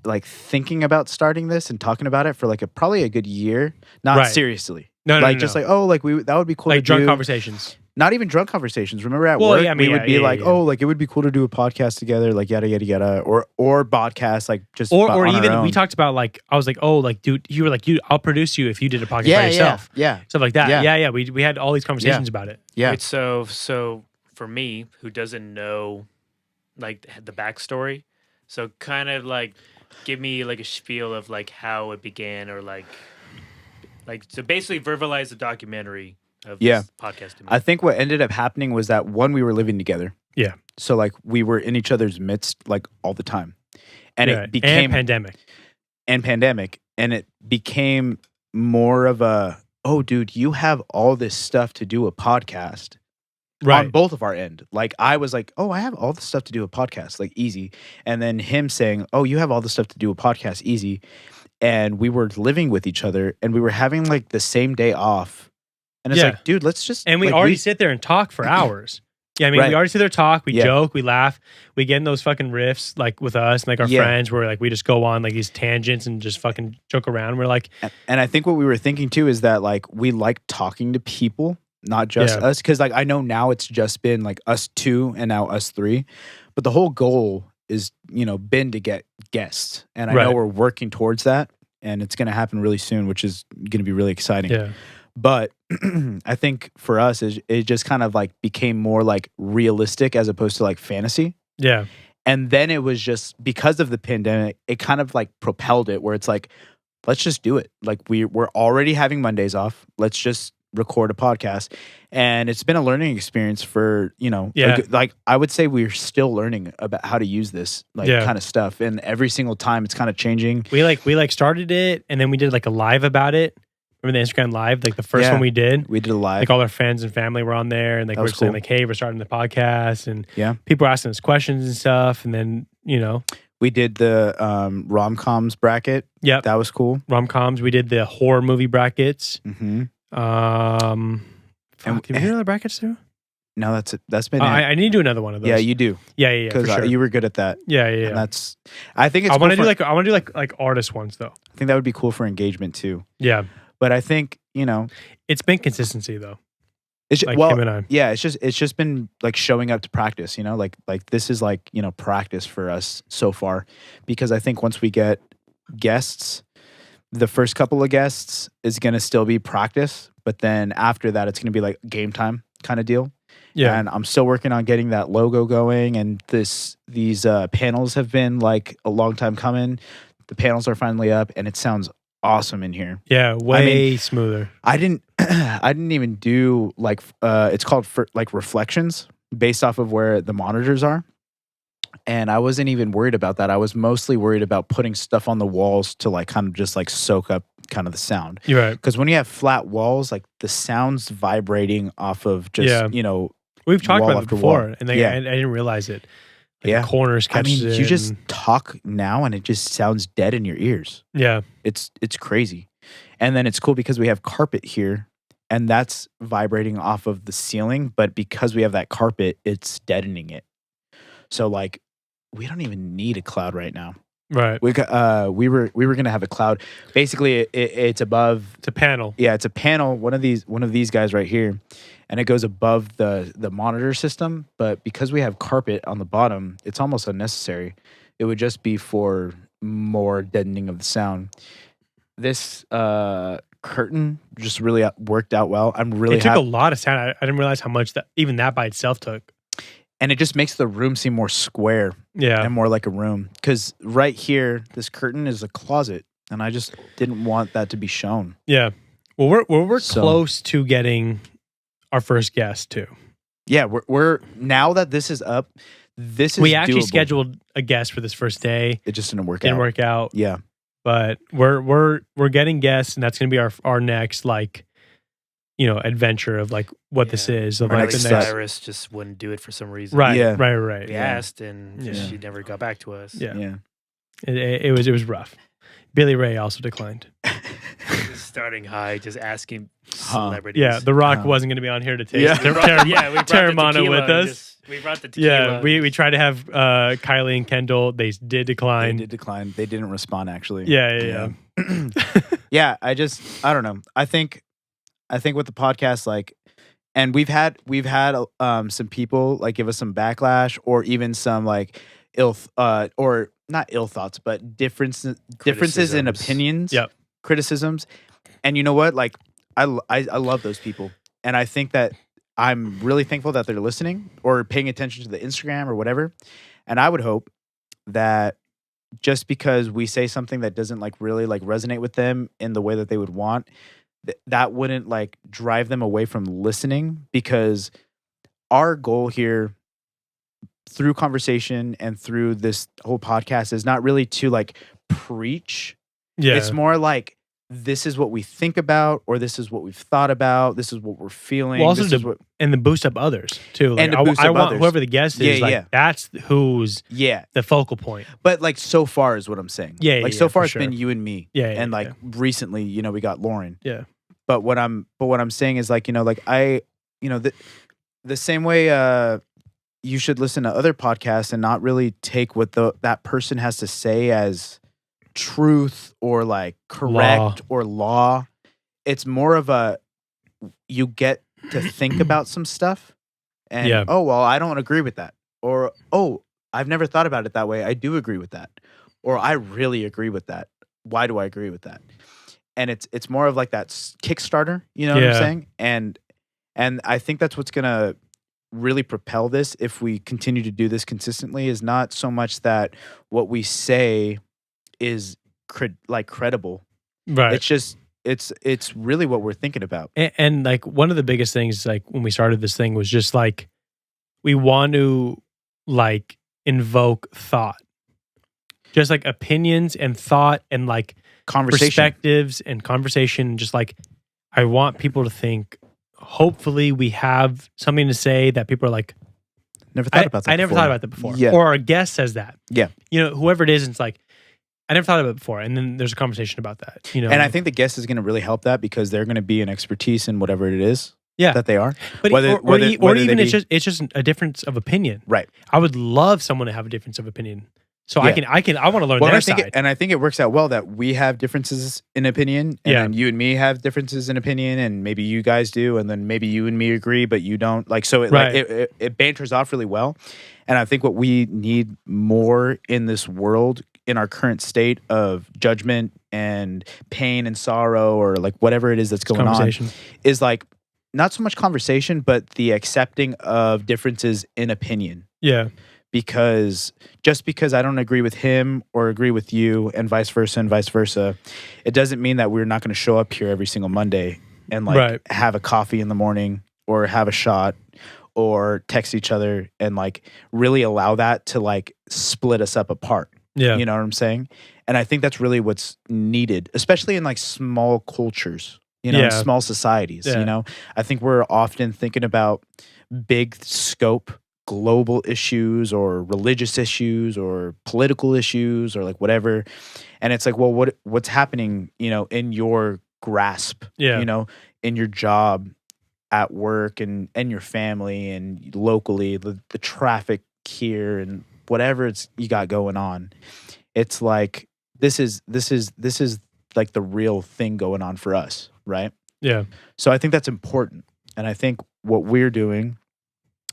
like thinking about starting this and talking about it for like probably a good year. Not Right. seriously. No, Like just like, oh, like that would be cool like to drunk do. conversations. Not even drunk conversations. Remember at Well, work, yeah, I mean, we would yeah, be yeah, like, yeah. oh, like it would be cool to do a podcast together, like yada yada yada, or podcast, like just Or on our even own. we talked about like, I was like, oh, like, dude, you were like, I'll produce you if you did a podcast by yeah, yourself. yeah, Stuff like that. Yeah. Yeah. We had all these conversations about it. yeah. Wait, so for me, who doesn't know like the backstory, so kind of like give me like a spiel of like how it began, or like so basically verbalize the documentary of Yeah. this podcast to me. I think what ended up happening was that one, we were living together. Yeah. So like we were in each other's midst like all the time, and Yeah. it became and pandemic. and it became more of a, oh, dude, you have all this stuff to do a podcast. Right. On both of our end. Like I was like, oh, I have all the stuff to do a podcast, like easy. And then him saying, oh, you have all the stuff to do a podcast, easy. And we were living with each other, and we were having like the same day off. And it's Yeah. like, dude, let's just And we like, already sit there and talk for hours. Yeah, I mean, Right. we already sit there talk, we Yeah. joke, we laugh, we get in those fucking riffs like with us and like our Yeah. friends where like we just go on like these tangents and just fucking joke around. We're like, And I think what we were thinking too is that like we like talking to people, not just Yeah. us. Because like I know now it's just been like us two and now us three, but the whole goal is been to get guests, and I know Right. we're working towards that, and it's going to happen really soon, which is going to be really exciting. yeah, But I think for us, it just kind of like became more like realistic as opposed to like fantasy. yeah, And then it was just because of the pandemic, it kind of like propelled it where it's like, let's just do it. Like we're already having Mondays off. Let's just record a podcast. And it's been a learning experience for, Yeah. like I would say we're still learning about how to use this Yeah. kind of stuff. And every single time it's kind of changing. we started it and then we did like a live about it. Remember the Instagram live, like the first Yeah. one we did. We did a live. Like all our friends and family were on there, and like That we're was saying cool. like, "Hey, we're starting the podcast," and Yeah. people were asking us questions and stuff. And then We did the rom-coms bracket. yep, That was cool. rom coms. We did the horror movie brackets. Mm-hmm. Fuck, did we do another brackets too? No, that's been it. I need to do another one of those. Yeah, you do. yeah, for Because sure. you were good at that. yeah. And that's, I think it's I want to cool do I want to do like artist ones though. I think that would be cool for engagement too. Yeah, But I think, it's been consistency though. it's just, Like him and I. yeah, it's just been like showing up to practice, like this is like, practice for us so far, because I think once we get guests, the first couple of guests is going to still be practice, but then after that, it's going to be like game time kind of deal. Yeah, And I'm still working on getting that logo going. And these panels have been like a long time coming. The panels are finally up, and it sounds awesome in here. yeah, way smoother. I didn't even do like it's called like reflections based off of where the monitors are. And I wasn't even worried about that. I was mostly worried about putting stuff on the walls to like kind of just like soak up kind of the sound. You're right. Because when you have flat walls, like the sound's vibrating off of just, Yeah. We've talked wall about it after before, wall. and Yeah. I didn't realize it. Like Yeah. the corners I catches mean, it. you just and- talk now and it just sounds dead in your ears. yeah, It's crazy. And then it's cool because we have carpet here and that's vibrating off of the ceiling, but because we have that carpet, it's deadening it. So like we don't even need a cloud right now. right. We were going to have a cloud. Basically it's above. It's a panel. Yeah, it's a panel, one of these guys right here, and it goes above the monitor system, but because we have carpet on the bottom, it's almost unnecessary. It would just be for more deadening of the sound. This curtain just really worked out well. I'm really It took happy. a lot of sound. I didn't realize how much that even that by itself took. And it just makes the room seem more square Yeah, and more like a room. Because right here, this curtain is a closet, and I just didn't want that to be shown. yeah. Well, we're So- close to getting our first guest too. Yeah, we're now that this is up, this is We actually doable. scheduled a guest for this first day. It just didn't work Didn't out. work out, Yeah. but we're getting guests, and that's going to be our next like adventure of like what this Yeah. is. Of Our like next the Miley next Cyrus just wouldn't do it for some reason. right, Yeah. right. We Yeah. asked, and Yeah. she never got back to us. Yeah. Yeah. It was rough. Billy Ray also declined. Just starting high, just asking Huh. celebrities. Yeah, The Rock Oh. wasn't going to be on here to taste. Yeah. We brought, yeah, we brought the Terramana tequila with and us. we brought the tequila. Yeah, we tried to have Kylie and Kendall. They did They decline. did decline. They didn't respond actually. Yeah. Yeah, I don't know. I think with the podcast, like, and we've had some people like give us some backlash or even some like or not ill thoughts, but differences in Criticisms. opinions, Yep. criticisms. And you know what? Like, I love those people, and I think that I'm really thankful that they're listening or paying attention to the Instagram or whatever. And I would hope that just because we say something that doesn't like really like resonate with them in the way that they would want, that wouldn't like drive them away from listening, because our goal here through conversation and through this whole podcast is not really to like preach. Yeah. It's more like, this is what we think about, or this is what we've thought about, this is what we're feeling. Well, also this to- is what, and then boost up others too. Like, And to boost I up want others. whoever the guest is. Yeah, like, yeah. that's who's yeah. the focal point. But like so far is what I'm saying. Yeah, like yeah, so yeah, far for it's been sure. you and me. Yeah, yeah, and like yeah. recently, we got Lauren. Yeah. But what I'm saying is like, like the same way you should listen to other podcasts and not really take what that person has to say as truth or like correct or law. It's more of a, you get to think about some stuff and oh well, I don't agree with that, or oh, I've never thought about it that way, I do agree with that, or I really agree with that, why do I agree with that? And it's more of like that Kickstarter, you know what I'm saying? And I think that's what's gonna really propel this if we continue to do this consistently, is not so much that what we say is credible. Right. It's just it's really what we're thinking about. And like one of the biggest things, like when we started this thing, was just like we want to like invoke thought, just like opinions and thought and like Conversation. perspectives and conversation. Just like I want people to think. Hopefully, we have something to say that people are like, never thought about that. I never thought about that before. Yeah. Or our guest says that. Yeah. You know, whoever it is, and it's like, I never thought about it before. And then there's a conversation about that. You know, and I think the guest is going to really help that because they're going to be an expertise in whatever it is that they are. But or even it's just a difference of opinion. Right. I would love someone to have a difference of opinion. So I want to learn their side. I think it works out well that we have differences in opinion, and then you and me have differences in opinion, and maybe you guys do, and then maybe you and me agree, but you don't. Like so, it banters off really well. And I think what we need more in this world, in our current state of judgment and pain and sorrow, or like whatever it is that's going on, is like not so much conversation, but the accepting of differences in opinion. Yeah. Because just because I don't agree with him or agree with you and vice versa, it doesn't mean that we're not going to show up here every single Monday and like have a coffee in the morning or have a shot or text each other and like really allow that to like split us up apart. Yeah. You know what I'm saying? And I think that's really what's needed, especially in like small cultures, you know, in small societies, you know? I think we're often thinking about big scope global issues or religious issues or political issues or like whatever, and it's like, well, what's happening, you know, in your grasp, you know, in your job, at work, and your family, and locally, the traffic here and whatever it's you got going on. It's like this is like the real thing going on for us, right? Yeah. So I think that's important, and I think what we're doing,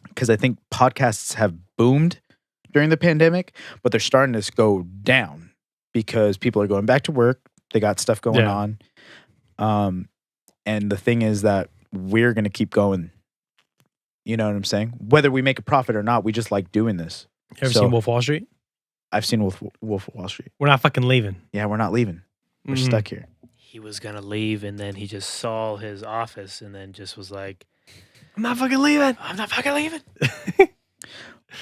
because I think podcasts have boomed during the pandemic, but they're starting to go down because people are going back to work. They got stuff going on. And the thing is that we're going to keep going. You know what I'm saying? Whether we make a profit or not, we just like doing this. You ever seen Wolf of Wall Street? I've seen Wolf of Wall Street. We're not fucking leaving. Yeah, we're not leaving. We're stuck here. He was going to leave, and then he just saw his office and then just was like, I'm not fucking leaving. I'm not fucking leaving.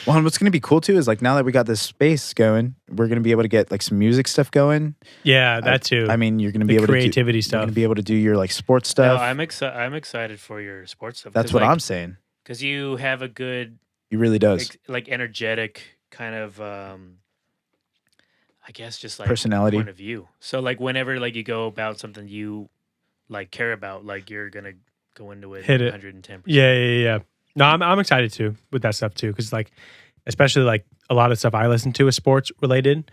Well, and what's going to be cool too is like now that we got this space going, we're going to be able to get like some music stuff going. Yeah, that too. I mean, you're going to be able to do creativity stuff. You're going to be able to do your like sports stuff. No, I'm excited for your sports stuff. That's what I'm saying. Because you have a good, he really does, like energetic kind of, I guess just like personality point of view. So like whenever like you go about something you like care about, like you're gonna go into it, hit it 110%. Yeah. No, I'm excited too with that stuff too, because like, especially like a lot of stuff I listen to is sports related,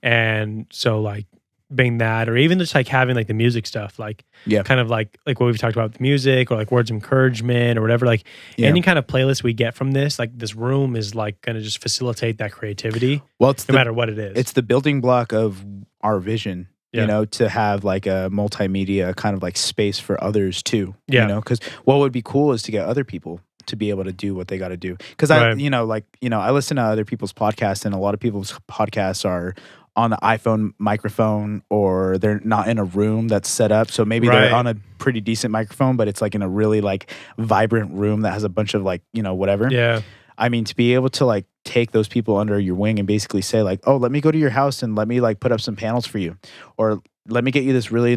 and so like being that, or even just like having like the music stuff, like kind of like what we've talked about with music, or like words of encouragement or whatever, like any kind of playlist we get from this, like this room is like going to just facilitate that creativity. Well, it's no matter what it is. It's the building block of our vision. You know, to have like a multimedia kind of like space for others too. You know, because what would be cool is to get other people to be able to do what they got to do. Because I listen to other people's podcasts, and a lot of people's podcasts are on the iPhone microphone, or they're not in a room that's set up. So maybe they're on a pretty decent microphone, but it's like in a really like vibrant room that has a bunch of like, you know, whatever. Yeah. I mean, to be able to like take those people under your wing and basically say like, oh, let me go to your house and let me like put up some panels for you, or let me get you this really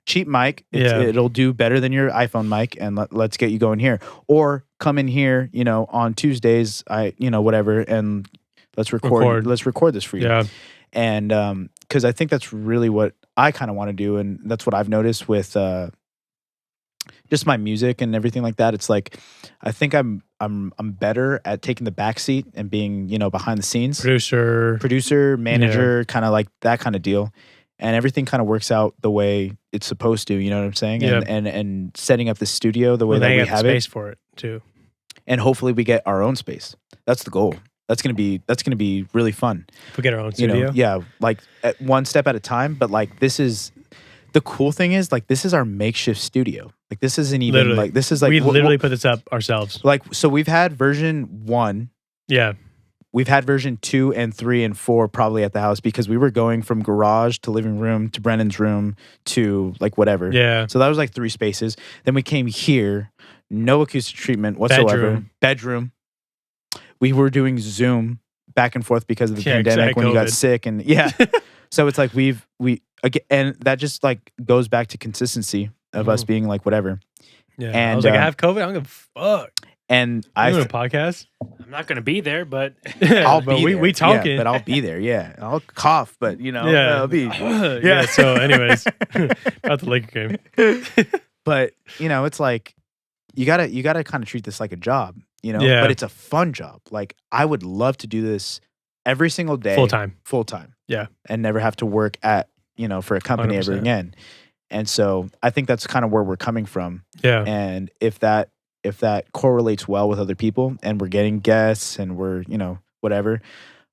cheap mic. It'll do better than your iPhone mic, and let's get you going here. Or come in here, you know, on Tuesdays, whatever, and let's record this for you. Yeah. And because I think that's really what I kind of want to do, and that's what I've noticed with just my music and everything like that. It's like I think I'm I'm better at taking the back seat and being, behind the scenes. Producer, manager, kind of like that kind of deal. And everything kind of works out the way it's supposed to, you know what I'm saying? Yeah. And setting up the studio the way that we have space it. for it too. And hopefully we get our own space. That's the goal. That's gonna be really fun. If we get our own studio. Yeah, like one step at a time. But like this is the cool thing is like this is our makeshift studio. Like this isn't even Literally. like this is like we literally put this up ourselves. like so we've had version 1. Yeah. We've had version 2 and 3 and 4 probably at the house because we were going from garage to living room to Brennan's room to like whatever. Yeah. So that was like 3 spaces. Then we came here, no acoustic treatment whatsoever. Bedroom. We were doing Zoom back and forth because of the pandemic when you got sick and So it's like we again, and that just like goes back to consistency of us being like whatever. Yeah. And I was like, I have COVID. I'm gonna fuck. And I'm doing a podcast. I'm not gonna be there, but I'll be there. We talking, but I'll be there. Yeah, I'll cough, but I'll be. Yeah. So, anyways, about the Laker game. But it's like you gotta kind of treat this like a job, Yeah. But it's a fun job. Like I would love to do this every single day, Full time. Yeah, and never have to work at for a company 100%. ever again. And so I think that's kind of where we're coming from. Yeah. And if that correlates well with other people and we're getting guests and we're, whatever,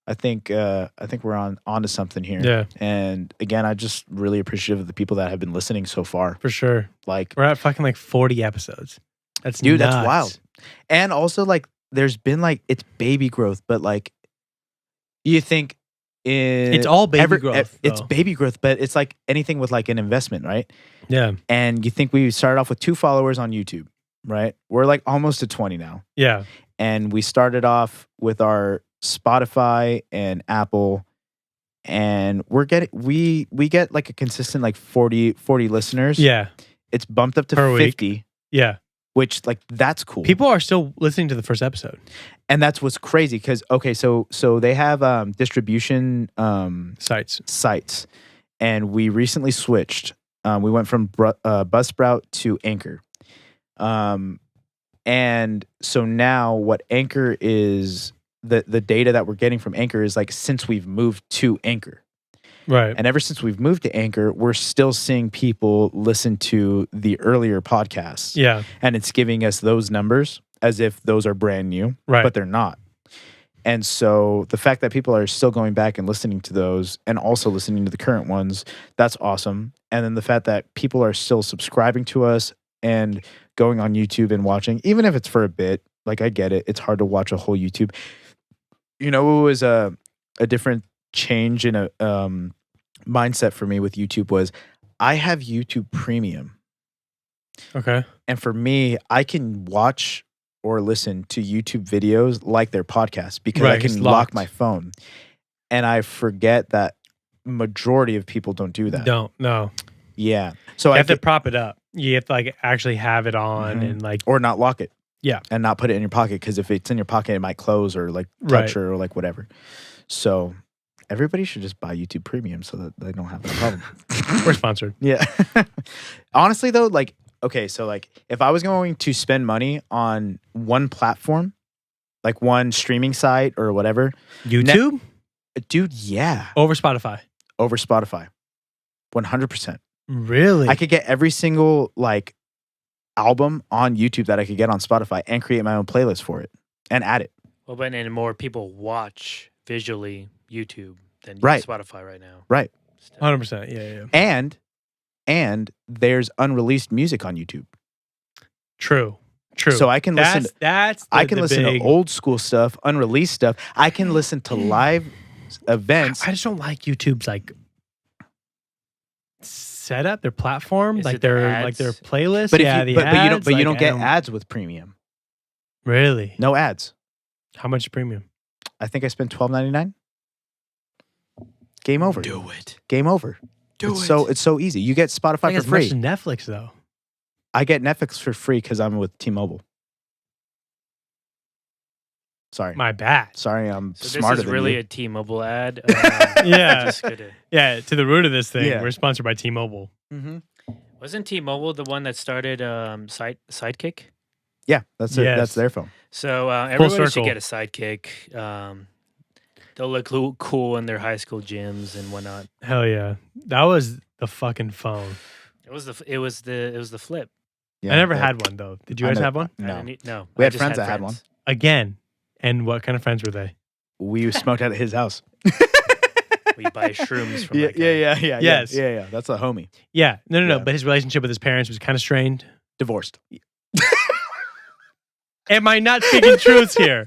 I think we're onto something here. Yeah. And again, I just really appreciative of the people that have been listening so far. For sure. Like we're at fucking like 40 episodes. That's dude, nuts. that's wild. And also like there's been like it's baby growth, but like you think it's all baby growth. It's baby growth, but it's like anything with like an investment, right? Yeah. And you think we started off with 2 followers on YouTube. Right? We're like almost to 20 now. Yeah. And we started off with our Spotify and Apple and we get like a consistent like 40 listeners. Yeah. It's bumped up to Per 50. week. Yeah. Which like that's cool. People are still listening to the first episode. And that's what's crazy cuz so they have distribution sites and we recently switched. We went from Buzzsprout to Anchor. And so now what Anchor is the data that we're getting from Anchor is like since we've moved to Anchor. Right. And ever since we've moved to Anchor, we're still seeing people listen to the earlier podcasts. Yeah. And it's giving us those numbers as if those are brand new, right. But they're not. And so the fact that people are still going back and listening to those and also listening to the current ones, that's awesome. And then the fact that people are still subscribing to us and going on YouTube and watching, even if it's for a bit, like I get it. It's hard to watch a whole YouTube. It was a different change in a mindset for me with YouTube was I have YouTube Premium. Okay. And for me, I can watch or listen to YouTube videos like their podcasts because I can lock my phone. And I forget that majority of people don't do that. No. Yeah. So you have to prop it up. You have to like actually have it on Mhm. and like or not lock it. Yeah. And not put it in your pocket because if it's in your pocket, it might close or like touch or like whatever. So everybody should just buy YouTube Premium so that they don't have that problem. We're sponsored. Yeah. Honestly though, like, okay, so like if I was going to spend money on one platform, like one streaming site or whatever. YouTube? Dude, yeah. Over Spotify. Over Spotify. 100%. Really? I could get every single like album on YouTube that I could get on Spotify and create my own playlist for it and add it. Well, but and more people watch visually YouTube than Right. Spotify right now. Right. 100%. Yeah. And there's unreleased music on YouTube. True. So I can listen. I can listen big... to old school stuff, unreleased stuff. I can listen to live events. I just don't like YouTube's like setup, their platform, Is like it the their ads? like their playlist. But yeah, if you, the but ads, you don't like, get ads with premium. Really? No ads. How much is premium? I think I spent $12.99. Game over. Do it. Game over. It's so easy. You get Spotify Like for as free. much as Netflix though. I get Netflix for free because I'm with T-Mobile. Sorry. My bad. Sorry, I'm So smarter this is than really you. a T-Mobile ad. Yeah. Just gonna- Yeah, to the root of this thing, Yeah. we're sponsored by T-Mobile. Mm-hmm. Wasn't T-Mobile the one that started Sidekick? Yeah, that's it. Yes. That's their phone. So everybody should circle. get a sidekick. They'll look cool in their high school gyms and whatnot. Hell yeah. That was the fucking phone. It was the flip. I never had one though. Did you guys have one? No. No. We I had just friends that had one. Again. And what kind of friends were they? We smoked at his house. We buy shrooms from Yeah, that guy. yeah. Yes. Yeah. That's a homie. Yeah. No. Yeah. But his relationship with his parents was kind of strained. Divorced. Am I not speaking truths here?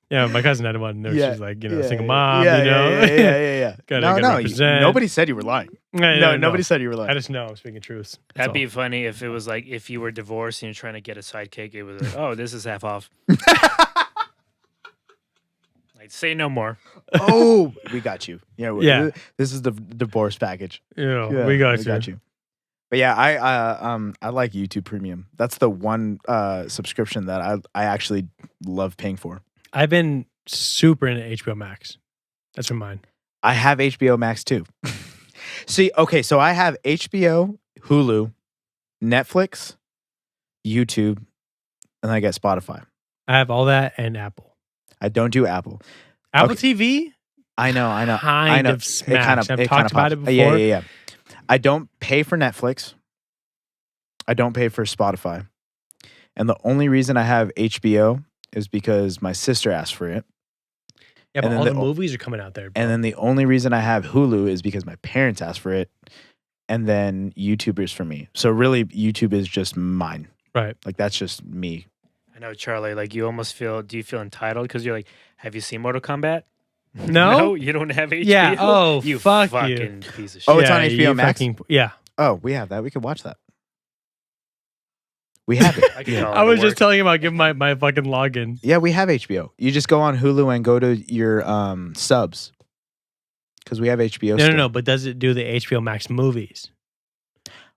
Yeah, my cousin had one. She's like, single mom, Yeah. Gotta represent. Nobody said you were lying. No, Nobody said you were I lying. just know I'm speaking truths. That's That'd all. be funny if it was like if you were divorced and you're trying to get a sidekick. It was like, oh, this is half off. Like, say no more. Oh, we got you. Yeah. This is the divorce package. Yeah, we got you. But yeah, I like YouTube Premium. That's the one subscription that I actually love paying for. I've been super into HBO Max. That's from mine. I have HBO Max too. See, okay, so I have HBO, Hulu, Netflix, YouTube, and I get Spotify. I have all that and Apple. I don't do Apple. Apple Okay. TV? I know. Kind of smashed. I've talked about it before. Yeah. I don't pay for Netflix. I don't pay for Spotify. And the only reason I have HBO is because my sister asked for it. Yeah, And but then all the the- movies are coming out there. Bro. And then the only reason I have Hulu is because my parents asked for it. And then YouTubers for me. So really, YouTube is just mine. Right. Like, that's just me. I know, Charlie. Like, you almost feel. Do you feel entitled because you're like, have you seen Mortal Kombat? No? You don't have HBO. Yeah, oh, you fuck you. fucking piece of shit. Oh, it's on Yeah, HBO you Max? yeah. Oh, we have that. We could watch that. We have it. I, can call I it was work. just telling him I'll give my fucking login. Yeah, we have HBO. You just go on Hulu and go to your subs. Because we have HBO still. No. But does it do the HBO Max movies?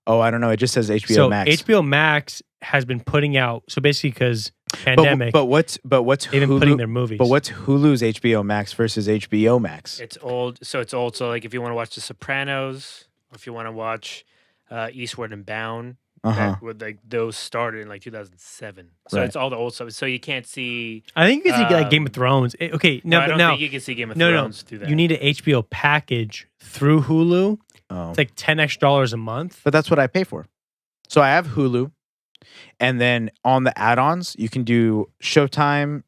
Oh, I don't know. It just says HBO so Max. HBO Max has been putting out. So basically, because pandemic, But what's they've been Hulu? putting their movies. But what's Hulu's HBO Max versus HBO Max? It's old. So it's old. So like, if you want to watch The Sopranos, or if you want to watch Eastward and Bound, that would like those started in like 2007. So Right. it's all the old stuff. So you can't see. I think you can see like Game of Thrones. Okay, No, I but don't now think you can see Game of no, Thrones through that. you need an HBO package through Hulu. Oh. It's like $10 extra a month. But that's what I pay for. So I have Hulu. And then on the add-ons, you can do Showtime,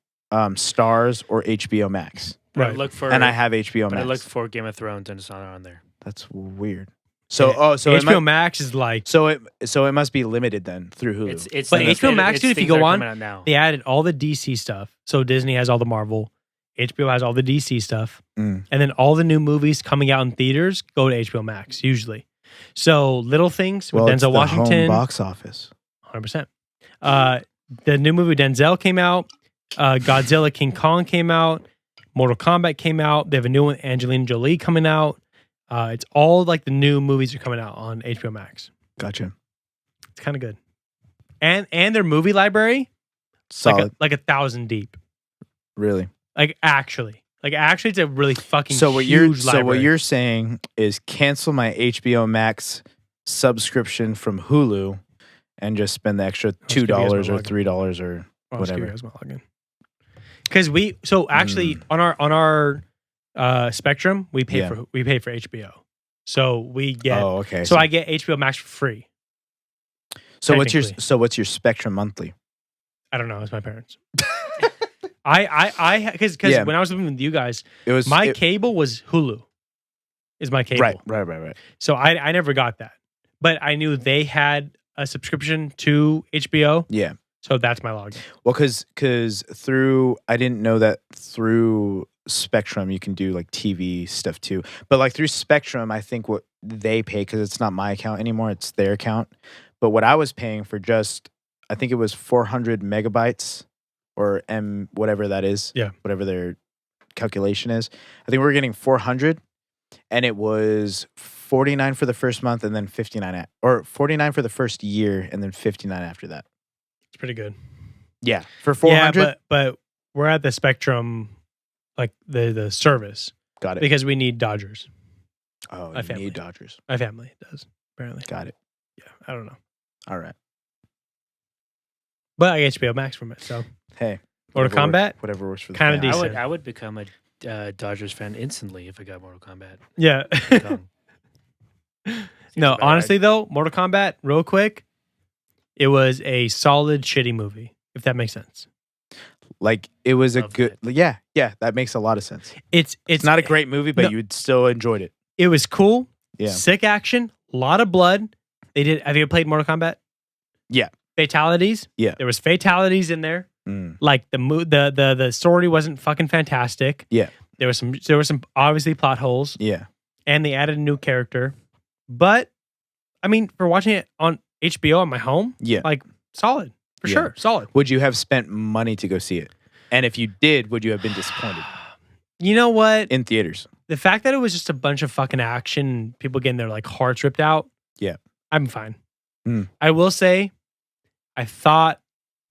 Stars, or HBO Max. But I Right. look for. And I have HBO But I Max. looked for Game of Thrones and it's not on there. That's weird. So Yeah. so it HBO might, Max is like so it must be limited then through Hulu. It's But things HBO that- Max, it's dude, if you things go that are on, coming out now. they added all the DC stuff. So Disney has all the Marvel, HBO has all the DC stuff, Mm. and then all the new movies coming out in theaters go to HBO Max usually. So Little Things with Well, it's Denzel the Washington, home box office. 100%. The new movie Denzel came out. Godzilla King Kong came out. Mortal Kombat came out. They have a new one, Angelina Jolie, coming out. It's all like the new movies are coming out on HBO Max. Gotcha. It's kind of good. And their movie library, Solid. like 1,000 deep. Really. Like actually, it's a really fucking So what huge library. you're saying is cancel my HBO Max subscription from Hulu and just spend the extra just give you guys $2 my or login. $3 or I'll just give whatever. you guys my login. Because on our Spectrum we pay Yeah. for HBO, so we get Oh, okay. so I get HBO Max for free. so what's technically. your Spectrum monthly? I don't know. It's my parents. Because Yeah. when I was living with you guys, It was my cable was Hulu. Is my cable Right. So I never got that, but I knew they had a subscription to HBO, Yeah. so that's my login. Well, because I didn't know that through Spectrum you can do like TV stuff too. But like through Spectrum, I think what they pay, because it's not my account anymore, it's their account. But what I was paying for I think it was 400 megabytes or whatever that is. Yeah. Whatever their calculation is. I think we were getting 400, and it was 49 for the first month and then 59 or 49 for the first year and then 59 after that. It's pretty good. Yeah. For 400. Yeah, but we're at the Spectrum, like the service, Got it. because we need Dodgers. Oh, My you family. need Dodgers. My family does, apparently. Got it. Yeah, I don't know. All right. But I get HBO Max from it, so Hey, Mortal Kombat, whatever works for the kinda family. decent. I would become a Dodgers fan instantly if I got Mortal Kombat. yeah. Kong. No, a better honestly though, Mortal Kombat, real quick, it was a solid shitty movie, if that makes sense. Like it was a Loved good. Yeah, that makes a lot of sense. It's It's not a great movie, but no. you still enjoyed it. It was cool. Yeah. Sick action, a lot of blood. They did. Have you ever played Mortal Kombat? Yeah. Fatalities. Yeah. There was fatalities in there. Mm. Like the story wasn't fucking fantastic. Yeah. There was some obviously plot holes, Yeah. and they added a new character. But I mean, for watching it on HBO at my home, Yeah. like solid for Yeah. sure, solid. Would you have spent money to go see it? And if you did, would you have been disappointed You know what? in theaters? The fact that it was just a bunch of fucking action, people getting their like hearts ripped out. Yeah. I'm fine. Mm. I will say, I thought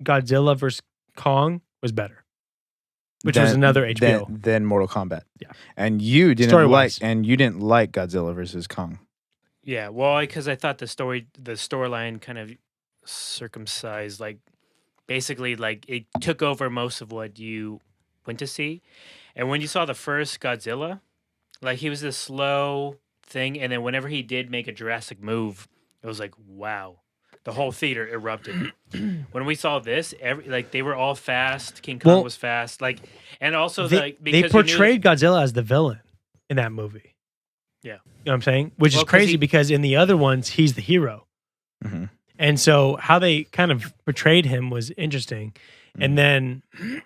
Godzilla vs. Kong was better, which was another HBO. Than Mortal Kombat. Yeah. And you didn't Story-wise. like Godzilla versus Kong. Yeah, well, because I thought the storyline kind of circumcised, like basically, like it took over most of what you went to see. And when you saw the first Godzilla, like he was this slow thing, and then whenever he did make a drastic move, it was like, wow, the whole theater erupted. When we saw this, like they were all fast. King Kong Well, was fast, like, and also they because you knew- portrayed Godzilla as the villain in that movie. Yeah. You know what I'm saying? Which Well, is 'cause crazy he- because in the other ones, he's the hero. Mm-hmm. And so how they kind of portrayed him was interesting. And then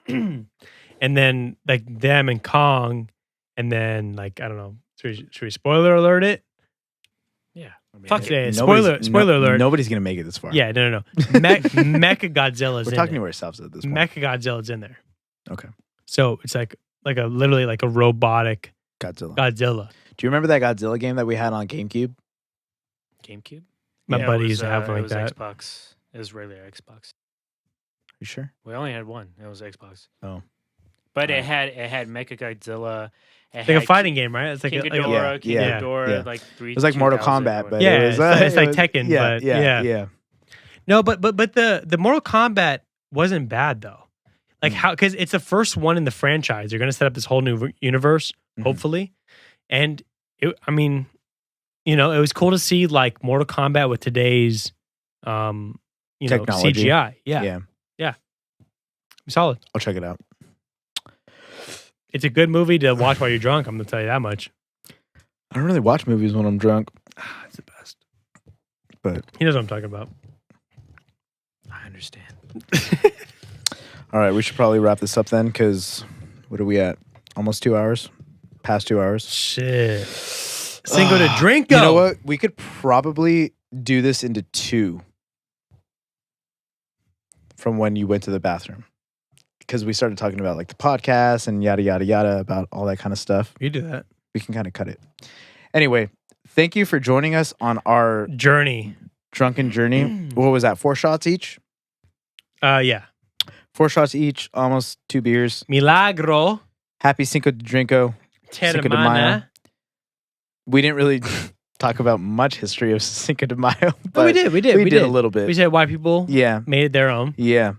and then like them and Kong, and then like I don't know, should we spoiler alert it? yeah, I mean, Fuck it. Nobody's- Spoiler alert. Nobody's gonna make it this far. Yeah, no. Mecha Godzilla's We're in talking it. to ourselves at this point. Mecha Godzilla's in there. Okay. So it's like a literally like a robotic Godzilla. Godzilla. Do you remember that Godzilla game that we had on GameCube? GameCube. My Yeah, buddy it used to have it one like was that. Xbox. It was regular Xbox. You sure? We only had one. It was Xbox. Oh. But Oh. it had Mecha Godzilla. It It's like a had fighting game, right? It's like King a, like a- Yeah, Ghidorah, King yeah, Ghidorah, yeah. like three. It was like Mortal 2000 Kombat, or but Yeah, it was, it's like it was- Tekken, Yeah, but yeah, yeah. yeah. No, but the Mortal Kombat wasn't bad though. Like how, because it's the first one in the franchise. They're gonna set up this whole new universe, Mhm. hopefully. And I mean, you know, it was cool to see like Mortal Kombat with today's Technology. CGI. Yeah. Yeah. Solid. I'll check it out. It's a good movie to watch while you're drunk, I'm gonna tell you that much. I don't really watch movies when I'm drunk, It's the best. but He knows what I'm talking about. I understand. all right, we should probably wrap this up then, because what are we at? Almost 2 hours? Past 2 hours? Shit. Cinco de Drinko. You know what? We could probably do this into 2 from when you went to the bathroom. Because we started talking about like the podcast and yada, yada, yada, about all that kind of stuff. You do that. We can kind of cut it. Anyway, thank you for joining us on our Journey. drunken journey. What was that? 4 shots each? Yeah. 4 shots each, almost 2 beers. Milagro. Happy Cinco de Drinko. Cinco de Mayo. Termana. We didn't really talk about much history of Cinco de Mayo, but But we did. we did a little bit. We said white people Yeah, made it their own. yeah.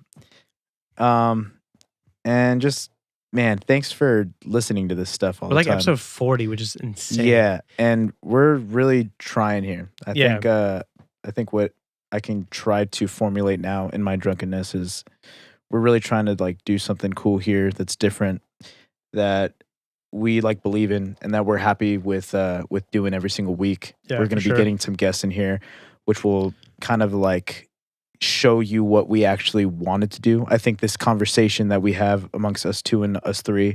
And just, man, thanks for listening to this stuff all We're the like time. episode 40, which is insane. Yeah, and we're really trying here. Yeah. I think what I can try to formulate now in my drunkenness is we're really trying to like do something cool here that's different, that we like believe in, and that we're happy with doing every single week. Yeah, We're going for to be sure. getting some guests in here, which will kind of like show you what we actually wanted to do. I think this conversation that we have amongst us 2 and us 3,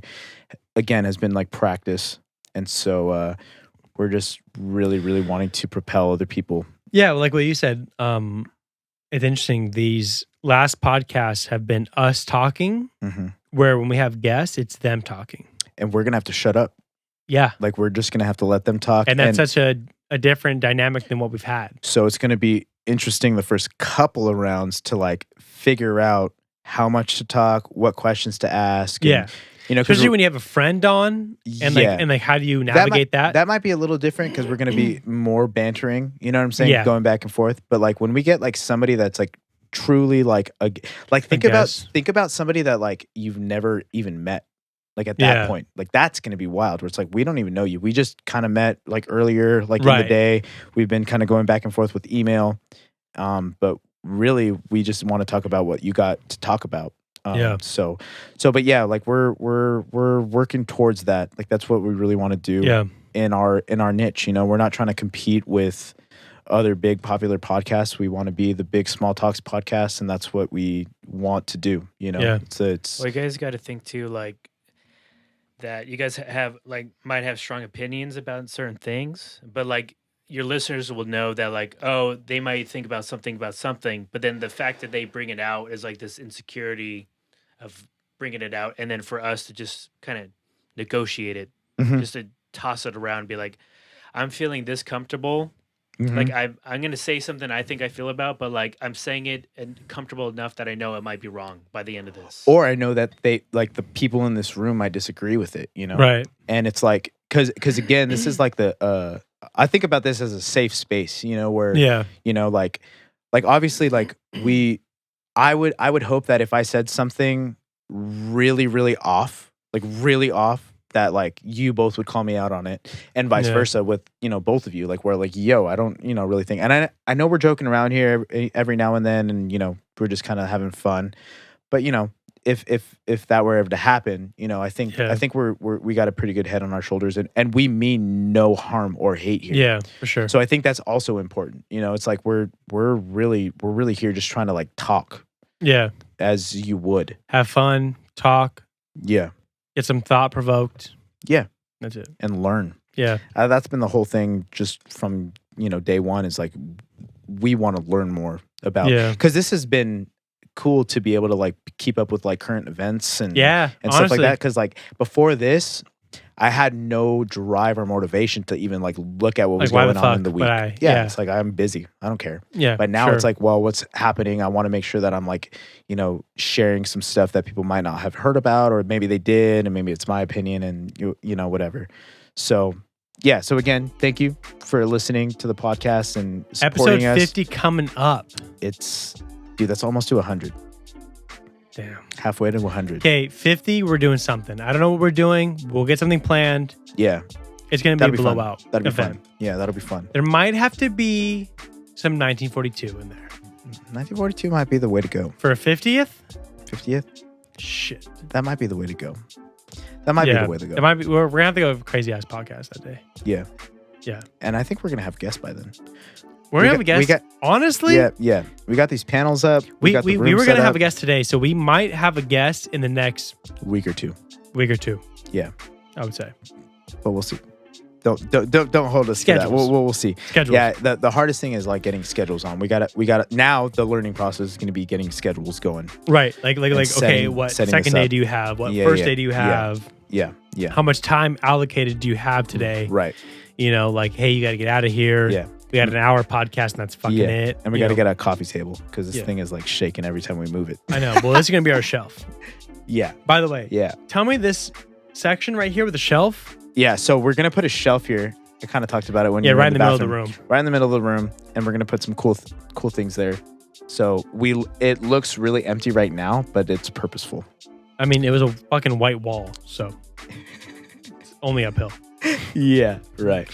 again, has been like practice. And so we're just really, really wanting to propel other people. Yeah, like what you said, it's interesting. These last podcasts have been us talking, Mhm. where when we have guests, it's them talking. And we're going to have to shut up. Yeah. Like, we're just going to have to let them talk. And that's such a different dynamic than what we've had. So it's going to be interesting the first couple of rounds to like figure out how much to talk, what questions to ask. And, Yeah. you know, 'cause Especially when you have a friend on and Yeah. like how do you navigate that? That might be a little different because we're going to be more bantering. You know what I'm saying? Yeah. Going back and forth. But like when we get like somebody that's like truly like think guess. about somebody that like you've never even met. Like at that Yeah. point, like that's gonna be wild. Where it's like we don't even know you. We just kind of met like earlier, like in the Right. day. We've been kind of going back and forth with email, but really we just want to talk about what you got to talk about. Yeah. So, but yeah, like we're working towards that. Like that's what we really want to do. Yeah. In our niche, you know, we're not trying to compete with other big popular podcasts. We want to be the big small talks podcast, and that's what we want to do. You know, Yeah. it's Well, you guys got to think too, like that. You guys have like might have strong opinions about certain things, but like your listeners will know that like, oh, they might think about something, but then the fact that they bring it out is like this insecurity of bringing it out, and then for us to just kind of negotiate it, Mhm. just to toss it around and be like, I'm feeling this comfortable. Mhm. Like I'm gonna say something I think I feel about, but like I'm saying it and comfortable enough that I know it might be wrong by the end of this. or I know that they like the people in this room might disagree with it, you know, Right. and it's like because again, this is like the I think about this as a safe space, you know, where Yeah. you know, like obviously, like I would hope that if I said something really off, that like you both would call me out on it, and vice Yeah. versa with you know both of you, like we're like, yo, I don't you know really think, and I know we're joking around here every now and then, and you know we're just kind of having fun, but you know if that were ever to happen, you know I think Yeah. we got a pretty good head on our shoulders, and we mean no harm or hate here. Yeah, for sure. So I think that's also important. You know, it's like we're really here just trying to like talk Yeah. as you would. Have fun, talk, Yeah. get some thought provoked. Yeah. That's it. And learn. Yeah. That's been the whole thing just from, you know, day one is like we want to learn more about Yeah. because this has been cool to be able to like keep up with like current events and Yeah. and stuff like honestly. that. Cause like before this, I had no drive or motivation to even like look at what was Like, why the going on in fuck the week. would I? Yeah, Yeah. it's like I'm busy. I don't care. Yeah. But now sure. it's like, well, what's happening? I want to make sure that I'm like, you know, sharing some stuff that people might not have heard about, or maybe they did, and maybe it's my opinion, and you know, whatever. So yeah. So again, thank you for listening to the podcast and supporting episode us. 50 coming up. It's dude, that's almost to 100. Damn. Halfway to 100. Okay, 50, we're doing something. I don't know what we're doing. We'll get something planned. Yeah, It's going to be a that'll be fun. blowout That'll be event. fun. Yeah, that'll be fun. There might have to be some 1942 in there. 1942 might be the way to go. For a 50th? 50th, Shit. that might be the way to go. That might be the way to go. It might be, we're going to have to go with a crazy ass podcast that day. Yeah. Yeah. And I think we're gonna have guests by then. We're going to have a guest. Honestly, Yeah. We got these panels up. we got the were room going set to have up. a guest today, so we might have a guest in the next week or two, week or two. Yeah. I would say. but we'll see. Don't hold us to that. Schedules. We'll see. Schedules. Yeah, the hardest thing is like getting schedules on. We got to now the learning process is going to be getting schedules going. Right. Like okay, setting- what setting second this day up. do you have? What Yeah, first yeah, day do you yeah. have? Yeah. How much time allocated do you have today? Right. You know, like, hey, you got to get out of here. Yeah. We got an hour podcast, and that's fucking Yeah. it. And we You got to know? get a coffee table because this Yeah. thing is like shaking every time we move it. I know. Well, this is gonna be our shelf. Yeah. By the way, Yeah. tell me this section right here with the shelf. Yeah. So we're gonna put a shelf here. I kind of talked about it when Yeah, you were right in the middle of the bathroom. room. Right in the middle of the room, and we're gonna put some cool things there. So it looks really empty right now, but it's purposeful. I mean, it was a fucking white wall, so it's only uphill. Yeah, right.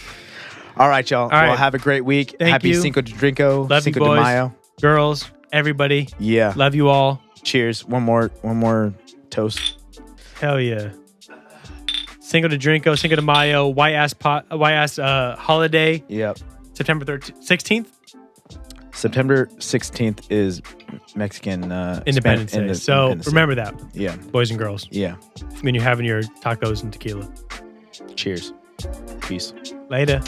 All right, y'all. right. Well, have a great week. Thank Happy you. Cinco de Drinko. Love you, Cinco de boys. Mayo. Girls, everybody, Yeah. love you all. Cheers. One more toast. Hell yeah. Cinco de Drinko, Cinco de Mayo, white ass holiday, Yep. September 16th, September 16th is Mexican Independence Day. So Independence Day. remember that, Yeah. boys and girls, Yeah. when you're having your tacos and tequila. Cheers. Peace. Later.